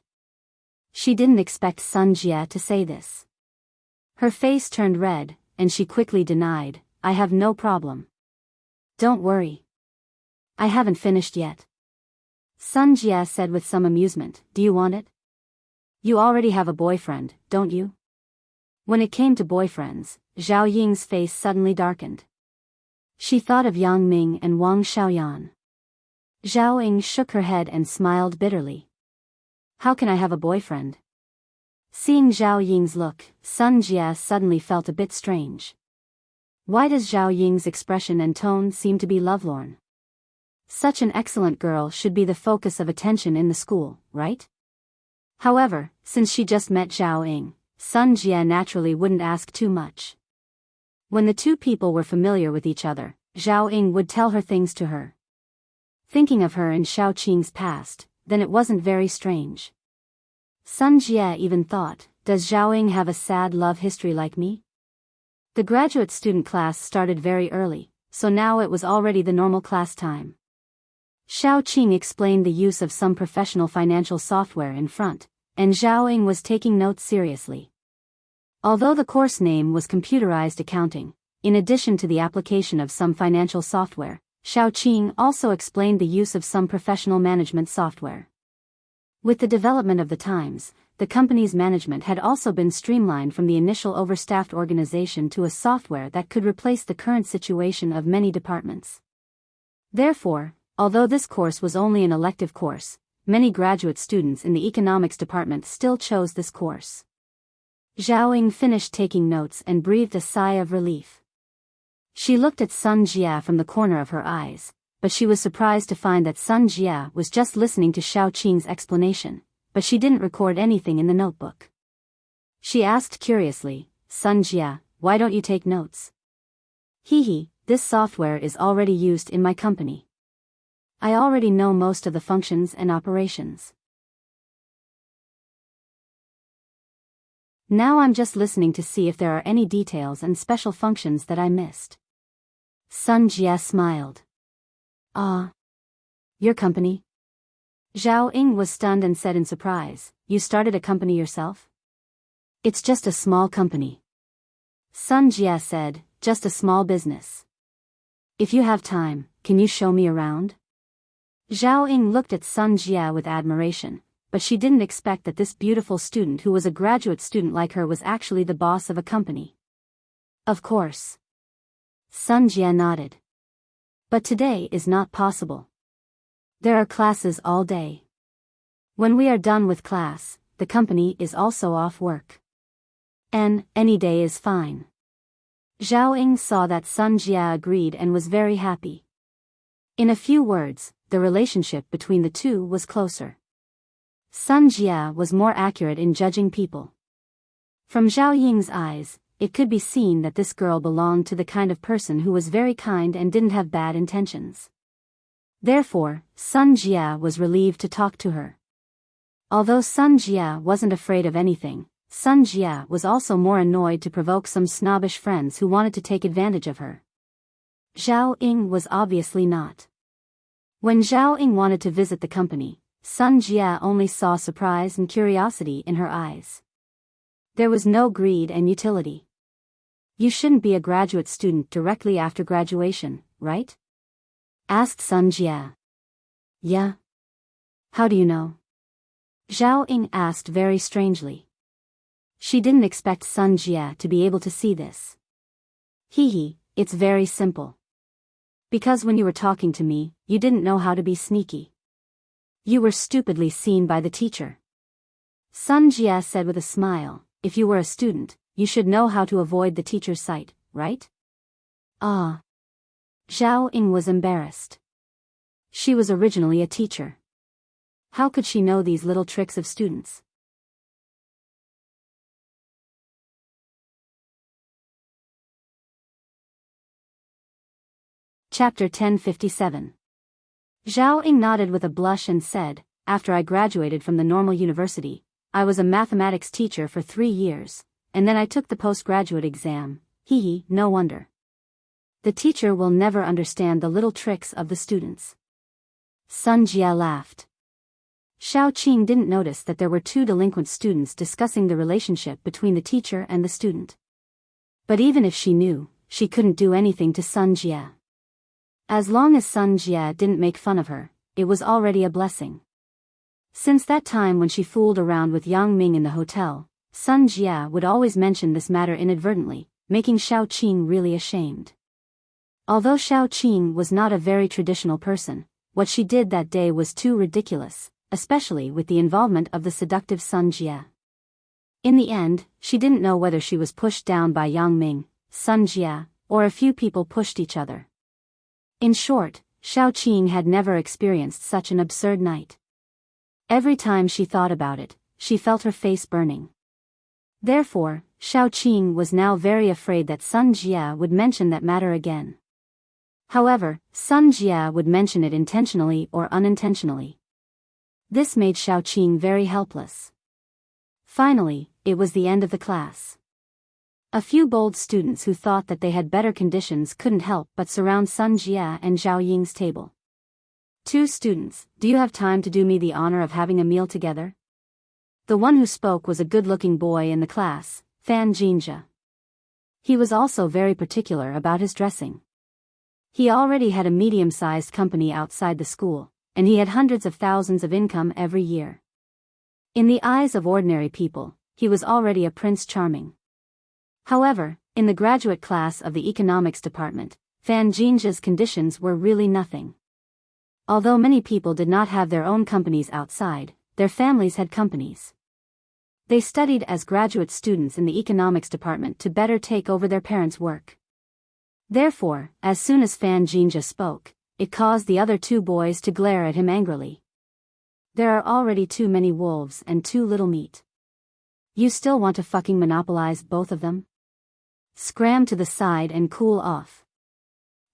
She didn't expect Sun Jia to say this. Her face turned red, and she quickly denied, I have no problem. Don't worry. I haven't finished yet. Sun Jie said with some amusement. Do you want it? You already have a boyfriend, don't you? When it came to boyfriends, Zhao Ying's face suddenly darkened. She thought of Yang Ming and Wang Xiaoyan. Zhao Ying shook her head and smiled bitterly. How can I have a boyfriend? Seeing Zhao Ying's look, Sun Jie suddenly felt a bit strange. Why does Zhao Ying's expression and tone seem to be lovelorn? Such an excellent girl should be the focus of attention in the school, right? However, since she just met Zhao Ying, Sun Jie naturally wouldn't ask too much. When the two people were familiar with each other, Zhao Ying would tell her things to her. Thinking of her in Xiao Qing's past, then it wasn't very strange. Sun Jie even thought, does Zhao Ying have a sad love history like me? The graduate student class started very early, so now it was already the normal class time. Xiao Qing explained the use of some professional financial software in front, and Zhao Ying was taking notes seriously. Although the course name was computerized accounting, in addition to the application of some financial software, Xiao Qing also explained the use of some professional management software. With the development of the times, the company's management had also been streamlined from the initial overstaffed organization to a software that could replace the current situation of many departments. Therefore, although this course was only an elective course, many graduate students in the economics department still chose this course. Zhao Ying finished taking notes and breathed a sigh of relief. She looked at Sun Jie from the corner of her eyes, but she was surprised to find that Sun Jie was just listening to Xiao Qing's explanation, but she didn't record anything in the notebook. She asked curiously, Sun Jie, why don't you take notes? Hee, this software is already used in my company. I already know most of the functions and operations. Now I'm just listening to see if there are any details and special functions that I missed. Sun Jie smiled. Ah. Your company? Zhao Ying was stunned and said in surprise, you started a company yourself? It's just a small company. Sun Jie said, just a small business. If you have time, can you show me around? Zhao Ying looked at Sun Jie with admiration, but she didn't expect that this beautiful student who was a graduate student like her was actually the boss of a company. Of course. Sun Jie nodded. But today is not possible. There are classes all day. When we are done with class, the company is also off work. And any day is fine. Zhao Ying saw that Sun Jie agreed and was very happy. In a few words, the relationship between the two was closer. Sun Jie was more accurate in judging people. From Zhao Ying's eyes, it could be seen that this girl belonged to the kind of person who was very kind and didn't have bad intentions. Therefore, Sun Jie was relieved to talk to her. Although Sun Jie wasn't afraid of anything, Sun Jie was also more annoyed to provoke some snobbish friends who wanted to take advantage of her. Zhao Ying was obviously not. When Zhao Ying wanted to visit the company, Sun Jie only saw surprise and curiosity in her eyes. There was no greed and utility. You shouldn't be a graduate student directly after graduation, right? Asked Sun Jie. Yeah. How do you know? Zhao Ying asked very strangely. She didn't expect Sun Jie to be able to see this. It's very simple. Because when you were talking to me, you didn't know how to be sneaky. You were stupidly seen by the teacher. Sun Jie said with a smile, if you were a student, you should know how to avoid the teacher's sight, right? Ah. Zhao Ying was embarrassed. She was originally a teacher. How could she know these little tricks of students? Chapter 1057. Zhao Ying nodded with a blush and said, after I graduated from the normal university, I was a mathematics teacher for 3 years, and then I took the postgraduate exam. No wonder. The teacher will never understand the little tricks of the students. Sun Jie laughed. Xiao Qing didn't notice that there were 2 delinquent students discussing the relationship between the teacher and the student. But even if she knew, she couldn't do anything to Sun Jie. As long as Sun Jie didn't make fun of her, it was already a blessing. Since that time when she fooled around with Yang Ming in the hotel, Sun Jie would always mention this matter inadvertently, making Xiao Qing really ashamed. Although Xiao Qing was not a very traditional person, what she did that day was too ridiculous, especially with the involvement of the seductive Sun Jie. In the end, she didn't know whether she was pushed down by Yang Ming, Sun Jie, or a few people pushed each other. In short, Xiao Qing had never experienced such an absurd night. Every time she thought about it, she felt her face burning. Therefore, Xiao Qing was now very afraid that Sun Jie would mention that matter again. However, Sun Jie would mention it intentionally or unintentionally. This made Xiao Qing very helpless. Finally, it was the end of the class. A few bold students who thought that they had better conditions couldn't help but surround Sun Jie and Zhao Ying's table. "Two students, do you have time to do me the honor of having a meal together?" The one who spoke was a good-looking boy in the class, Fan Jinja. He was also very particular about his dressing. He already had a medium-sized company outside the school, and he had hundreds of thousands of income every year. In the eyes of ordinary people, he was already a Prince Charming. However, in the graduate class of the economics department, Fan Jinja's conditions were really nothing. Although many people did not have their own companies outside, their families had companies. They studied as graduate students in the economics department to better take over their parents' work. Therefore, as soon as Fan Jinja spoke, it caused the other two boys to glare at him angrily. "There are already too many wolves and too little meat. You still want to fucking monopolize both of them? Scram to the side and cool off.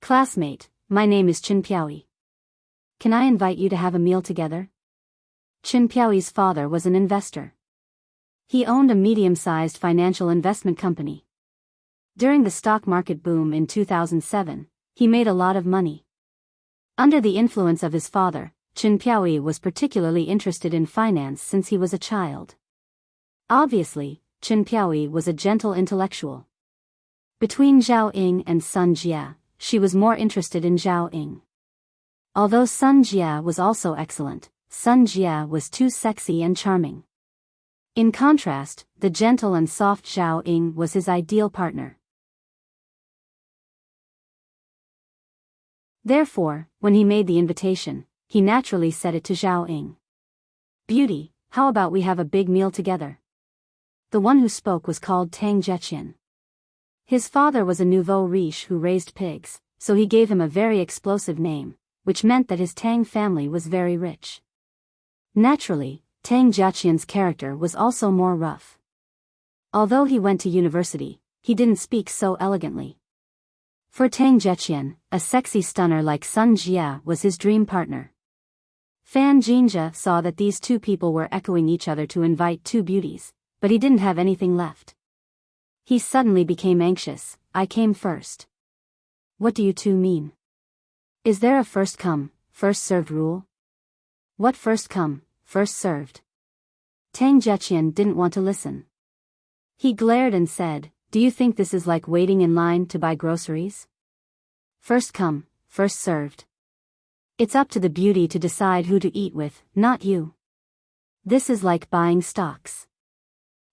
Classmate, my name is Qin Piaoyi. Can I invite you to have a meal together?" Qin Piaoyi's father was an investor. He owned a medium-sized financial investment company. During the stock market boom in 2007, he made a lot of money. Under the influence of his father, Qin Piaoyi was particularly interested in finance since he was a child. Obviously, Qin Piaoyi was a gentle intellectual. Between Zhao Ying and Sun Jie, she was more interested in Zhao Ying. Although Sun Jie was also excellent, Sun Jie was too sexy and charming. In contrast, the gentle and soft Zhao Ying was his ideal partner. Therefore, when he made the invitation, he naturally said it to Zhao Ying. "Beauty, how about we have a big meal together?" The one who spoke was called Tang Zheqian. His father was a nouveau riche who raised pigs, so he gave him a very explosive name, which meant that his Tang family was very rich. Naturally, Tang Zheqian's character was also more rough. Although he went to university, he didn't speak so elegantly. For Tang Zheqian, a sexy stunner like Sun Jie was his dream partner. Fan Jinja saw that these two people were echoing each other to invite two beauties, but he didn't have anything left. He suddenly became anxious. "I came first. What do you two mean? Is there a first come, first served rule? What first come, first served?" Tang Zheqian didn't want to listen. He glared and said, "Do you think this is like waiting in line to buy groceries? First come, first served. It's up to the beauty to decide who to eat with, not you. This is like buying stocks.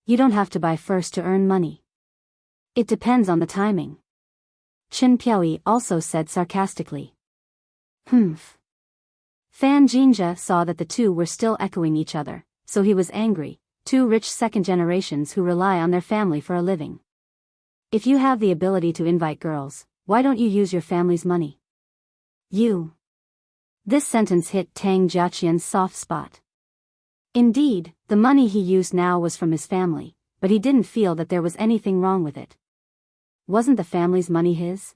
You don't have to buy first to earn money. It depends on the timing." Qin Piaoyi also said sarcastically. Humph. Fan Jinja saw that the two were still echoing each other, so he was angry. Two rich second generations who rely on their family for a living. If you have the ability to invite girls, why don't you use your family's money? You. This sentence hit Tang Zheqian's soft spot. Indeed, the money he used now was from his family, but he didn't feel that there was anything wrong with it. Wasn't the family's money his?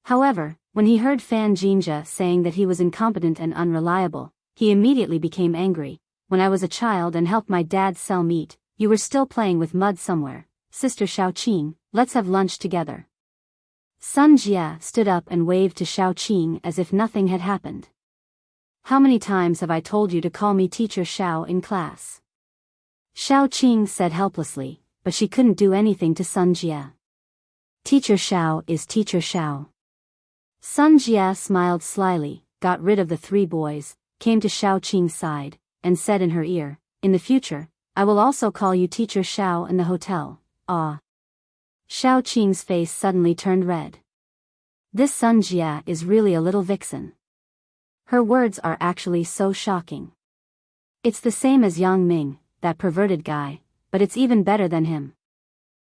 However, when he heard Fan Jinja saying that he was incompetent and unreliable, he immediately became angry. "When I was a child and helped my dad sell meat, you were still playing with mud somewhere. Sister Xiao Qing, let's have lunch together." Sun Jie stood up and waved to Xiao Qing as if nothing had happened. "How many times have I told you to call me Teacher Xiao in class?" Xiao Qing said helplessly, but she couldn't do anything to Sun Jie. "Teacher Xiao is Teacher Xiao. Sun Jia smiled slyly, got rid of the three boys, came to Xiao Qing's side, and said in her ear, "In the future, I will also call you Teacher Xiao in the hotel." Ah. Xiao Qing's face suddenly turned red. This Sun Jia is really a little vixen. Her words are actually so shocking. It's the same as Yang Ming, that perverted guy, but it's even better than him.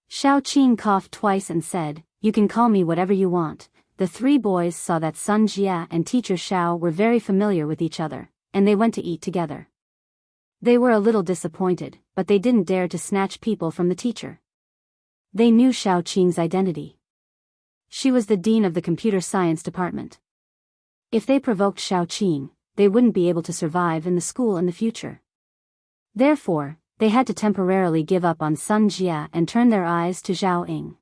Xiao Qing coughed twice and said, "You can call me whatever you want." The three boys saw that Sun Jia and Teacher Xiao were very familiar with each other, and they went to eat together. They were a little disappointed, but they didn't dare to snatch people from the teacher. They knew Xiao Qing's identity. She was the dean of the computer science department. If they provoked Xiao Qing, they wouldn't be able to survive in the school in the future. Therefore, they had to temporarily give up on Sun Jia and turn their eyes to Zhao Ying.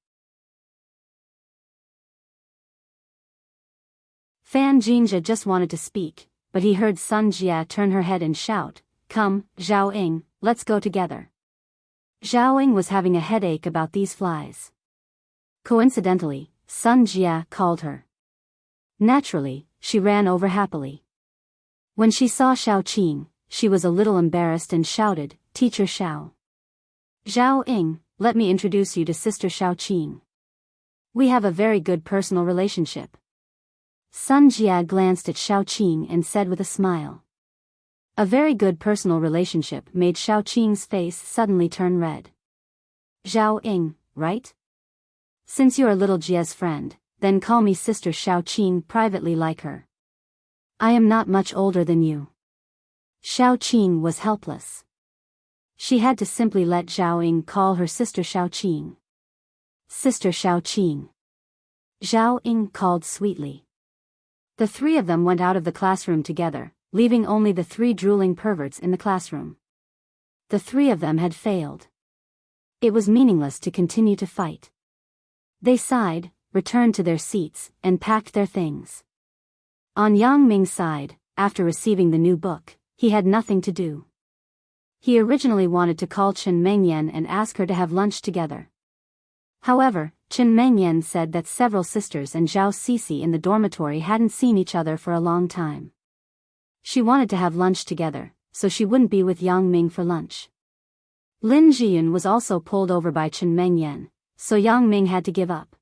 Fan Jinja just wanted to speak, but he heard Sun Jia turn her head and shout, "Come, Zhao Ying, let's go together." Zhao Ying was having a headache about these flies. Coincidentally, Sun Jia called her. Naturally, she ran over happily. When she saw Xiao Qing, she was a little embarrassed and shouted, "Teacher Xiao." "Zhao Ying, let me introduce you to Sister Xiao Qing. We have a very good personal relationship." Sun Jia glanced at Xiao Qing and said with a smile. A very good personal relationship made Xiao Qing's face suddenly turn red. "Zhao Ying, right? Since you're little Jia's friend, then call me Sister Xiao Qing privately like her. I am not much older than you." Xiao Qing was helpless. She had to simply let Zhao Ying call her Sister Xiao Qing. "Sister Xiao Qing." Zhao Ying called sweetly. The three of them went out of the classroom together, leaving only the three drooling perverts in the classroom. The three of them had failed. It was meaningless to continue to fight. They sighed, returned to their seats, and packed their things. On Yang Ming's side, after receiving the new book, he had nothing to do. He originally wanted to call Chen Mengyan and ask her to have lunch together. However, Chen Mengyan said that several sisters and Zhao Sisi in the dormitory hadn't seen each other for a long time. She wanted to have lunch together, so she wouldn't be with Yang Ming for lunch. Lin Jiyun was also pulled over by Chen Mengyan, so Yang Ming had to give up.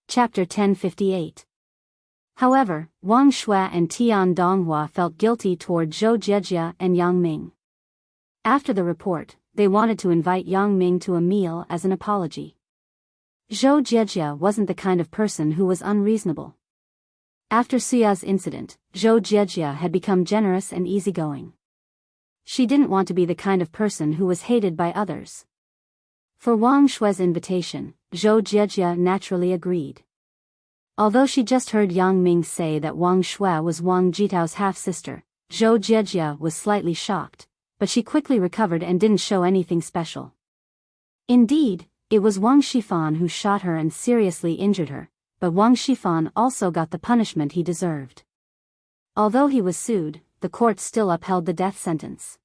Chapter 1058. However, Wang Shui and Tian Donghua felt guilty toward Zhou Jiejia and Yang Ming. After the report, they wanted to invite Yang Ming to a meal as an apology. Zhou Jiejia wasn't the kind of person who was unreasonable. After Suya's incident, Zhou Jiejia had become generous and easygoing. She didn't want to be the kind of person who was hated by others. For Wang Shui's invitation, Zhou Jiejia naturally agreed. Although she just heard Yang Ming say that Wang Shui was Wang Jitao's half-sister, Zhou Jiejia was slightly shocked, but she quickly recovered and didn't show anything special. Indeed, it was Wang Shifan who shot her and seriously injured her, but Wang Shifan also got the punishment he deserved. Although he was sued, the court still upheld the death sentence.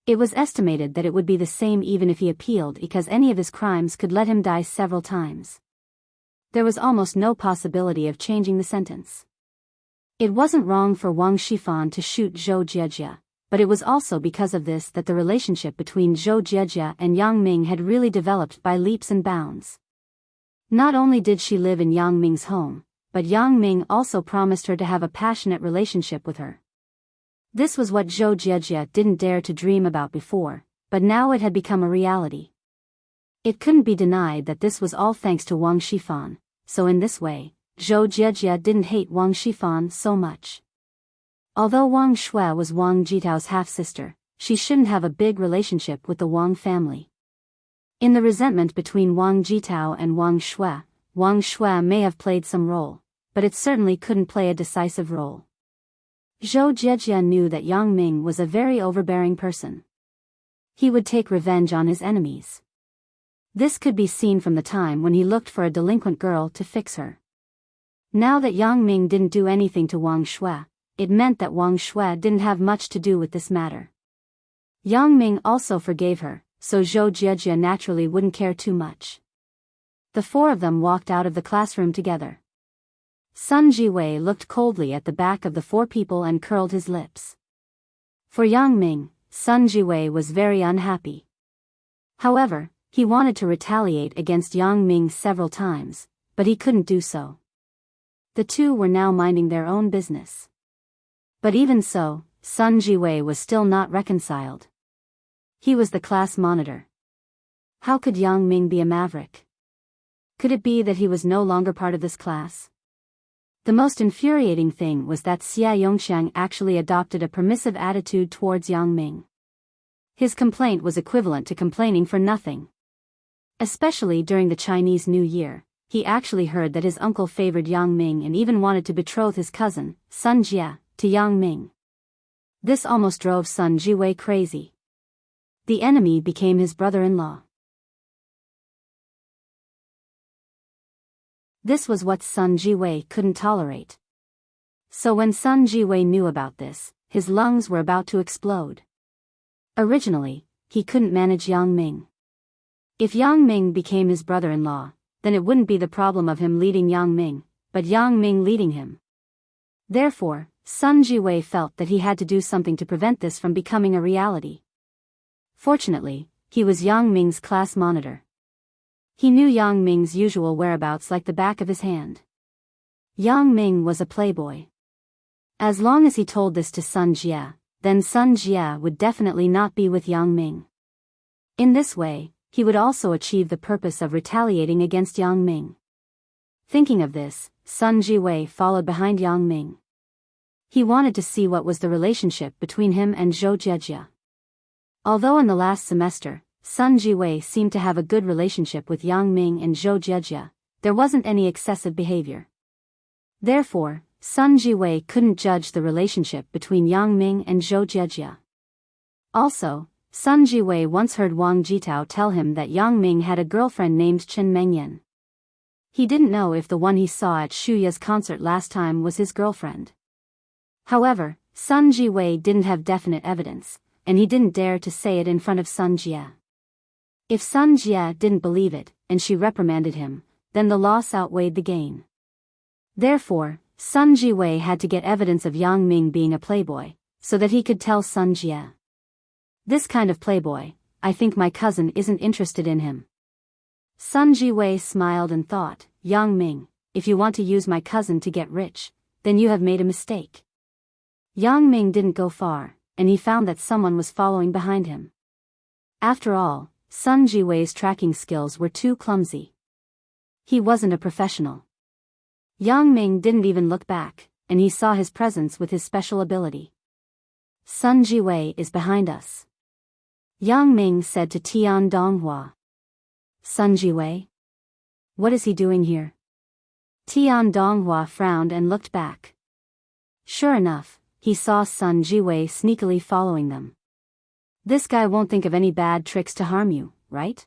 It was estimated that it would be the same even if he appealed because any of his crimes could let him die several times. There was almost no possibility of changing the sentence. It wasn't wrong for Wang Shifan to shoot Zhou Jiejia, but it was also because of this that the relationship between Zhou Jiejia and Yang Ming had really developed by leaps and bounds. Not only did she live in Yang Ming's home, but Yang Ming also promised her to have a passionate relationship with her. This was what Zhou Jiejia didn't dare to dream about before, but now it had become a reality. It couldn't be denied that this was all thanks to Wang Shifan, so in this way, Zhou Jiejia didn't hate Wang Shifan so much. Although Wang Shui was Wang Jitao's half-sister, she shouldn't have a big relationship with the Wang family. In the resentment between Wang Jitao and Wang Shui may have played some role, but it certainly couldn't play a decisive role. Zhou Jiejia knew that Yang Ming was a very overbearing person. He would take revenge on his enemies. This could be seen from the time when he looked for a delinquent girl to fix her. Now that Yang Ming didn't do anything to Wang Shui, it meant that Wang Shui didn't have much to do with this matter. Yang Ming also forgave her, so Zhou Jiejia naturally wouldn't care too much. The four of them walked out of the classroom together. Sun Jiwei looked coldly at the back of the four people and curled his lips. For Yang Ming, Sun Jiwei was very unhappy. However, he wanted to retaliate against Yang Ming several times, but he couldn't do so. The two were now minding their own business. But even so, Sun Jiwei was still not reconciled. He was the class monitor. How could Yang Ming be a maverick? Could it be that he was no longer part of this class? The most infuriating thing was that Xia Yongxiang actually adopted a permissive attitude towards Yang Ming. His complaint was equivalent to complaining for nothing. Especially during the Chinese New Year, he actually heard that his uncle favored Yang Ming and even wanted to betroth his cousin, Sun Jia, to Yang Ming. This almost drove Sun Jiwei crazy. The enemy became his brother-in-law. This was what Sun Jiwei couldn't tolerate. So when Sun Jiwei knew about this, his lungs were about to explode. Originally, he couldn't manage Yang Ming. If Yang Ming became his brother-in-law, then it wouldn't be the problem of him leading Yang Ming, but Yang Ming leading him. Therefore, Sun Jiwei felt that he had to do something to prevent this from becoming a reality. Fortunately, he was Yang Ming's class monitor. He knew Yang Ming's usual whereabouts like the back of his hand. Yang Ming was a playboy. As long as he told this to Sun Jia, then Sun Jia would definitely not be with Yang Ming. In this way, he would also achieve the purpose of retaliating against Yang Ming. Thinking of this, Sun Jiwei followed behind Yang Ming. He wanted to see what was the relationship between him and Zhou Jiejia. Although in the last semester, Sun Jiwei seemed to have a good relationship with Yang Ming and Zhou Jiejia, there wasn't any excessive behavior. Therefore, Sun Jiwei couldn't judge the relationship between Yang Ming and Zhou Jiejia. Also, Sun Jiwei once heard Wang Jitao tell him that Yang Ming had a girlfriend named Chen Mengyan. He didn't know if the one he saw at Shuya's concert last time was his girlfriend. However, Sun Jiwei didn't have definite evidence, and he didn't dare to say it in front of Sun Jia. If Sun Jia didn't believe it, and she reprimanded him, then the loss outweighed the gain. Therefore, Sun Jiwei had to get evidence of Yang Ming being a playboy, so that he could tell Sun Jia. This kind of playboy, I think my cousin isn't interested in him. Sun Jiwei smiled and thought, Yang Ming, if you want to use my cousin to get rich, then you have made a mistake. Yang Ming didn't go far, and he found that someone was following behind him. After all, Sun Jiwei's tracking skills were too clumsy. He wasn't a professional. Yang Ming didn't even look back, and he saw his presence with his special ability. Sun Jiwei is behind us. Yang Ming said to Tian Donghua. Sun Jiwei? What is he doing here? Tian Donghua frowned and looked back. Sure enough, he saw Sun Jiwei sneakily following them. This guy won't think of any bad tricks to harm you, right?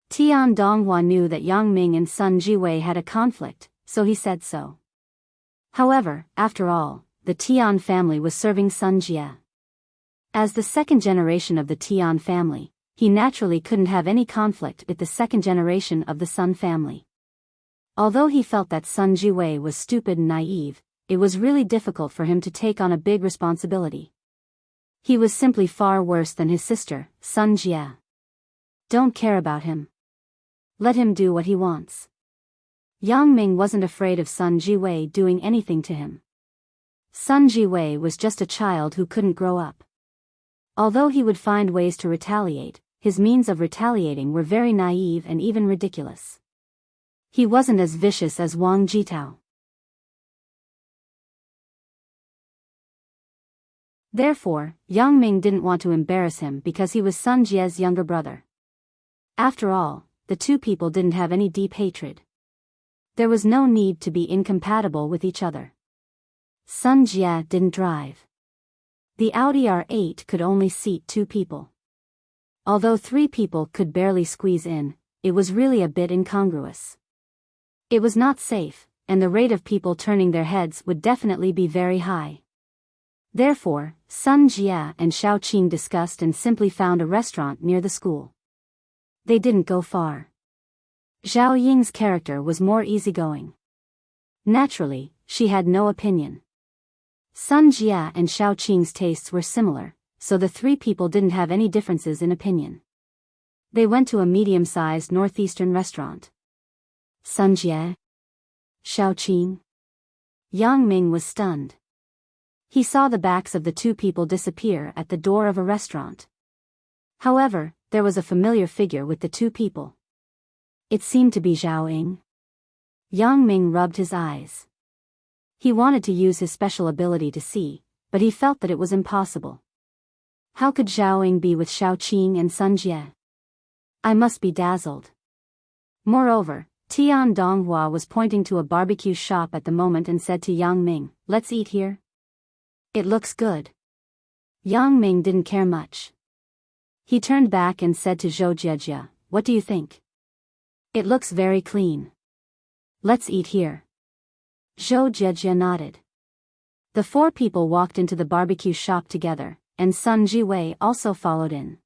Tian Donghua knew that Yang Ming and Sun Jiwei had a conflict, so he said so. However, after all, the Tian family was serving Sun Jia. As the second generation of the Tian family, he naturally couldn't have any conflict with the second generation of the Sun family. Although he felt that Sun Jiwei was stupid and naive, it was really difficult for him to take on a big responsibility. He was simply far worse than his sister, Sun Jia. Don't care about him. Let him do what he wants. Yang Ming wasn't afraid of Sun Jiwei doing anything to him. Sun Jiwei was just a child who couldn't grow up. Although he would find ways to retaliate, his means of retaliating were very naive and even ridiculous. He wasn't as vicious as Wang Jitao. Therefore, Yang Ming didn't want to embarrass him because he was Sun Jia's younger brother. After all, the two people didn't have any deep hatred. There was no need to be incompatible with each other. Sun Jia didn't drive. The Audi R8 could only seat 2 people. Although 3 people could barely squeeze in, it was really a bit incongruous. It was not safe, and the rate of people turning their heads would definitely be very high. Therefore, Sun Jia and Xiao Qing discussed and simply found a restaurant near the school. They didn't go far. Zhao Ying's character was more easygoing. Naturally, she had no opinion. Sun Jia and Xiao Qing's tastes were similar, so the three people didn't have any differences in opinion. They went to a medium-sized northeastern restaurant. Sun Jia? Xiao Qing? Yang Ming was stunned. He saw the backs of the two people disappear at the door of a restaurant. However, there was a familiar figure with the two people. It seemed to be Zhao Ying. Yang Ming rubbed his eyes. He wanted to use his special ability to see, but he felt that it was impossible. How could Zhao Ying be with Xiao Qing and Sun Jie? I must be dazzled. Moreover, Tian Donghua was pointing to a barbecue shop at the moment and said to Yang Ming, "Let's eat here. It looks good." Yang Ming didn't care much. He turned back and said to Zhou Jiejia, "What do you think? It looks very clean. Let's eat here." Zhou Jiejia nodded. The four people walked into the barbecue shop together, and Sun Jiwei also followed in.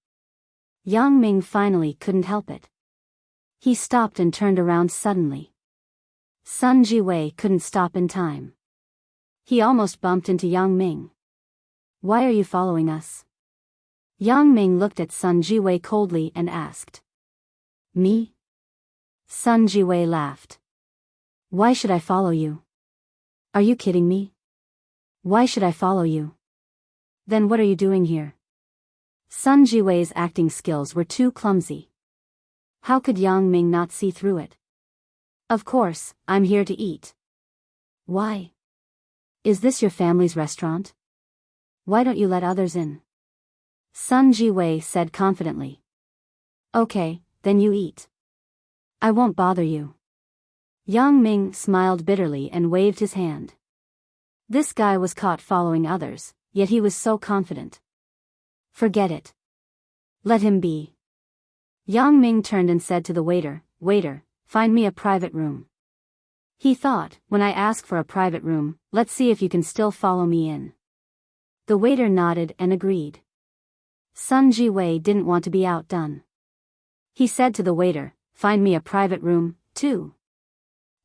Yang Ming finally couldn't help it. He stopped and turned around suddenly. Sun Jiwei couldn't stop in time. He almost bumped into Yang Ming. "Why are you following us?" Yang Ming looked at Sun Jiwei coldly and asked. "Me?" Sun Jiwei laughed. "Why should I follow you? Are you kidding me? Why should I follow you? Then what are you doing here?" Sun Jiwei's acting skills were too clumsy. How could Yang Ming not see through it? "Of course, I'm here to eat." "Why? Is this your family's restaurant? Why don't you let others in?" Sun Jiwei said confidently. "Okay, then you eat. I won't bother you." Yang Ming smiled bitterly and waved his hand. This guy was caught following others, yet he was so confident. "Forget it. Let him be." Yang Ming turned and said to the waiter, "Waiter, find me a private room." He thought, when I ask for a private room, let's see if you can still follow me in. The waiter nodded and agreed. Sun Jiwei didn't want to be outdone. He said to the waiter, "Find me a private room, too."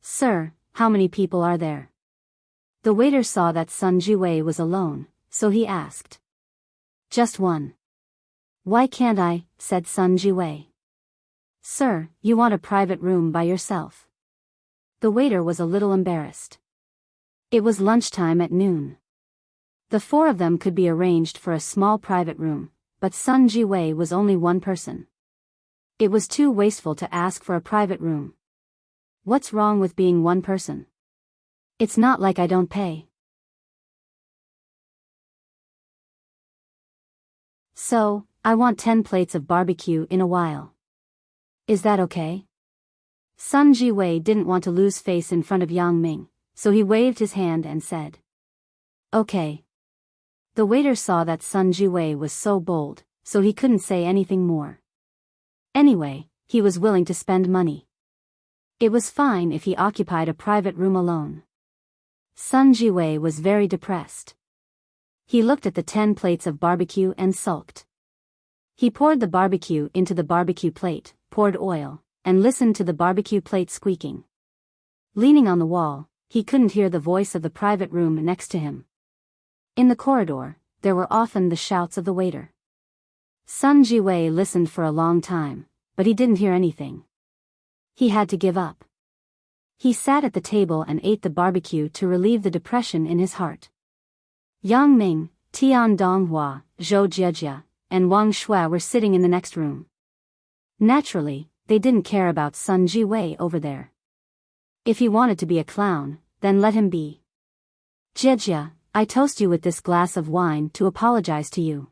"Sir, how many people are there?" The waiter saw that Sun Jiwei was alone, so he asked. "Just one." "Why can't I?" said Sun Jiwei. "Sir, you want a private room by yourself." The waiter was a little embarrassed. It was lunchtime at noon. The four of them could be arranged for a small private room, but Sun Jiwei was only one person. It was too wasteful to ask for a private room. What's wrong with being one person? It's not like I don't pay. So, I want 10 plates of barbecue in a while. Is that okay? Sun Jiwei didn't want to lose face in front of Yang Ming, so he waved his hand and said, "Okay." The waiter saw that Sun Jiwei was so bold, so he couldn't say anything more. Anyway, he was willing to spend money. It was fine if he occupied a private room alone. Sun Jiwei was very depressed. He looked at the 10 plates of barbecue and sulked. He poured the barbecue into the barbecue plate, poured oil, and listened to the barbecue plate squeaking. Leaning on the wall, he couldn't hear the voice of the private room next to him. In the corridor, there were often the shouts of the waiter. Sun Jiwei listened for a long time, but he didn't hear anything. He had to give up. He sat at the table and ate the barbecue to relieve the depression in his heart. Yang Ming, Tian Donghua, Zhou Jiejia, and Wang Shui were sitting in the next room. Naturally, they didn't care about Sun Jiwei over there. If he wanted to be a clown, then let him be. "Jiejia, I toast you with this glass of wine to apologize to you."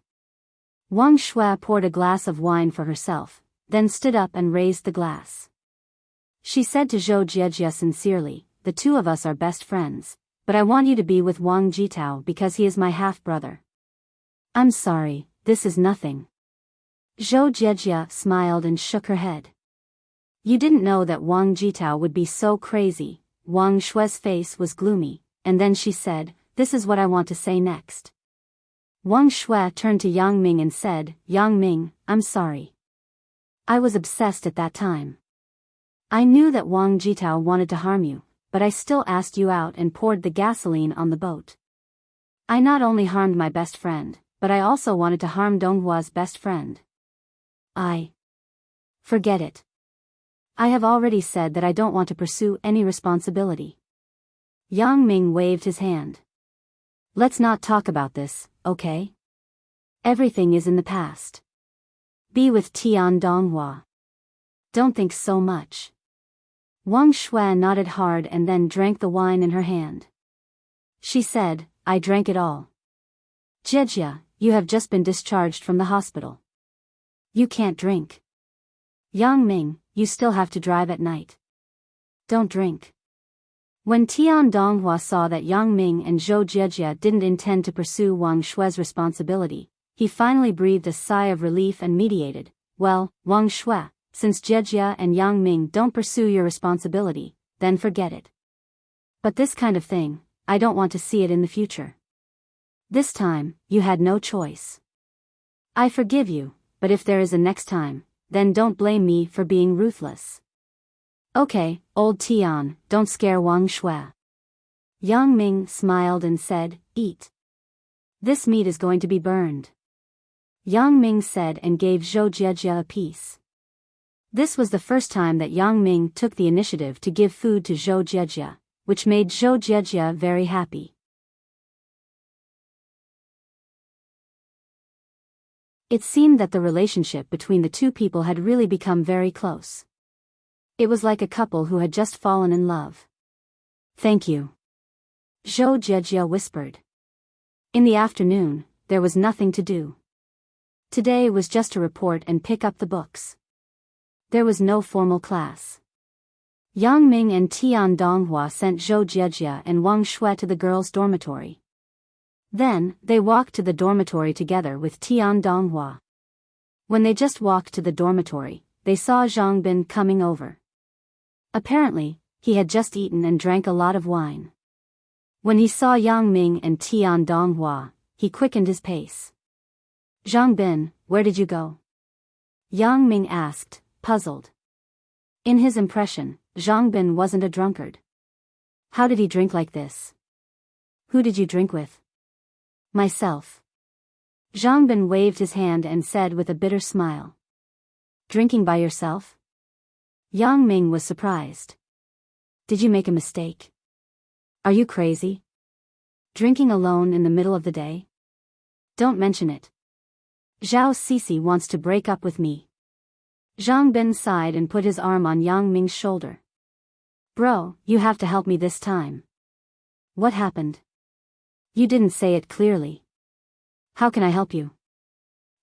Wang Shui poured a glass of wine for herself, then stood up and raised the glass. She said to Zhou Jiejia sincerely, "The two of us are best friends, but I want you to be with Wang Jitao because he is my half-brother." "I'm sorry, this is nothing." Zhou Jiejia smiled and shook her head. "You didn't know that Wang Jitao would be so crazy." Wang Shui's face was gloomy, and then she said, "This is what I want to say next. Wang Shui turned to Yang Ming and said, Yang Ming, I'm sorry. I was obsessed at that time. I knew that Wang Jitao wanted to harm you, but I still asked you out and poured the gasoline on the boat. I not only harmed my best friend, but I also wanted to harm Donghua's best friend. Forget it. I have already said that I don't want to pursue any responsibility. Yang Ming waved his hand. Let's not talk about this, okay? Everything is in the past. Be with Tian Donghua. Don't think so much. Wang Shui nodded hard and then drank the wine in her hand. She said, I drank it all. Jejia, you have just been discharged from the hospital. You can't drink. Yang Ming, you still have to drive at night. Don't drink. When Tian Donghua saw that Yang Ming and Zhou Jejia didn't intend to pursue Wang Shui's responsibility, he finally breathed a sigh of relief and mediated, well, Wang Shui, since Jejia and Yang Ming don't pursue your responsibility, then forget it. But this kind of thing, I don't want to see it in the future. This time, you had no choice. I forgive you, but if there is a next time, then don't blame me for being ruthless. Okay, old Tian, don't scare Wang Shui. Yang Ming smiled and said, eat. This meat is going to be burned. Yang Ming said and gave Zhou Jejia a piece. This was the first time that Yang Ming took the initiative to give food to Zhou Jejia, which made Zhou Jejia very happy. It seemed that the relationship between the two people had really become very close. It was like a couple who had just fallen in love. Thank you. Zhou Jejia whispered. In the afternoon, there was nothing to do. Today was just to report and pick up the books. There was no formal class. Yang Ming and Tian Donghua sent Zhou Jejia and Wang Shui to the girls' dormitory. Then, they walked to the dormitory together with Tian Donghua. When they just walked to the dormitory, they saw Zhang Bin coming over. Apparently, he had just eaten and drank a lot of wine. When he saw Yang Ming and Tian Donghua, he quickened his pace. Zhang Bin, where did you go? Yang Ming asked, puzzled. In his impression, Zhang Bin wasn't a drunkard. How did he drink like this? Who did you drink with? Myself. Zhang Bin waved his hand and said with a bitter smile. Drinking by yourself? Yang Ming was surprised. Did you make a mistake? Are you crazy? Drinking alone in the middle of the day? Don't mention it. Zhao Sisi wants to break up with me. Zhang Bin sighed and put his arm on Yang Ming's shoulder. Bro, you have to help me this time. What happened? You didn't say it clearly. How can I help you?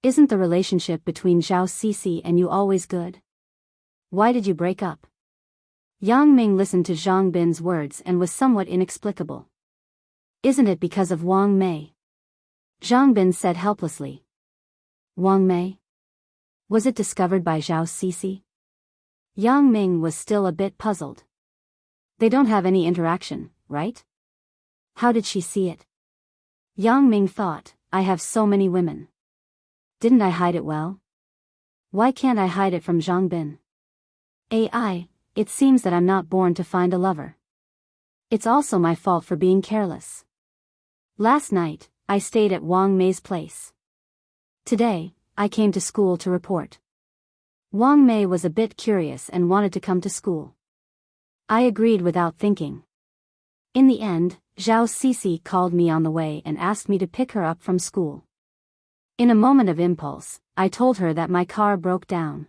Isn't the relationship between Zhao Sisi and you always good? Why did you break up? Yang Ming listened to Zhang Bin's words and was somewhat inexplicable. Isn't it because of Wang Mei? Zhang Bin said helplessly. Wang Mei? Was it discovered by Zhao Sisi? Yang Ming was still a bit puzzled. They don't have any interaction, right? How did she see it? Yang Ming thought, I have so many women. Didn't I hide it well? Why can't I hide it from Zhang Bin? It seems that I'm not born to find a lover. It's also my fault for being careless. Last night, I stayed at Wang Mei's place. Today, I came to school to report. Wang Mei was a bit curious and wanted to come to school. I agreed without thinking. In the end, Zhao Sisi called me on the way and asked me to pick her up from school. In a moment of impulse, I told her that my car broke down.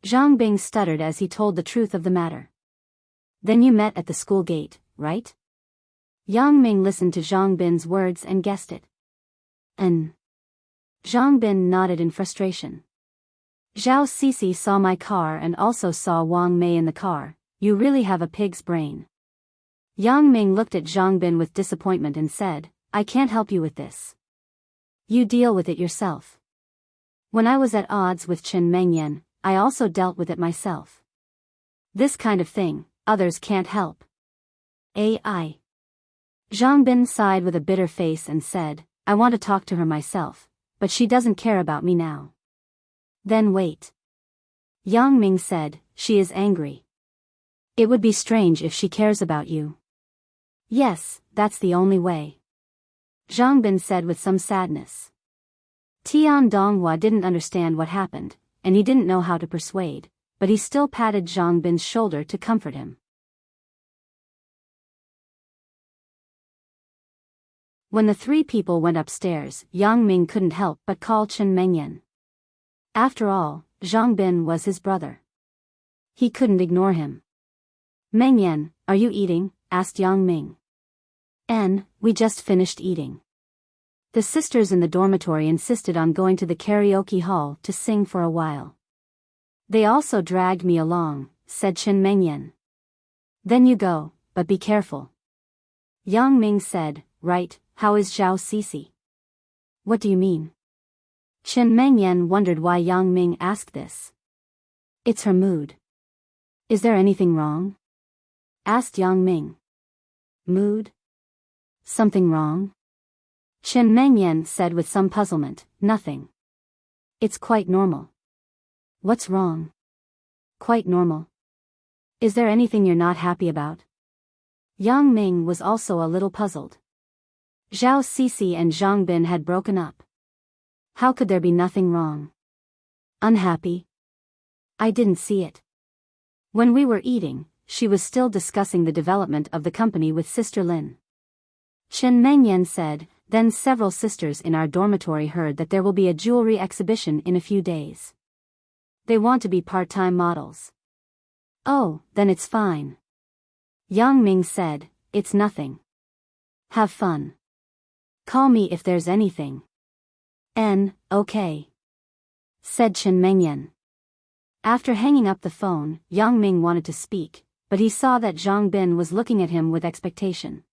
Zhang Bing stuttered as he told the truth of the matter. Then you met at the school gate, right? Yang Ming listened to Zhang Bin's words and guessed it. Zhang Bin nodded in frustration. Zhao Sisi saw my car and also saw Wang Mei in the car. You really have a pig's brain. Yang Ming looked at Zhang Bin with disappointment and said, I can't help you with this. You deal with it yourself. When I was at odds with Chen Mengyan, I also dealt with it myself. This kind of thing, others can't help. Zhang Bin sighed with a bitter face and said, I want to talk to her myself, but she doesn't care about me now. Then wait. Yang Ming said, she is angry. It would be strange if she cares about you. Yes, that's the only way. Zhang Bin said with some sadness. Tian Donghua didn't understand what happened, and he didn't know how to persuade, but he still patted Zhang Bin's shoulder to comfort him. When the three people went upstairs, Yang Ming couldn't help but call Chen Mengyan. After all, Zhang Bin was his brother. He couldn't ignore him. Mengyan, are you eating? Asked Yang Ming. We just finished eating. The sisters in the dormitory insisted on going to the karaoke hall to sing for a while. They also dragged me along, said Chen Mengyan. Then you go, but be careful. Yang Ming said, right, how is Zhao Sisi? What do you mean? Chen Mengyan wondered why Yang Ming asked this. It's her mood. Is there anything wrong? Asked Yang Ming. Mood? Something wrong? Chen Mengyan said with some puzzlement, nothing. It's quite normal. What's wrong? Quite normal. Is there anything you're not happy about? Yang Ming was also a little puzzled. Zhao Sisi and Zhang Bin had broken up. How could there be nothing wrong? Unhappy? I didn't see it. When we were eating, she was still discussing the development of the company with Sister Lin. Chen Mengyan said, then several sisters in our dormitory heard that there will be a jewelry exhibition in a few days. They want to be part-time models. Oh, then it's fine. Yang Ming said, it's nothing. Have fun. Call me if there's anything. Okay. Said Chen Mengyan. After hanging up the phone, Yang Ming wanted to speak, but he saw that Zhang Bin was looking at him with expectation.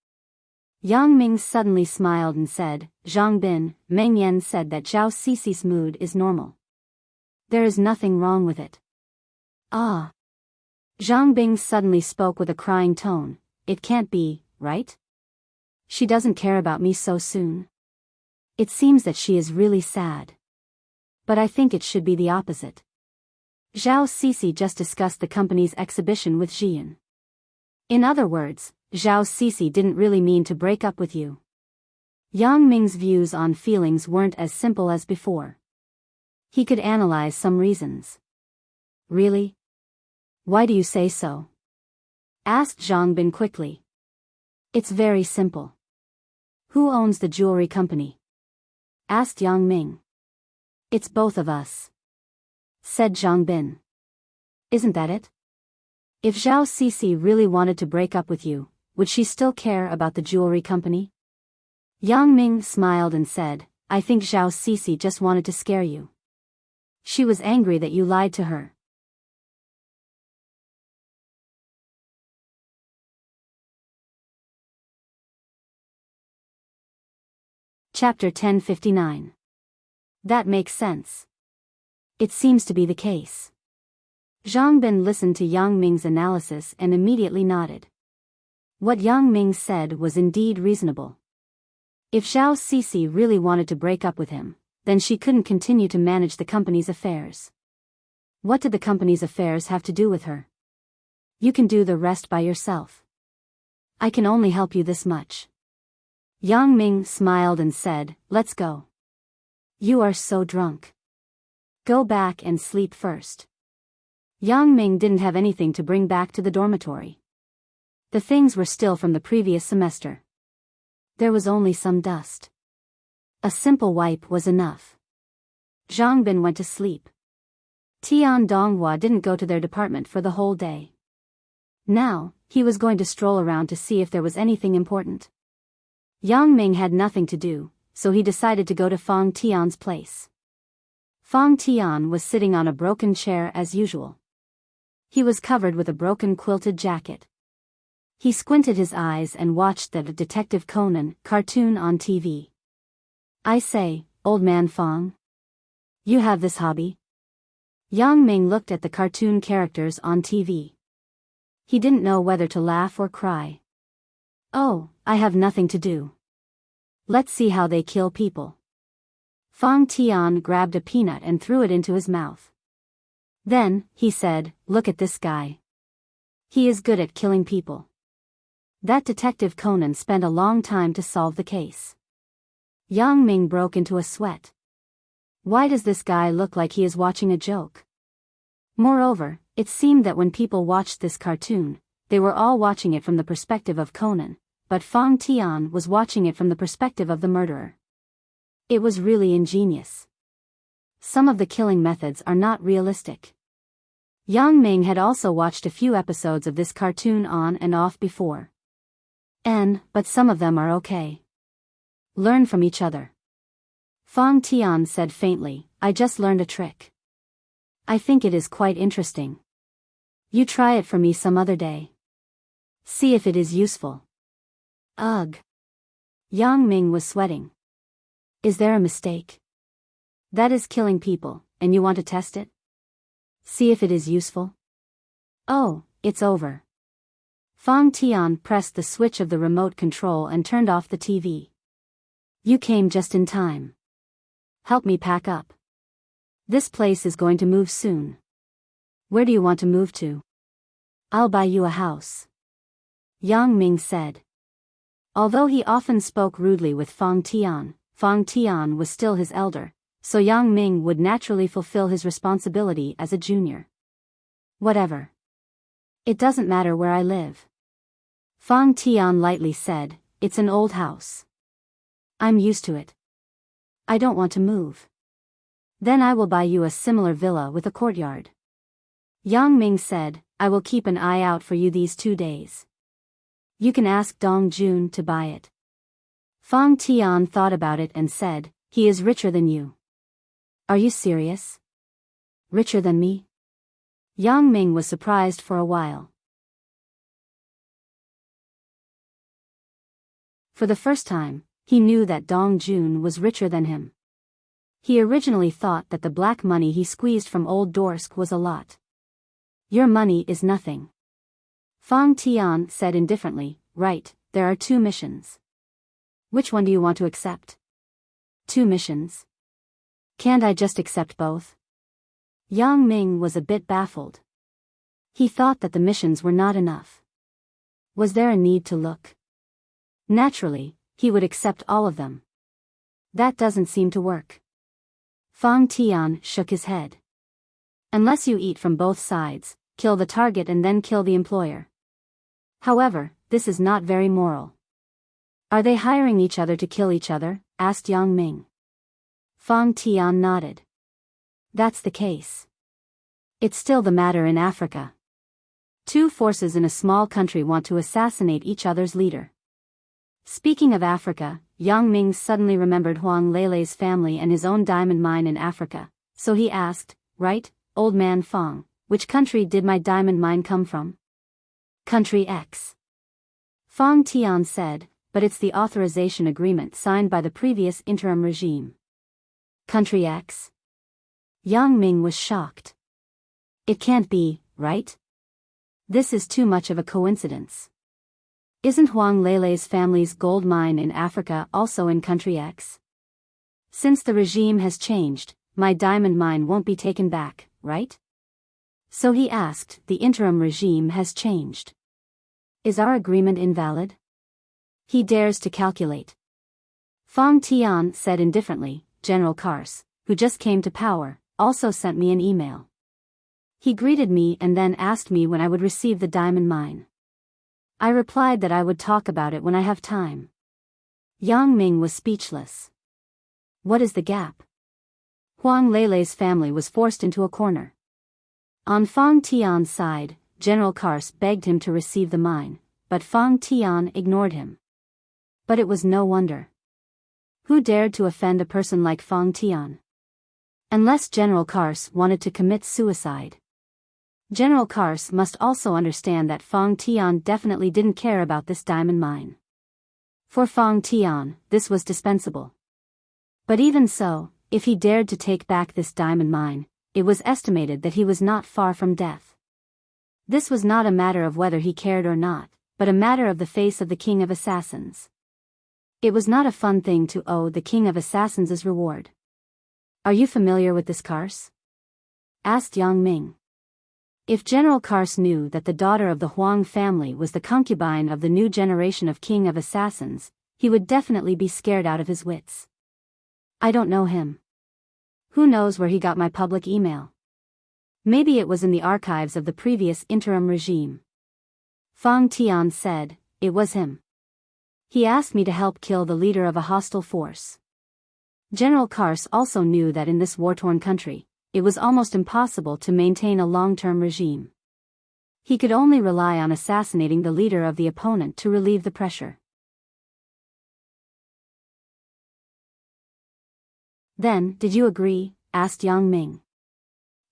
Yang Ming suddenly smiled and said, Zhang Bin, Mengyan said that Zhao Sisi's mood is normal. There is nothing wrong with it. Ah. Zhang Bin suddenly spoke with a crying tone, it can't be, right? She doesn't care about me so soon. It seems that she is really sad. But I think it should be the opposite. Zhao Sisi just discussed the company's exhibition with Jian. In other words, Zhao Sisi didn't really mean to break up with you. Yang Ming's views on feelings weren't as simple as before. He could analyze some reasons. Really? Why do you say so? Asked Zhang Bin quickly. It's very simple. Who owns the jewelry company? Asked Yang Ming. It's both of us. Said Zhang Bin. Isn't that it? If Zhao Sisi really wanted to break up with you, would she still care about the jewelry company? Yang Ming smiled and said, I think Zhao Sisi just wanted to scare you. She was angry that you lied to her. Chapter 1059. That makes sense. It seems to be the case. Zhang Bin listened to Yang Ming's analysis and immediately nodded. What Yang Ming said was indeed reasonable. If Zhao Sisi really wanted to break up with him, then she couldn't continue to manage the company's affairs. What did the company's affairs have to do with her? You can do the rest by yourself. I can only help you this much. Yang Ming smiled and said, let's go. You are so drunk. Go back and sleep first. Yang Ming didn't have anything to bring back to the dormitory. The things were still from the previous semester. There was only some dust. A simple wipe was enough. Zhang Bin went to sleep. Tian Donghua didn't go to their department for the whole day. Now, he was going to stroll around to see if there was anything important. Yang Ming had nothing to do, so he decided to go to Fang Tian's place. Fang Tian was sitting on a broken chair as usual. He was covered with a broken quilted jacket. He squinted his eyes and watched the Detective Conan cartoon on TV. I say, old man Fang. You have this hobby? Yang Ming looked at the cartoon characters on TV. He didn't know whether to laugh or cry. Oh, I have nothing to do. Let's see how they kill people. Fang Tian grabbed a peanut and threw it into his mouth. Then, he said, "Look at this guy. He is good at killing people." That Detective Conan spent a long time to solve the case. Yang Ming broke into a sweat. Why does this guy look like he is watching a joke? Moreover, it seemed that when people watched this cartoon, they were all watching it from the perspective of Conan, but Fang Tian was watching it from the perspective of the murderer. It was really ingenious. Some of the killing methods are not realistic. Yang Ming had also watched a few episodes of this cartoon on and off before. But some of them are okay. Learn from each other. Fang Tian said faintly, "I just learned a trick. I think it is quite interesting. You try it for me some other day. See if it is useful." Ugh. Yang Ming was sweating. Is there a mistake? That is killing people, and you want to test it? See if it is useful? Oh, it's over. Fang Tian pressed the switch of the remote control and turned off the TV. You came just in time. Help me pack up. This place is going to move soon. Where do you want to move to? I'll buy you a house. Yang Ming said. Although he often spoke rudely with Fang Tian was still his elder, so Yang Ming would naturally fulfill his responsibility as a junior. Whatever. It doesn't matter where I live. Fang Tian lightly said, "It's an old house. I'm used to it. I don't want to move. Then I will buy you a similar villa with a courtyard." Yang Ming said, "I will keep an eye out for you these 2 days. You can ask Dong Jun to buy it." Fang Tian thought about it and said, "He is richer than you." Are you serious? Richer than me? Yang Ming was surprised for a while. For the first time, he knew that Dong Jun was richer than him. He originally thought that the black money he squeezed from Old Dorsk was a lot. Your money is nothing. Fang Tian said indifferently, "Right, there are 2 missions. Which one do you want to accept?" 2 missions? Can't I just accept both? Yang Ming was a bit baffled. He thought that the missions were not enough. Was there a need to look? Naturally, he would accept all of them. That doesn't seem to work. Fang Tian shook his head. Unless you eat from both sides, kill the target and then kill the employer. However, this is not very moral. Are they hiring each other to kill each other? Asked Yang Ming. Fang Tian nodded. That's the case. It's still the matter in Africa. 2 forces in a small country want to assassinate each other's leader. Speaking of Africa, Yang Ming suddenly remembered Huang Leilei's family and his own diamond mine in Africa, so he asked, "Right, old man Fang, which country did my diamond mine come from?" Country X. Fang Tian said, "But it's the authorization agreement signed by the previous interim regime." Country X? Yang Ming was shocked. It can't be, right? This is too much of a coincidence. Isn't Huang Leilei's family's gold mine in Africa also in Country X? Since the regime has changed, my diamond mine won't be taken back, right? So he asked, the interim regime has changed. Is our agreement invalid? He dares to calculate. Fang Tian said indifferently, General Kars, who just came to power, also sent me an email. He greeted me and then asked me when I would receive the diamond mine. I replied that I would talk about it when I have time. Yang Ming was speechless. What is the gap? Huang Leilei's family was forced into a corner. On Fang Tian's side, General Kars begged him to receive the mine, but Fang Tian ignored him. But it was no wonder. Who dared to offend a person like Fang Tian? Unless General Kars wanted to commit suicide. General Kars must also understand that Fang Tian definitely didn't care about this diamond mine. For Fang Tian, this was dispensable. But even so, if he dared to take back this diamond mine, it was estimated that he was not far from death. This was not a matter of whether he cared or not, but a matter of the face of the king of assassins. It was not a fun thing to owe the king of assassins his reward. Are you familiar with this Kars? Asked Yang Ming. If General Kars knew that the daughter of the Huang family was the concubine of the new generation of king of assassins, he would definitely be scared out of his wits. I don't know him. Who knows where he got my public email? Maybe it was in the archives of the previous interim regime. Fang Tian said, it was him. He asked me to help kill the leader of a hostile force. General Kars also knew that in this war-torn country, it was almost impossible to maintain a long-term regime. He could only rely on assassinating the leader of the opponent to relieve the pressure. Then, did you agree? Asked Yang Ming.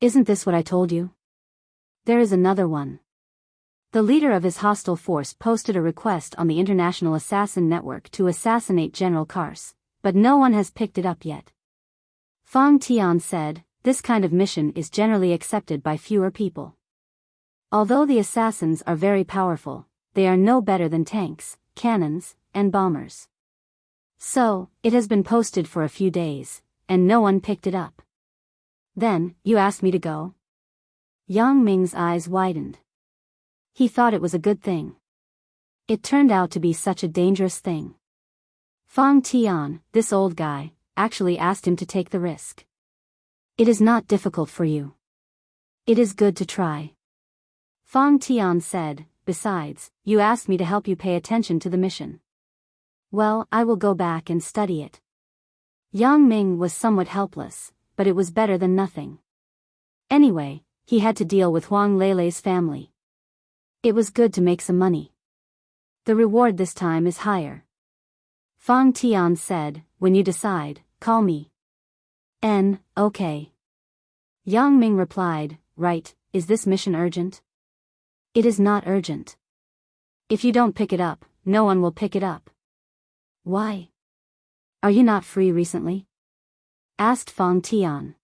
Isn't this what I told you? There is another one. The leader of his hostile force posted a request on the International Assassin Network to assassinate General Kars, but no one has picked it up yet. Fang Tian said, this kind of mission is generally accepted by fewer people. Although the assassins are very powerful, they are no better than tanks, cannons, and bombers. So, it has been posted for a few days, and no one picked it up. Then, you asked me to go? Yang Ming's eyes widened. He thought it was a good thing. It turned out to be such a dangerous thing. Fang Tian, this old guy, actually asked him to take the risk. It is not difficult for you. It is good to try. Fang Tian said, besides, you asked me to help you pay attention to the mission. Well, I will go back and study it. Yang Ming was somewhat helpless, but it was better than nothing. Anyway, he had to deal with Huang Leilei's family. It was good to make some money. The reward this time is higher. Fang Tian said, when you decide, call me. Okay. Yang Ming replied, right, is this mission urgent? It is not urgent. If you don't pick it up, no one will pick it up. Why? Are you not free recently? Asked Fang Tian.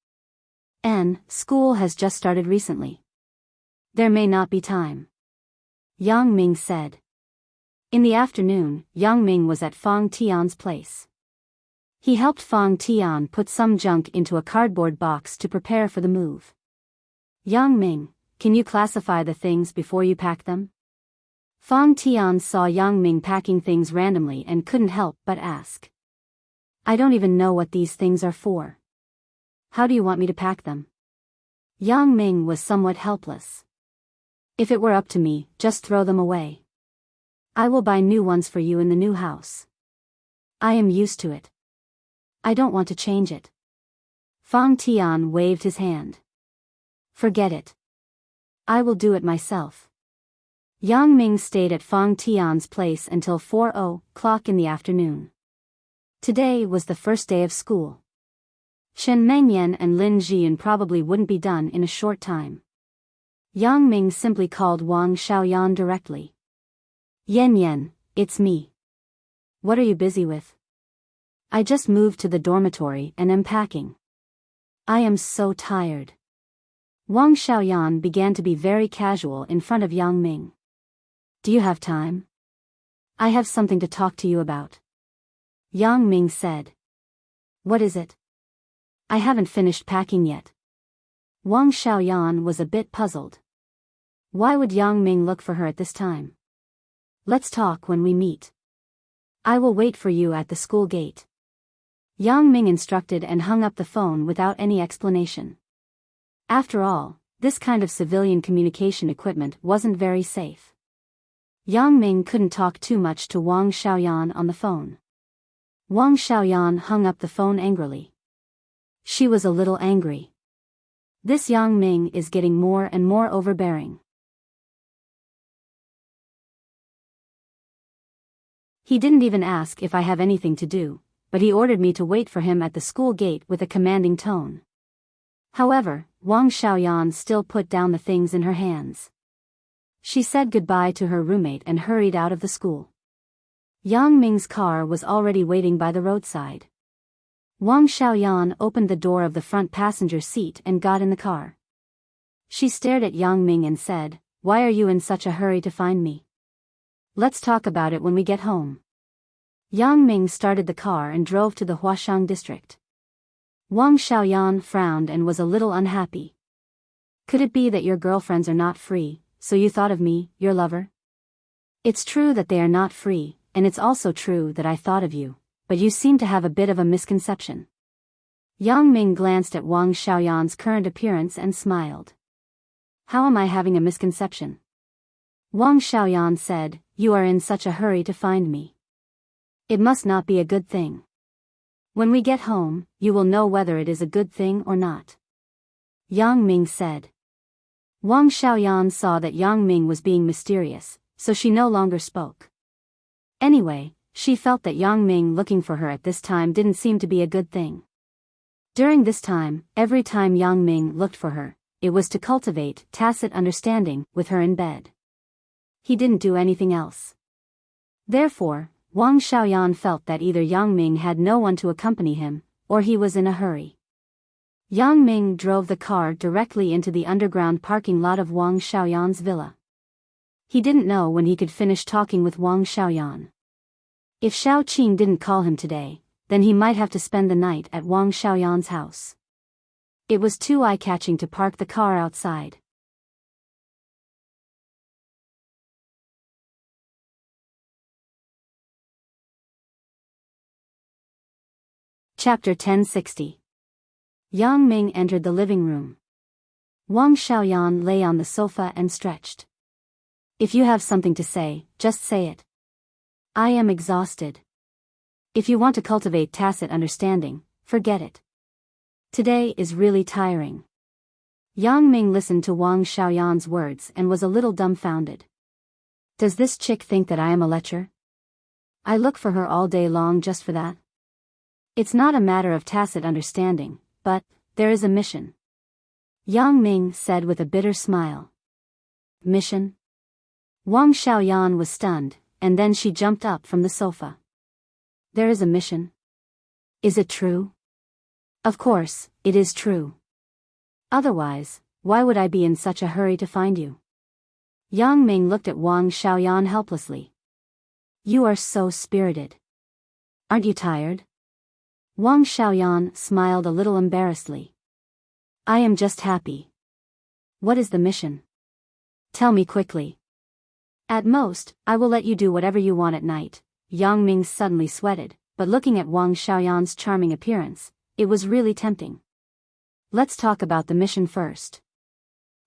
School has just started recently. There may not be time. Yang Ming said. In the afternoon, Yang Ming was at Fang Tian's place. He helped Fang Tian put some junk into a cardboard box to prepare for the move. Yang Ming, can you classify the things before you pack them? Fang Tian saw Yang Ming packing things randomly and couldn't help but ask. I don't even know what these things are for. How do you want me to pack them? Yang Ming was somewhat helpless. If it were up to me, just throw them away. I will buy new ones for you in the new house. I am used to it. I don't want to change it. Fang Tian waved his hand. Forget it. I will do it myself. Yang Ming stayed at Fang Tian's place until 4:00 in the afternoon. Today was the first day of school. Shen Mengyan and Lin Jian probably wouldn't be done in a short time. Yang Ming simply called Wang Xiaoyan directly. Yan, it's me. What are you busy with? I just moved to the dormitory and am packing. I am so tired. Wang Xiaoyan began to be very casual in front of Yang Ming. Do you have time? I have something to talk to you about. Yang Ming said. What is it? I haven't finished packing yet. Wang Xiaoyan was a bit puzzled. Why would Yang Ming look for her at this time? Let's talk when we meet. I will wait for you at the school gate. Yang Ming instructed and hung up the phone without any explanation. After all, this kind of civilian communication equipment wasn't very safe. Yang Ming couldn't talk too much to Wang Xiaoyan on the phone. Wang Xiaoyan hung up the phone angrily. She was a little angry. This Yang Ming is getting more and more overbearing. He didn't even ask if I have anything to do, but he ordered me to wait for him at the school gate with a commanding tone. However, Wang Xiaoyan still put down the things in her hands. She said goodbye to her roommate and hurried out of the school. Yang Ming's car was already waiting by the roadside. Wang Xiaoyan opened the door of the front passenger seat and got in the car. She stared at Yang Ming and said, "Why are you in such a hurry to find me? Let's talk about it when we get home." Yang Ming started the car and drove to the Huashang district. Wang Xiaoyan frowned and was a little unhappy. Could it be that your girlfriends are not free, so you thought of me, your lover? It's true that they are not free, and it's also true that I thought of you, but you seem to have a bit of a misconception. Yang Ming glanced at Wang Xiaoyan's current appearance and smiled. How am I having a misconception? Wang Xiaoyan said, you are in such a hurry to find me. It must not be a good thing. When we get home, you will know whether it is a good thing or not. Yang Ming said. Wang Xiaoyan saw that Yang Ming was being mysterious, so she no longer spoke. Anyway, she felt that Yang Ming looking for her at this time didn't seem to be a good thing. During this time, every time Yang Ming looked for her, it was to cultivate tacit understanding with her in bed. He didn't do anything else. Therefore, Wang Xiaoyan felt that either Yang Ming had no one to accompany him, or he was in a hurry. Yang Ming drove the car directly into the underground parking lot of Wang Xiaoyan's villa. He didn't know when he could finish talking with Wang Xiaoyan. If Xiao Qing didn't call him today, then he might have to spend the night at Wang Xiaoyan's house. It was too eye-catching to park the car outside. Chapter 1060. Yang Ming entered the living room. Wang Xiaoyan lay on the sofa and stretched. If you have something to say, just say it. I am exhausted. If you want to cultivate tacit understanding, forget it. Today is really tiring. Yang Ming listened to Wang Xiaoyan's words and was a little dumbfounded. Does this chick think that I am a lecher? I look for her all day long just for that? It's not a matter of tacit understanding, but there is a mission. Yang Ming said with a bitter smile. Mission? Wang Xiaoyan was stunned, and then she jumped up from the sofa. There is a mission? Is it true? Of course, it is true. Otherwise, why would I be in such a hurry to find you? Yang Ming looked at Wang Xiaoyan helplessly. You are so spirited. Aren't you tired? Wang Xiaoyan smiled a little embarrassedly. I am just happy. What is the mission? Tell me quickly. At most, I will let you do whatever you want at night. Yang Ming suddenly sweated, but looking at Wang Xiaoyan's charming appearance, it was really tempting. Let's talk about the mission first.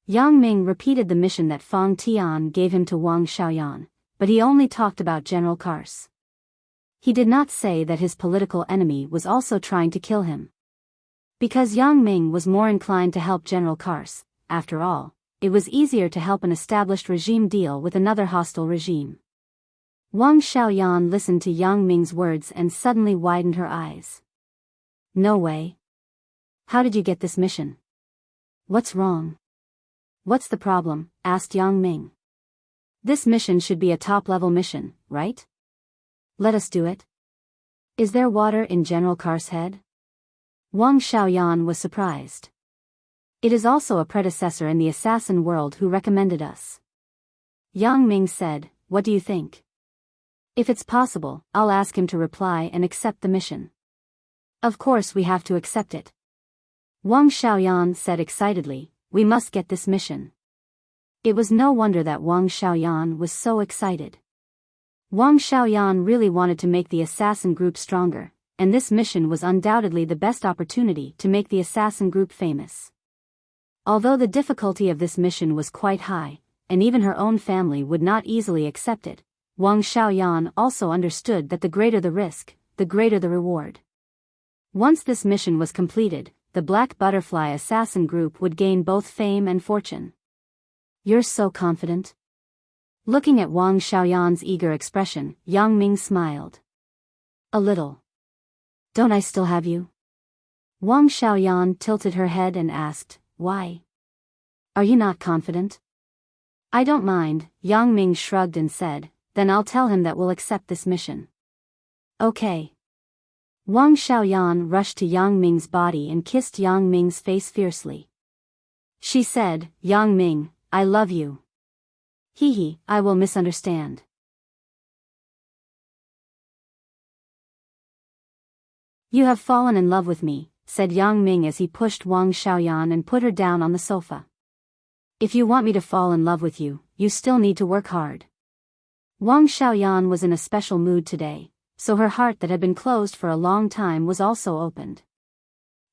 Yang Ming repeated the mission that Fang Tian gave him to Wang Xiaoyan, but he only talked about General Kars. He did not say that his political enemy was also trying to kill him. Because Yang Ming was more inclined to help General Kars, after all, it was easier to help an established regime deal with another hostile regime. Wang Xiaoyan listened to Yang Ming's words and suddenly widened her eyes. No way. How did you get this mission? What's wrong? What's the problem? Asked Yang Ming. This mission should be a top-level mission, right? Let us do it. Is there water in General Kars' head? Wang Xiaoyan was surprised. It is also a predecessor in the assassin world who recommended us. Yang Ming said, what do you think? If it's possible, I'll ask him to reply and accept the mission. Of course we have to accept it. Wang Xiaoyan said excitedly, we must get this mission. It was no wonder that Wang Xiaoyan was so excited. Wang Xiaoyan really wanted to make the assassin group stronger, and this mission was undoubtedly the best opportunity to make the assassin group famous. Although the difficulty of this mission was quite high, and even her own family would not easily accept it, Wang Xiaoyan also understood that the greater the risk, the greater the reward. Once this mission was completed, the Black Butterfly Assassin Group would gain both fame and fortune. You're so confident. Looking at Wang Xiaoyan's eager expression, Yang Ming smiled. A little. Don't I still have you? Wang Xiaoyan tilted her head and asked, why? Are you not confident? I don't mind, Yang Ming shrugged and said, then I'll tell him that we'll accept this mission. Okay. Wang Xiaoyan rushed to Yang Ming's body and kissed Yang Ming's face fiercely. She said, Yang Ming, I love you. Hee hee, I will misunderstand. You have fallen in love with me, said Yang Ming as he pushed Wang Xiaoyan and put her down on the sofa. If you want me to fall in love with you, you still need to work hard. Wang Xiaoyan was in a special mood today, so her heart that had been closed for a long time was also opened.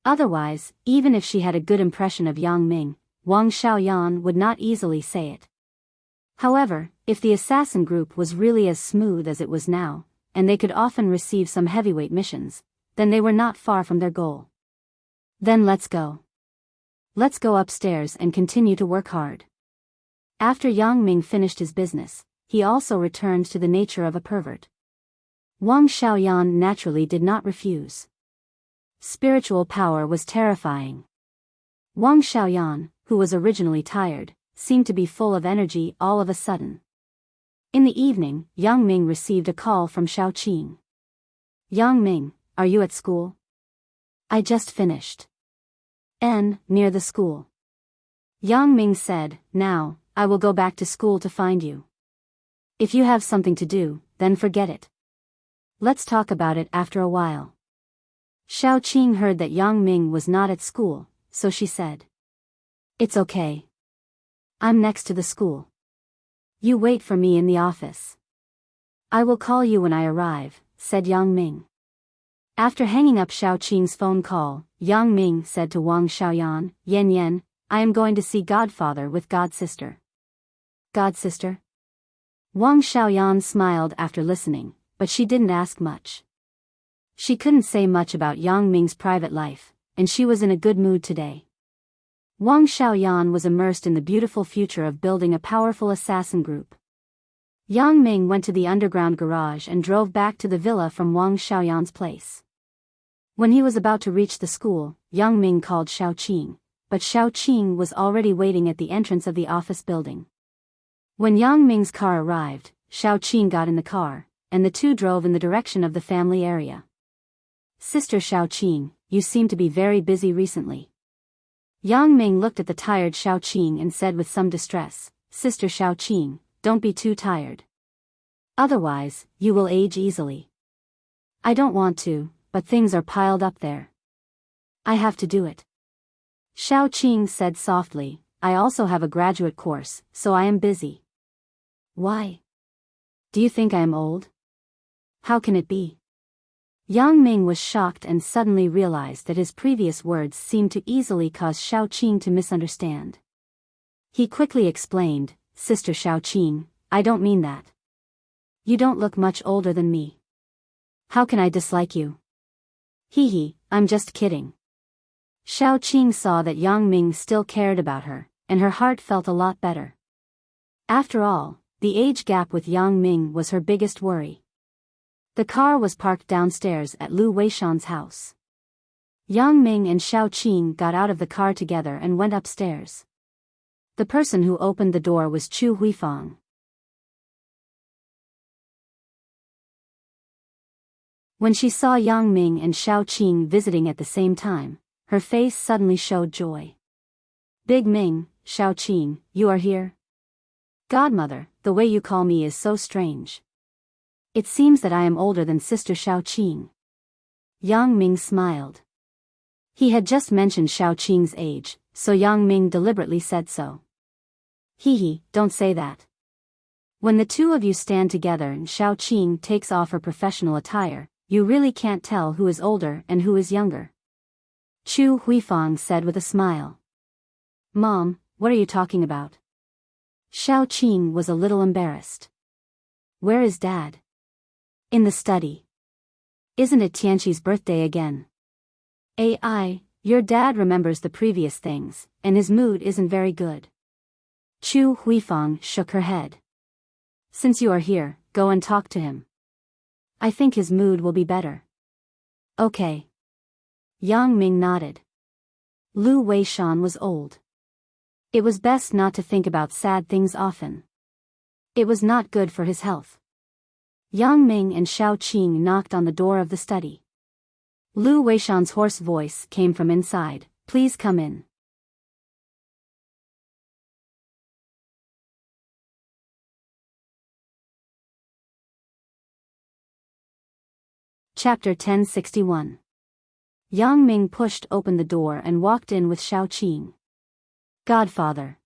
Otherwise, even if she had a good impression of Yang Ming, Wang Xiaoyan would not easily say it. However, if the assassin group was really as smooth as it was now, and they could often receive some heavyweight missions, then they were not far from their goal. Then let's go. Let's go upstairs and continue to work hard. After Yang Ming finished his business, he also returned to the nature of a pervert. Wang Xiaoyan naturally did not refuse. Spiritual power was terrifying. Wang Xiaoyan, who was originally tired, seemed to be full of energy all of a sudden. In the evening, Yang Ming received a call from Xiaoqing. Yang Ming, are you at school? I just finished. Near the school. Yang Ming said, now, I will go back to school to find you. If you have something to do, then forget it. Let's talk about it after a while. Xiaoqing heard that Yang Ming was not at school, so she said. It's okay. I'm next to the school. You wait for me in the office. I will call you when I arrive, said Yang Ming. After hanging up Xiaoqing's phone call, Yang Ming said to Wang Xiaoyan, Yan Yan, I am going to see Godfather with Godsister. Godsister? Wang Xiaoyan smiled after listening, but she didn't ask much. She couldn't say much about Yang Ming's private life, and she was in a good mood today. Wang Xiaoyan was immersed in the beautiful future of building a powerful assassin group. Yang Ming went to the underground garage and drove back to the villa from Wang Xiaoyan's place. When he was about to reach the school, Yang Ming called Xiaoqing, but Xiaoqing was already waiting at the entrance of the office building. When Yang Ming's car arrived, Xiaoqing got in the car, and the two drove in the direction of the family area. Sister Xiaoqing, you seem to be very busy recently. Yang Ming looked at the tired Xiaoqing and said with some distress, Sister Xiaoqing, don't be too tired. Otherwise, you will age easily. I don't want to, but things are piled up there. I have to do it. Xiaoqing said softly, I also have a graduate course, so I am busy. Why? Do you think I am old? How can it be? Yang Ming was shocked and suddenly realized that his previous words seemed to easily cause Xiaoqing to misunderstand. He quickly explained, Sister Xiaoqing, I don't mean that. You don't look much older than me. How can I dislike you? Hee, I'm just kidding. Xiaoqing saw that Yang Ming still cared about her, and her heart felt a lot better. After all, the age gap with Yang Ming was her biggest worry. The car was parked downstairs at Lu Weishan's house. Yang Ming and Xiaoqing got out of the car together and went upstairs. The person who opened the door was Chu Huifang. When she saw Yang Ming and Xiaoqing visiting at the same time, her face suddenly showed joy. Big Ming, Xiaoqing, you are here? Godmother, the way you call me is so strange. It seems that I am older than Sister Xiaoqing. Yang Ming smiled. He had just mentioned Xiaoqing's age, so Yang Ming deliberately said so. Hee, don't say that. When the two of you stand together and Xiaoqing takes off her professional attire, you really can't tell who is older and who is younger. Chu Huifang said with a smile. Mom, what are you talking about? Xiaoqing was a little embarrassed. Where is Dad? In the study. Isn't it Tianqi's birthday again? Your dad remembers the previous things, and his mood isn't very good. Chu Huifang shook her head. Since you are here, go and talk to him. I think his mood will be better. Okay. Yang Ming nodded. Lu Weishan was old. It was best not to think about sad things often. It was not good for his health. Yang Ming and Xiaoqing knocked on the door of the study. Lu Weishan's hoarse voice came from inside, please come in. Chapter 1061. Yang Ming pushed open the door and walked in with Xiao Qing. Godfather.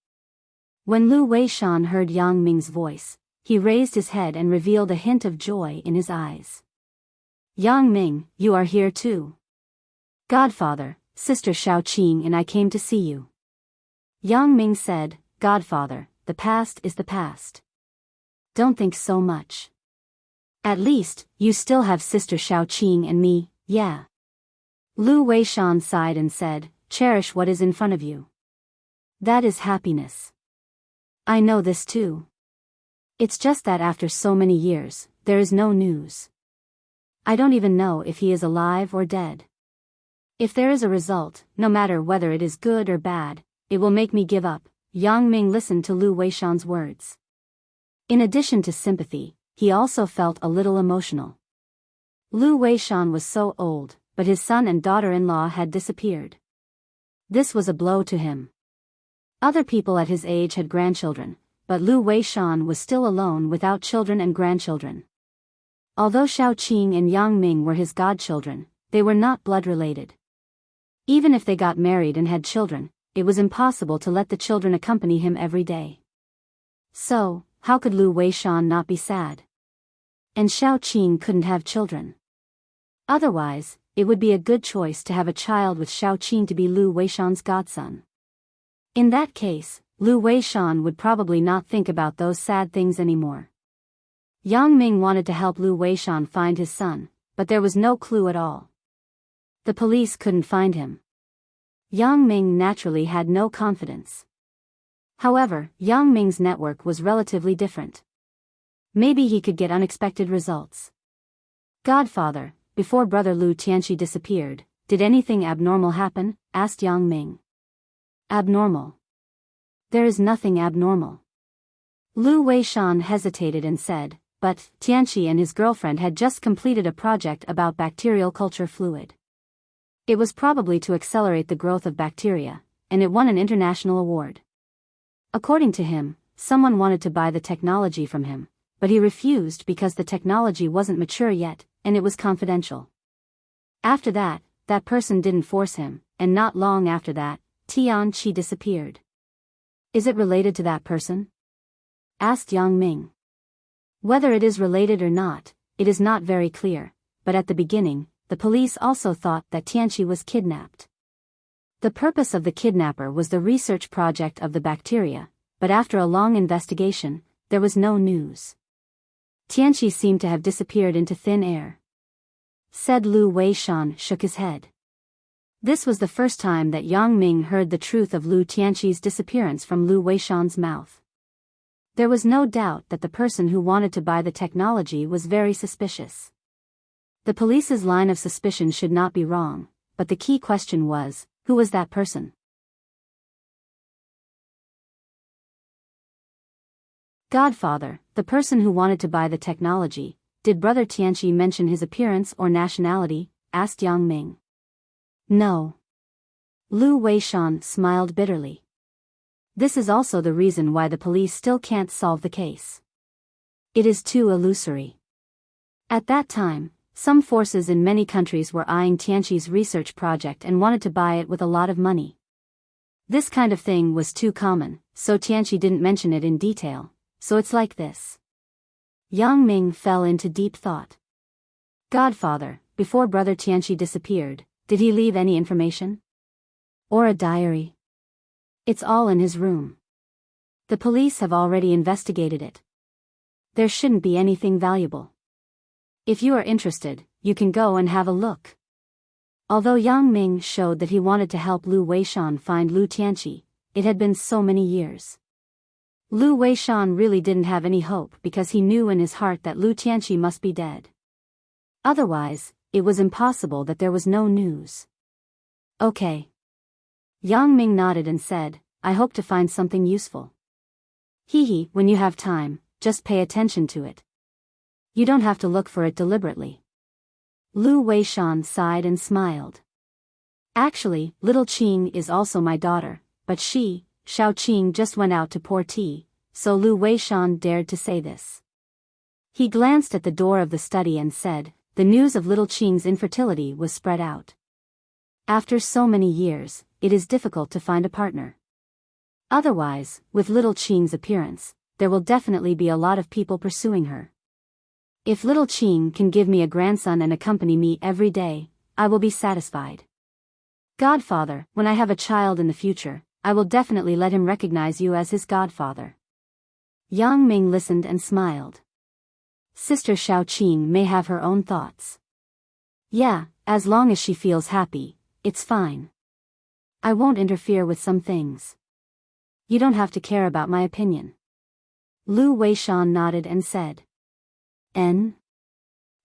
When Lu Weishan heard Yang Ming's voice, he raised his head and revealed a hint of joy in his eyes. Yang Ming, you are here too. Godfather, Sister Xiao Qing and I came to see you. Yang Ming said, Godfather, the past is the past. Don't think so much. At least, you still have Sister Xiao Qing and me, yeah. Lu Weishan sighed and said, cherish what is in front of you. That is happiness. I know this too. It's just that after so many years, there is no news. I don't even know if he is alive or dead. If there is a result, no matter whether it is good or bad, it will make me give up. Yang Ming listened to Lu Weishan's words. In addition to sympathy, he also felt a little emotional. Lu Weishan was so old, but his son and daughter-in-law had disappeared. This was a blow to him. Other people at his age had grandchildren, but Lu Weishan was still alone without children and grandchildren. Although Xiao Qing and Yang Ming were his godchildren, they were not blood-related. Even if they got married and had children, it was impossible to let the children accompany him every day. So, how could Lu Weishan not be sad? And Xiao Qing couldn't have children. Otherwise, it would be a good choice to have a child with Xiao Qing to be Lu Weishan's godson. In that case, Lu Weishan would probably not think about those sad things anymore. Yang Ming wanted to help Lu Weishan find his son, but there was no clue at all. The police couldn't find him. Yang Ming naturally had no confidence. However, Yang Ming's network was relatively different. Maybe he could get unexpected results. Godfather, before Brother Lu Tianqi disappeared, did anything abnormal happen? Asked Yang Ming. Abnormal? There is nothing abnormal. Lu Weishan hesitated and said, but Tianqi and his girlfriend had just completed a project about bacterial culture fluid. It was probably to accelerate the growth of bacteria, and it won an international award. According to him, someone wanted to buy the technology from him, but he refused because the technology wasn't mature yet, and it was confidential. After that, that person didn't force him, and not long after that, Tianqi disappeared. Is it related to that person? Asked Yang Ming. Whether it is related or not, it is not very clear, but at the beginning, the police also thought that Tianqi was kidnapped. The purpose of the kidnapper was the research project of the bacteria, but after a long investigation, there was no news. Tianqi seemed to have disappeared into thin air. Said Lu Weishan shook his head. This was the first time that Yang Ming heard the truth of Lu Tianqi's disappearance from Lu Weishan's mouth. There was no doubt that the person who wanted to buy the technology was very suspicious. The police's line of suspicion should not be wrong, but the key question was, who was that person? Godfather, the person who wanted to buy the technology, did Brother Tianqi mention his appearance or nationality? Asked Yang Ming. No. Lu Weishan smiled bitterly. This is also the reason why the police still can't solve the case. It is too illusory. At that time, some forces in many countries were eyeing Tianqi's research project and wanted to buy it with a lot of money. This kind of thing was too common, so Tianqi didn't mention it in detail, so it's like this. Yang Ming fell into deep thought. Godfather, before Brother Tianqi disappeared, did he leave any information? Or a diary? It's all in his room. The police have already investigated it. There shouldn't be anything valuable. If you are interested, you can go and have a look. Although Yang Ming showed that he wanted to help Lu Weishan find Lu Tianqi, it had been so many years. Lu Weishan really didn't have any hope because he knew in his heart that Lu Tianqi must be dead. Otherwise, it was impossible that there was no news. Okay. Yang Ming nodded and said, I hope to find something useful. Hee, when you have time, just pay attention to it. You don't have to look for it deliberately. Lu Weishan sighed and smiled. Actually, little Qing is also my daughter, but she, Xiao Qing, just went out to pour tea, so Lu Weishan dared to say this. He glanced at the door of the study and said, the news of little Qing's infertility was spread out. After so many years, it is difficult to find a partner. Otherwise, with little Qing's appearance, there will definitely be a lot of people pursuing her. If little Qing can give me a grandson and accompany me every day, I will be satisfied. Godfather, when I have a child in the future, I will definitely let him recognize you as his godfather. Yang Ming listened and smiled. Sister Xiaoqing may have her own thoughts. Yeah, as long as she feels happy, it's fine. I won't interfere with some things. You don't have to care about my opinion. Lu Weishan nodded and said. N?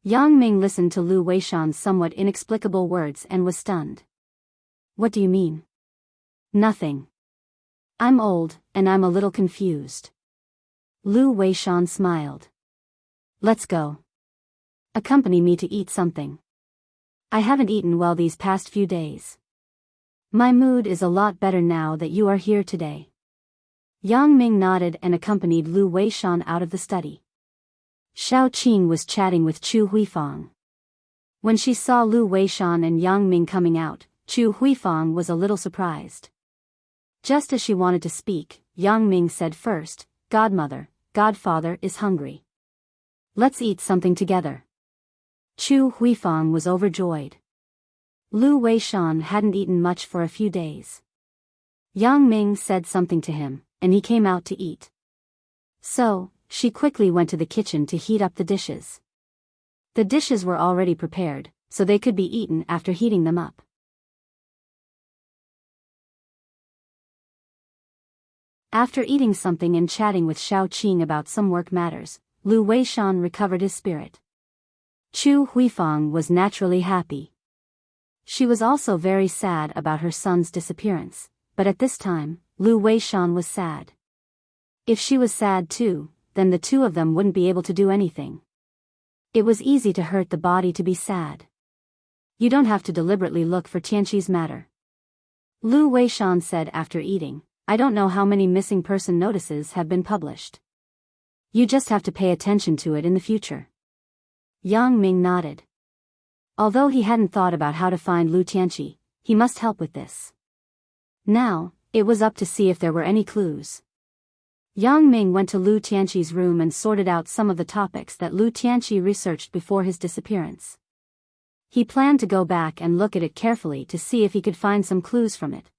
Yang Ming listened to Lu Weishan's somewhat inexplicable words and was stunned. What do you mean? Nothing. I'm old, and I'm a little confused. Lu Weishan smiled. Let's go. Accompany me to eat something. I haven't eaten well these past few days. My mood is a lot better now that you are here today. Yang Ming nodded and accompanied Lu Weishan out of the study. Xiaoqing was chatting with Chu Huifang. When she saw Lu Weishan and Yang Ming coming out, Chu Huifang was a little surprised. Just as she wanted to speak, Yang Ming said first, Godmother, Godfather is hungry. Let's eat something together. Chu Huifang was overjoyed. Lu Weishan hadn't eaten much for a few days. Yang Ming said something to him, and he came out to eat. So, she quickly went to the kitchen to heat up the dishes. The dishes were already prepared, so they could be eaten after heating them up. After eating something and chatting with Xiaoqing about some work matters, Lu Weishan recovered his spirit. Chu Huifang was naturally happy. She was also very sad about her son's disappearance, but at this time, Lu Weishan was sad. If she was sad too, then the two of them wouldn't be able to do anything. It was easy to hurt the body to be sad. You don't have to deliberately look for Tianqi's matter. Lu Weishan said after eating, I don't know how many missing person notices have been published. You just have to pay attention to it in the future. Yang Ming nodded. Although he hadn't thought about how to find Lu Tianqi, he must help with this. Now, it was up to see if there were any clues. Yang Ming went to Lu Tianqi's room and sorted out some of the topics that Lu Tianqi researched before his disappearance. He planned to go back and look at it carefully to see if he could find some clues from it.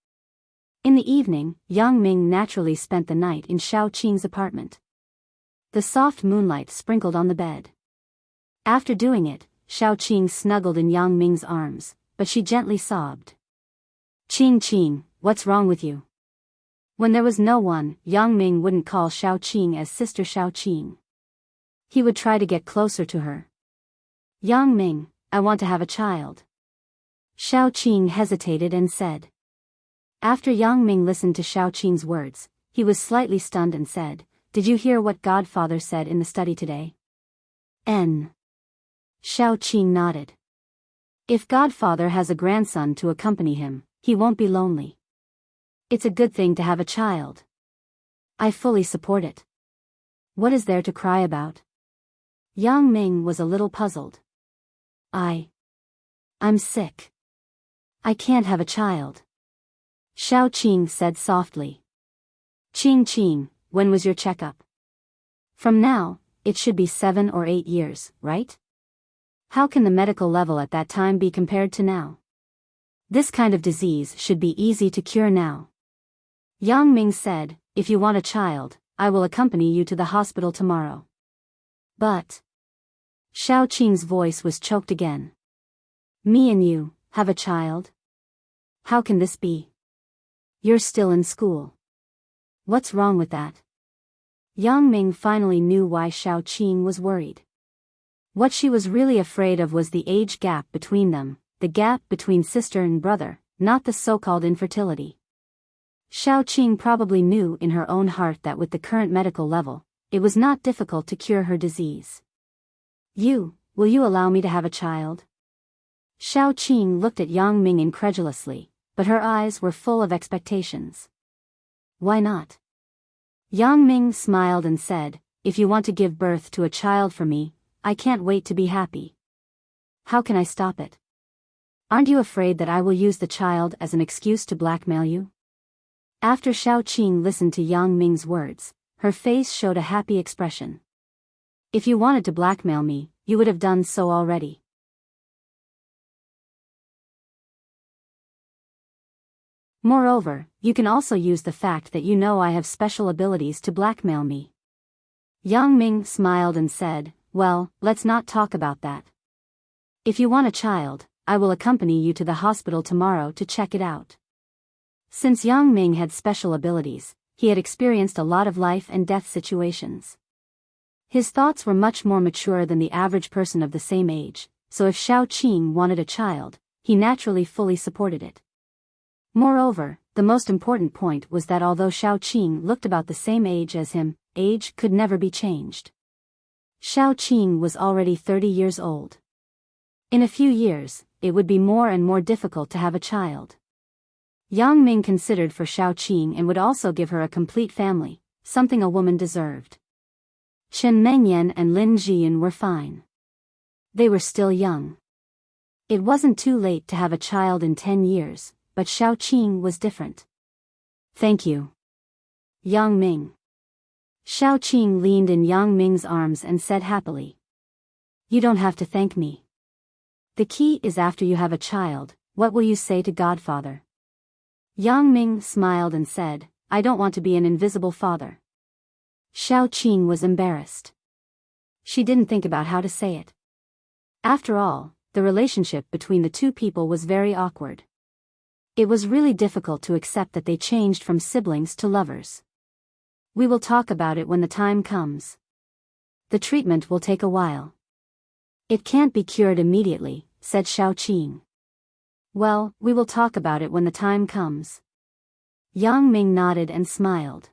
In the evening, Yang Ming naturally spent the night in Xiaoqing's apartment. The soft moonlight sprinkled on the bed. After doing it, Xiaoqing snuggled in Yang Ming's arms, but she gently sobbed. Qing, what's wrong with you? When there was no one, Yang Ming wouldn't call Xiaoqing as Sister Xiaoqing. He would try to get closer to her. Yang Ming, I want to have a child. Xiaoqing hesitated and said. After Yang Ming listened to Xiaoqing's words, he was slightly stunned and said, Did you hear what Godfather said in the study today? N. Xiaoqing nodded. If Godfather has a grandson to accompany him, he won't be lonely. It's a good thing to have a child. I fully support it. What is there to cry about? Yang Ming was a little puzzled. I'm sick. I can't have a child. Xiaoqing said softly. Qing, when was your checkup? From now, it should be 7 or 8 years, right? How can the medical level at that time be compared to now? This kind of disease should be easy to cure now. Yang Ming said, If you want a child, I will accompany you to the hospital tomorrow. But... Xiaoqing's voice was choked again. Me and you, have a child? How can this be? You're still in school. What's wrong with that? Yang Ming finally knew why Xiaoqing was worried. What she was really afraid of was the age gap between them, the gap between sister and brother, not the so-called infertility. Xiaoqing probably knew in her own heart that with the current medical level, it was not difficult to cure her disease. Will you allow me to have a child? Xiaoqing looked at Yang Ming incredulously, but her eyes were full of expectations. Why not? Yang Ming smiled and said, If you want to give birth to a child for me, I can't wait to be happy. How can I stop it? Aren't you afraid that I will use the child as an excuse to blackmail you? After Xiaoqing listened to Yang Ming's words, her face showed a happy expression. If you wanted to blackmail me, you would have done so already. Moreover, you can also use the fact that you know I have special abilities to blackmail me. Yang Ming smiled and said, well, let's not talk about that. If you want a child, I will accompany you to the hospital tomorrow to check it out. Since Yang Ming had special abilities, he had experienced a lot of life and death situations. His thoughts were much more mature than the average person of the same age, so if Xiaoqing wanted a child, he naturally fully supported it. Moreover, the most important point was that although Xiaoqing looked about the same age as him, age could never be changed. Xiaoqing was already 30 years old. In a few years, it would be more and more difficult to have a child. Yang Ming considered for Xiaoqing and would also give her a complete family, something a woman deserved. Chen Mengyan and Lin Jian were fine. They were still young. It wasn't too late to have a child in 10 years, but Xiaoqing was different. Thank you, Yang Ming. Xiaoqing leaned in Yang Ming's arms and said happily. You don't have to thank me. The key is after you have a child, what will you say to Godfather? Yang Ming smiled and said, I don't want to be an invisible father. Xiaoqing was embarrassed. She didn't think about how to say it. After all, the relationship between the two people was very awkward. It was really difficult to accept that they changed from siblings to lovers. We will talk about it when the time comes. The treatment will take a while. It can't be cured immediately, said Xiaoqing. Well, we will talk about it when the time comes. Yang Ming nodded and smiled.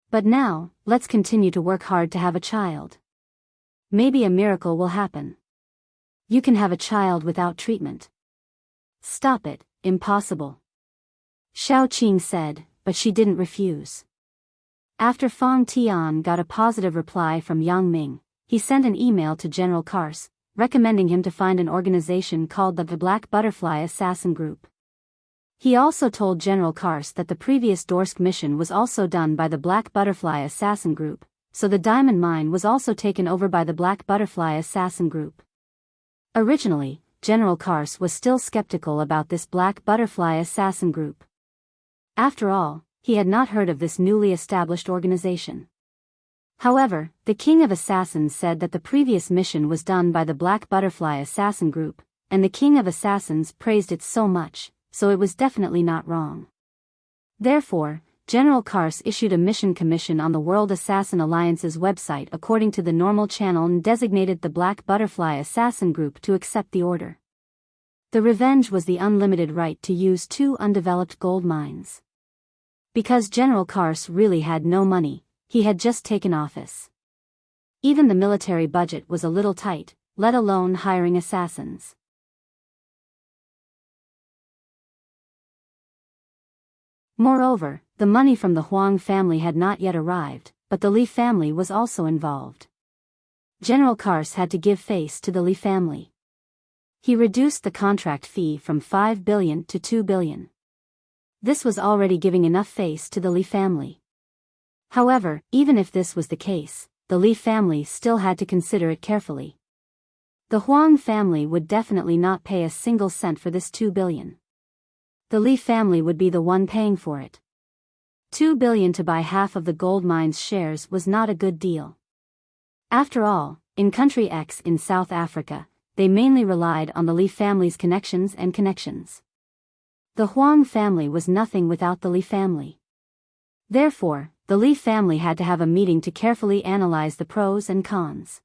But now, let's continue to work hard to have a child. Maybe a miracle will happen. You can have a child without treatment. Stop it, impossible. Xiaoqing said, but she didn't refuse. After Fang Tian got a positive reply from Yang Ming, he sent an email to General Kars, recommending him to find an organization called the Black Butterfly Assassin Group. He also told General Kars that the previous Dorsk mission was also done by the Black Butterfly Assassin Group, so the diamond mine was also taken over by the Black Butterfly Assassin Group. Originally, General Kars was still skeptical about this Black Butterfly Assassin Group. After all, he had not heard of this newly established organization. However, the King of Assassins said that the previous mission was done by the Black Butterfly Assassin Group, and the King of Assassins praised it so much, so it was definitely not wrong. Therefore, General Kars issued a mission commission on the World Assassin Alliance's website according to the normal channel and designated the Black Butterfly Assassin Group to accept the order. The revenge was the unlimited right to use 2 undeveloped gold mines. Because General Kars really had no money, he had just taken office. Even the military budget was a little tight, let alone hiring assassins. Moreover, the money from the Huang family had not yet arrived, but the Li family was also involved. General Kars had to give face to the Li family. He reduced the contract fee from 5 billion to 2 billion. This was already giving enough face to the Li family. However, even if this was the case, the Li family still had to consider it carefully. The Huang family would definitely not pay a single cent for this 2 billion. The Li family would be the one paying for it. 2 billion to buy half of the gold mine's shares was not a good deal. After all, in Country X in South Africa, they mainly relied on the Li family's connections and connections. The Huang family was nothing without the Li family. Therefore, the Li family had to have a meeting to carefully analyze the pros and cons.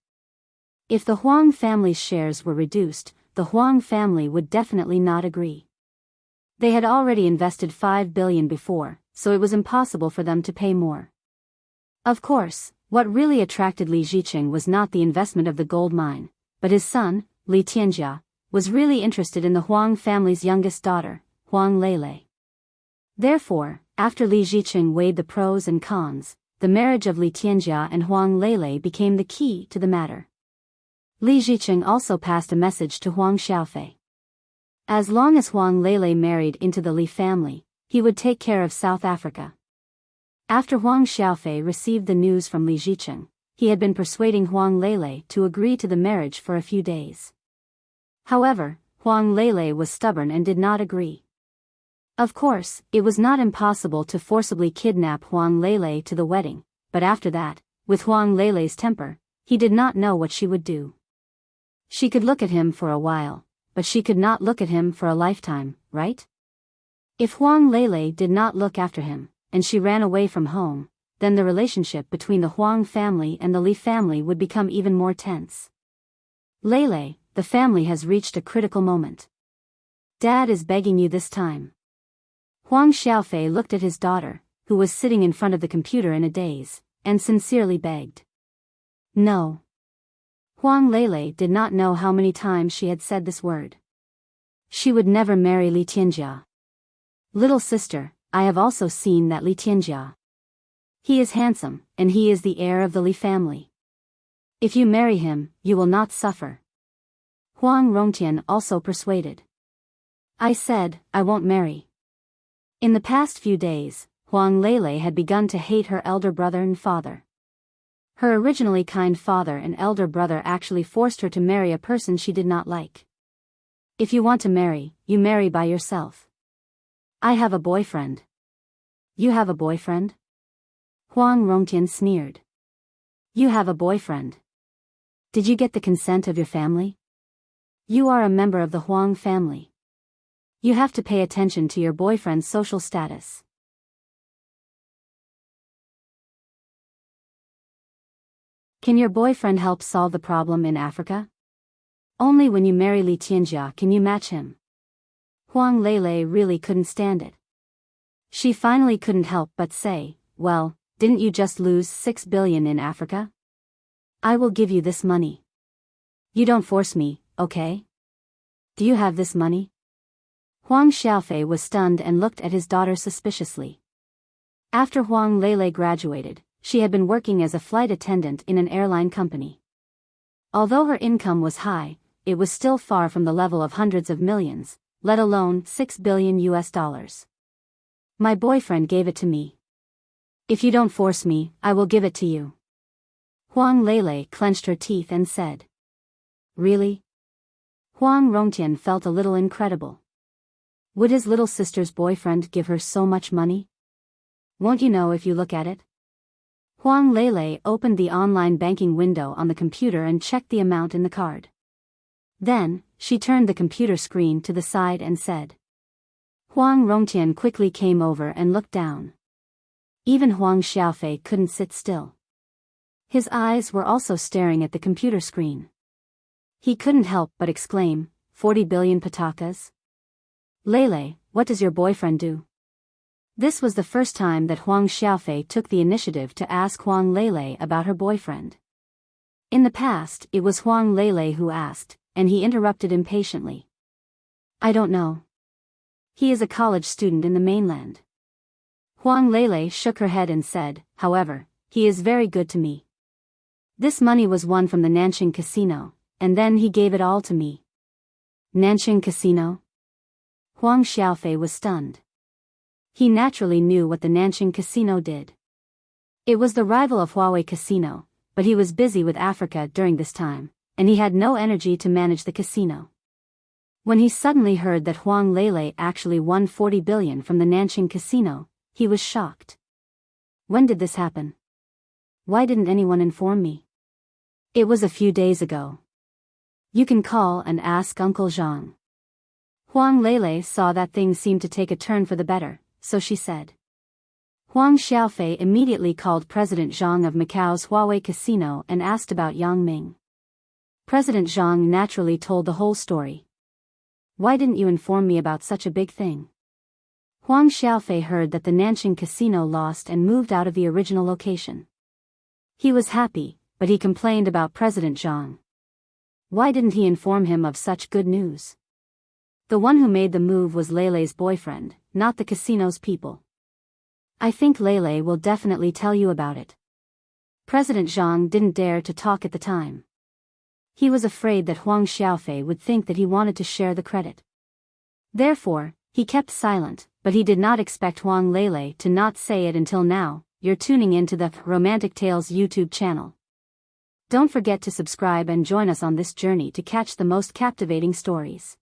If the Huang family's shares were reduced, the Huang family would definitely not agree. They had already invested 5 billion before, so it was impossible for them to pay more. Of course, what really attracted Li Zicheng was not the investment of the gold mine, but his son, Li Tianjia, was really interested in the Huang family's youngest daughter, Huang Lele. Therefore, after Li Zicheng weighed the pros and cons, the marriage of Li Tianjia and Huang Lele became the key to the matter. Li Zicheng also passed a message to Huang Xiaofei. As long as Huang Lele married into the Li family, he would take care of South Africa. After Huang Xiaofei received the news from Li Zicheng, he had been persuading Huang Lele to agree to the marriage for a few days. However, Huang Lele was stubborn and did not agree. Of course, it was not impossible to forcibly kidnap Huang Lele to the wedding, but after that, with Huang Lele's temper, he did not know what she would do. She could look at him for a while, but she could not look at him for a lifetime, right? If Huang Lele did not look after him, and she ran away from home, then the relationship between the Huang family and the Li family would become even more tense. Lele, the family has reached a critical moment. Dad is begging you this time. Huang Xiaofei looked at his daughter, who was sitting in front of the computer in a daze, and sincerely begged. No. Huang Lele did not know how many times she had said this word. She would never marry Li Tianjia. Little sister, I have also seen that Li Tianjia. He is handsome, and he is the heir of the Li family. If you marry him, you will not suffer. Huang Rongtian also persuaded. I said, I won't marry. In the past few days, Huang Lele had begun to hate her elder brother and father. Her originally kind father and elder brother actually forced her to marry a person she did not like. If you want to marry, you marry by yourself. I have a boyfriend. You have a boyfriend? Huang Rongtian sneered. You have a boyfriend. Did you get the consent of your family? You are a member of the Huang family. You have to pay attention to your boyfriend's social status. Can your boyfriend help solve the problem in Africa? Only when you marry Li Tianjia can you match him. Huang Lele really couldn't stand it. She finally couldn't help but say, well, didn't you just lose 6 billion in Africa? I will give you this money. You don't force me, okay? Do you have this money? Huang Xiaofei was stunned and looked at his daughter suspiciously. After Huang Lele graduated, she had been working as a flight attendant in an airline company. Although her income was high, it was still far from the level of hundreds of millions, let alone 6 billion US dollars. My boyfriend gave it to me. If you don't force me, I will give it to you. Huang Lele clenched her teeth and said. Really? Huang Rongtian felt a little incredible. Would his little sister's boyfriend give her so much money? Won't you know if you look at it? Huang Lele opened the online banking window on the computer and checked the amount in the card. Then, she turned the computer screen to the side and said. Huang Rongtian quickly came over and looked down. Even Huang Xiaofei couldn't sit still. His eyes were also staring at the computer screen. He couldn't help but exclaim, 40 billion patakas? Lele, what does your boyfriend do? This was the first time that Huang Xiaofei took the initiative to ask Huang Lele about her boyfriend. In the past, it was Huang Lele who asked, and he interrupted impatiently. I don't know. He is a college student in the mainland. Huang Lele shook her head and said, however, he is very good to me. This money was won from the Nanching casino, and then he gave it all to me. Nanching casino? Huang Xiaofei was stunned. He naturally knew what the Nanching casino did. It was the rival of Huawei Casino, but he was busy with Africa during this time, and he had no energy to manage the casino. When he suddenly heard that Huang Lele actually won 40 billion from the Nanching casino, he was shocked. When did this happen? Why didn't anyone inform me? It was a few days ago. You can call and ask Uncle Zhang. Huang Lele saw that things seemed to take a turn for the better, so she said. Huang Xiaofei immediately called President Zhang of Macau's Huawei Casino and asked about Yang Ming. President Zhang naturally told the whole story. Why didn't you inform me about such a big thing? Huang Xiaofei heard that the Nanching Casino lost and moved out of the original location. He was happy, but he complained about President Zhang. Why didn't he inform him of such good news? The one who made the move was Lele's boyfriend, not the casino's people. I think Lele will definitely tell you about it. President Zhang didn't dare to talk at the time. He was afraid that Huang Xiaofei would think that he wanted to share the credit. Therefore, he kept silent, but he did not expect Huang Lele to not say it until now. You're tuning into the Romantic Tales YouTube channel. Don't forget to subscribe and join us on this journey to catch the most captivating stories.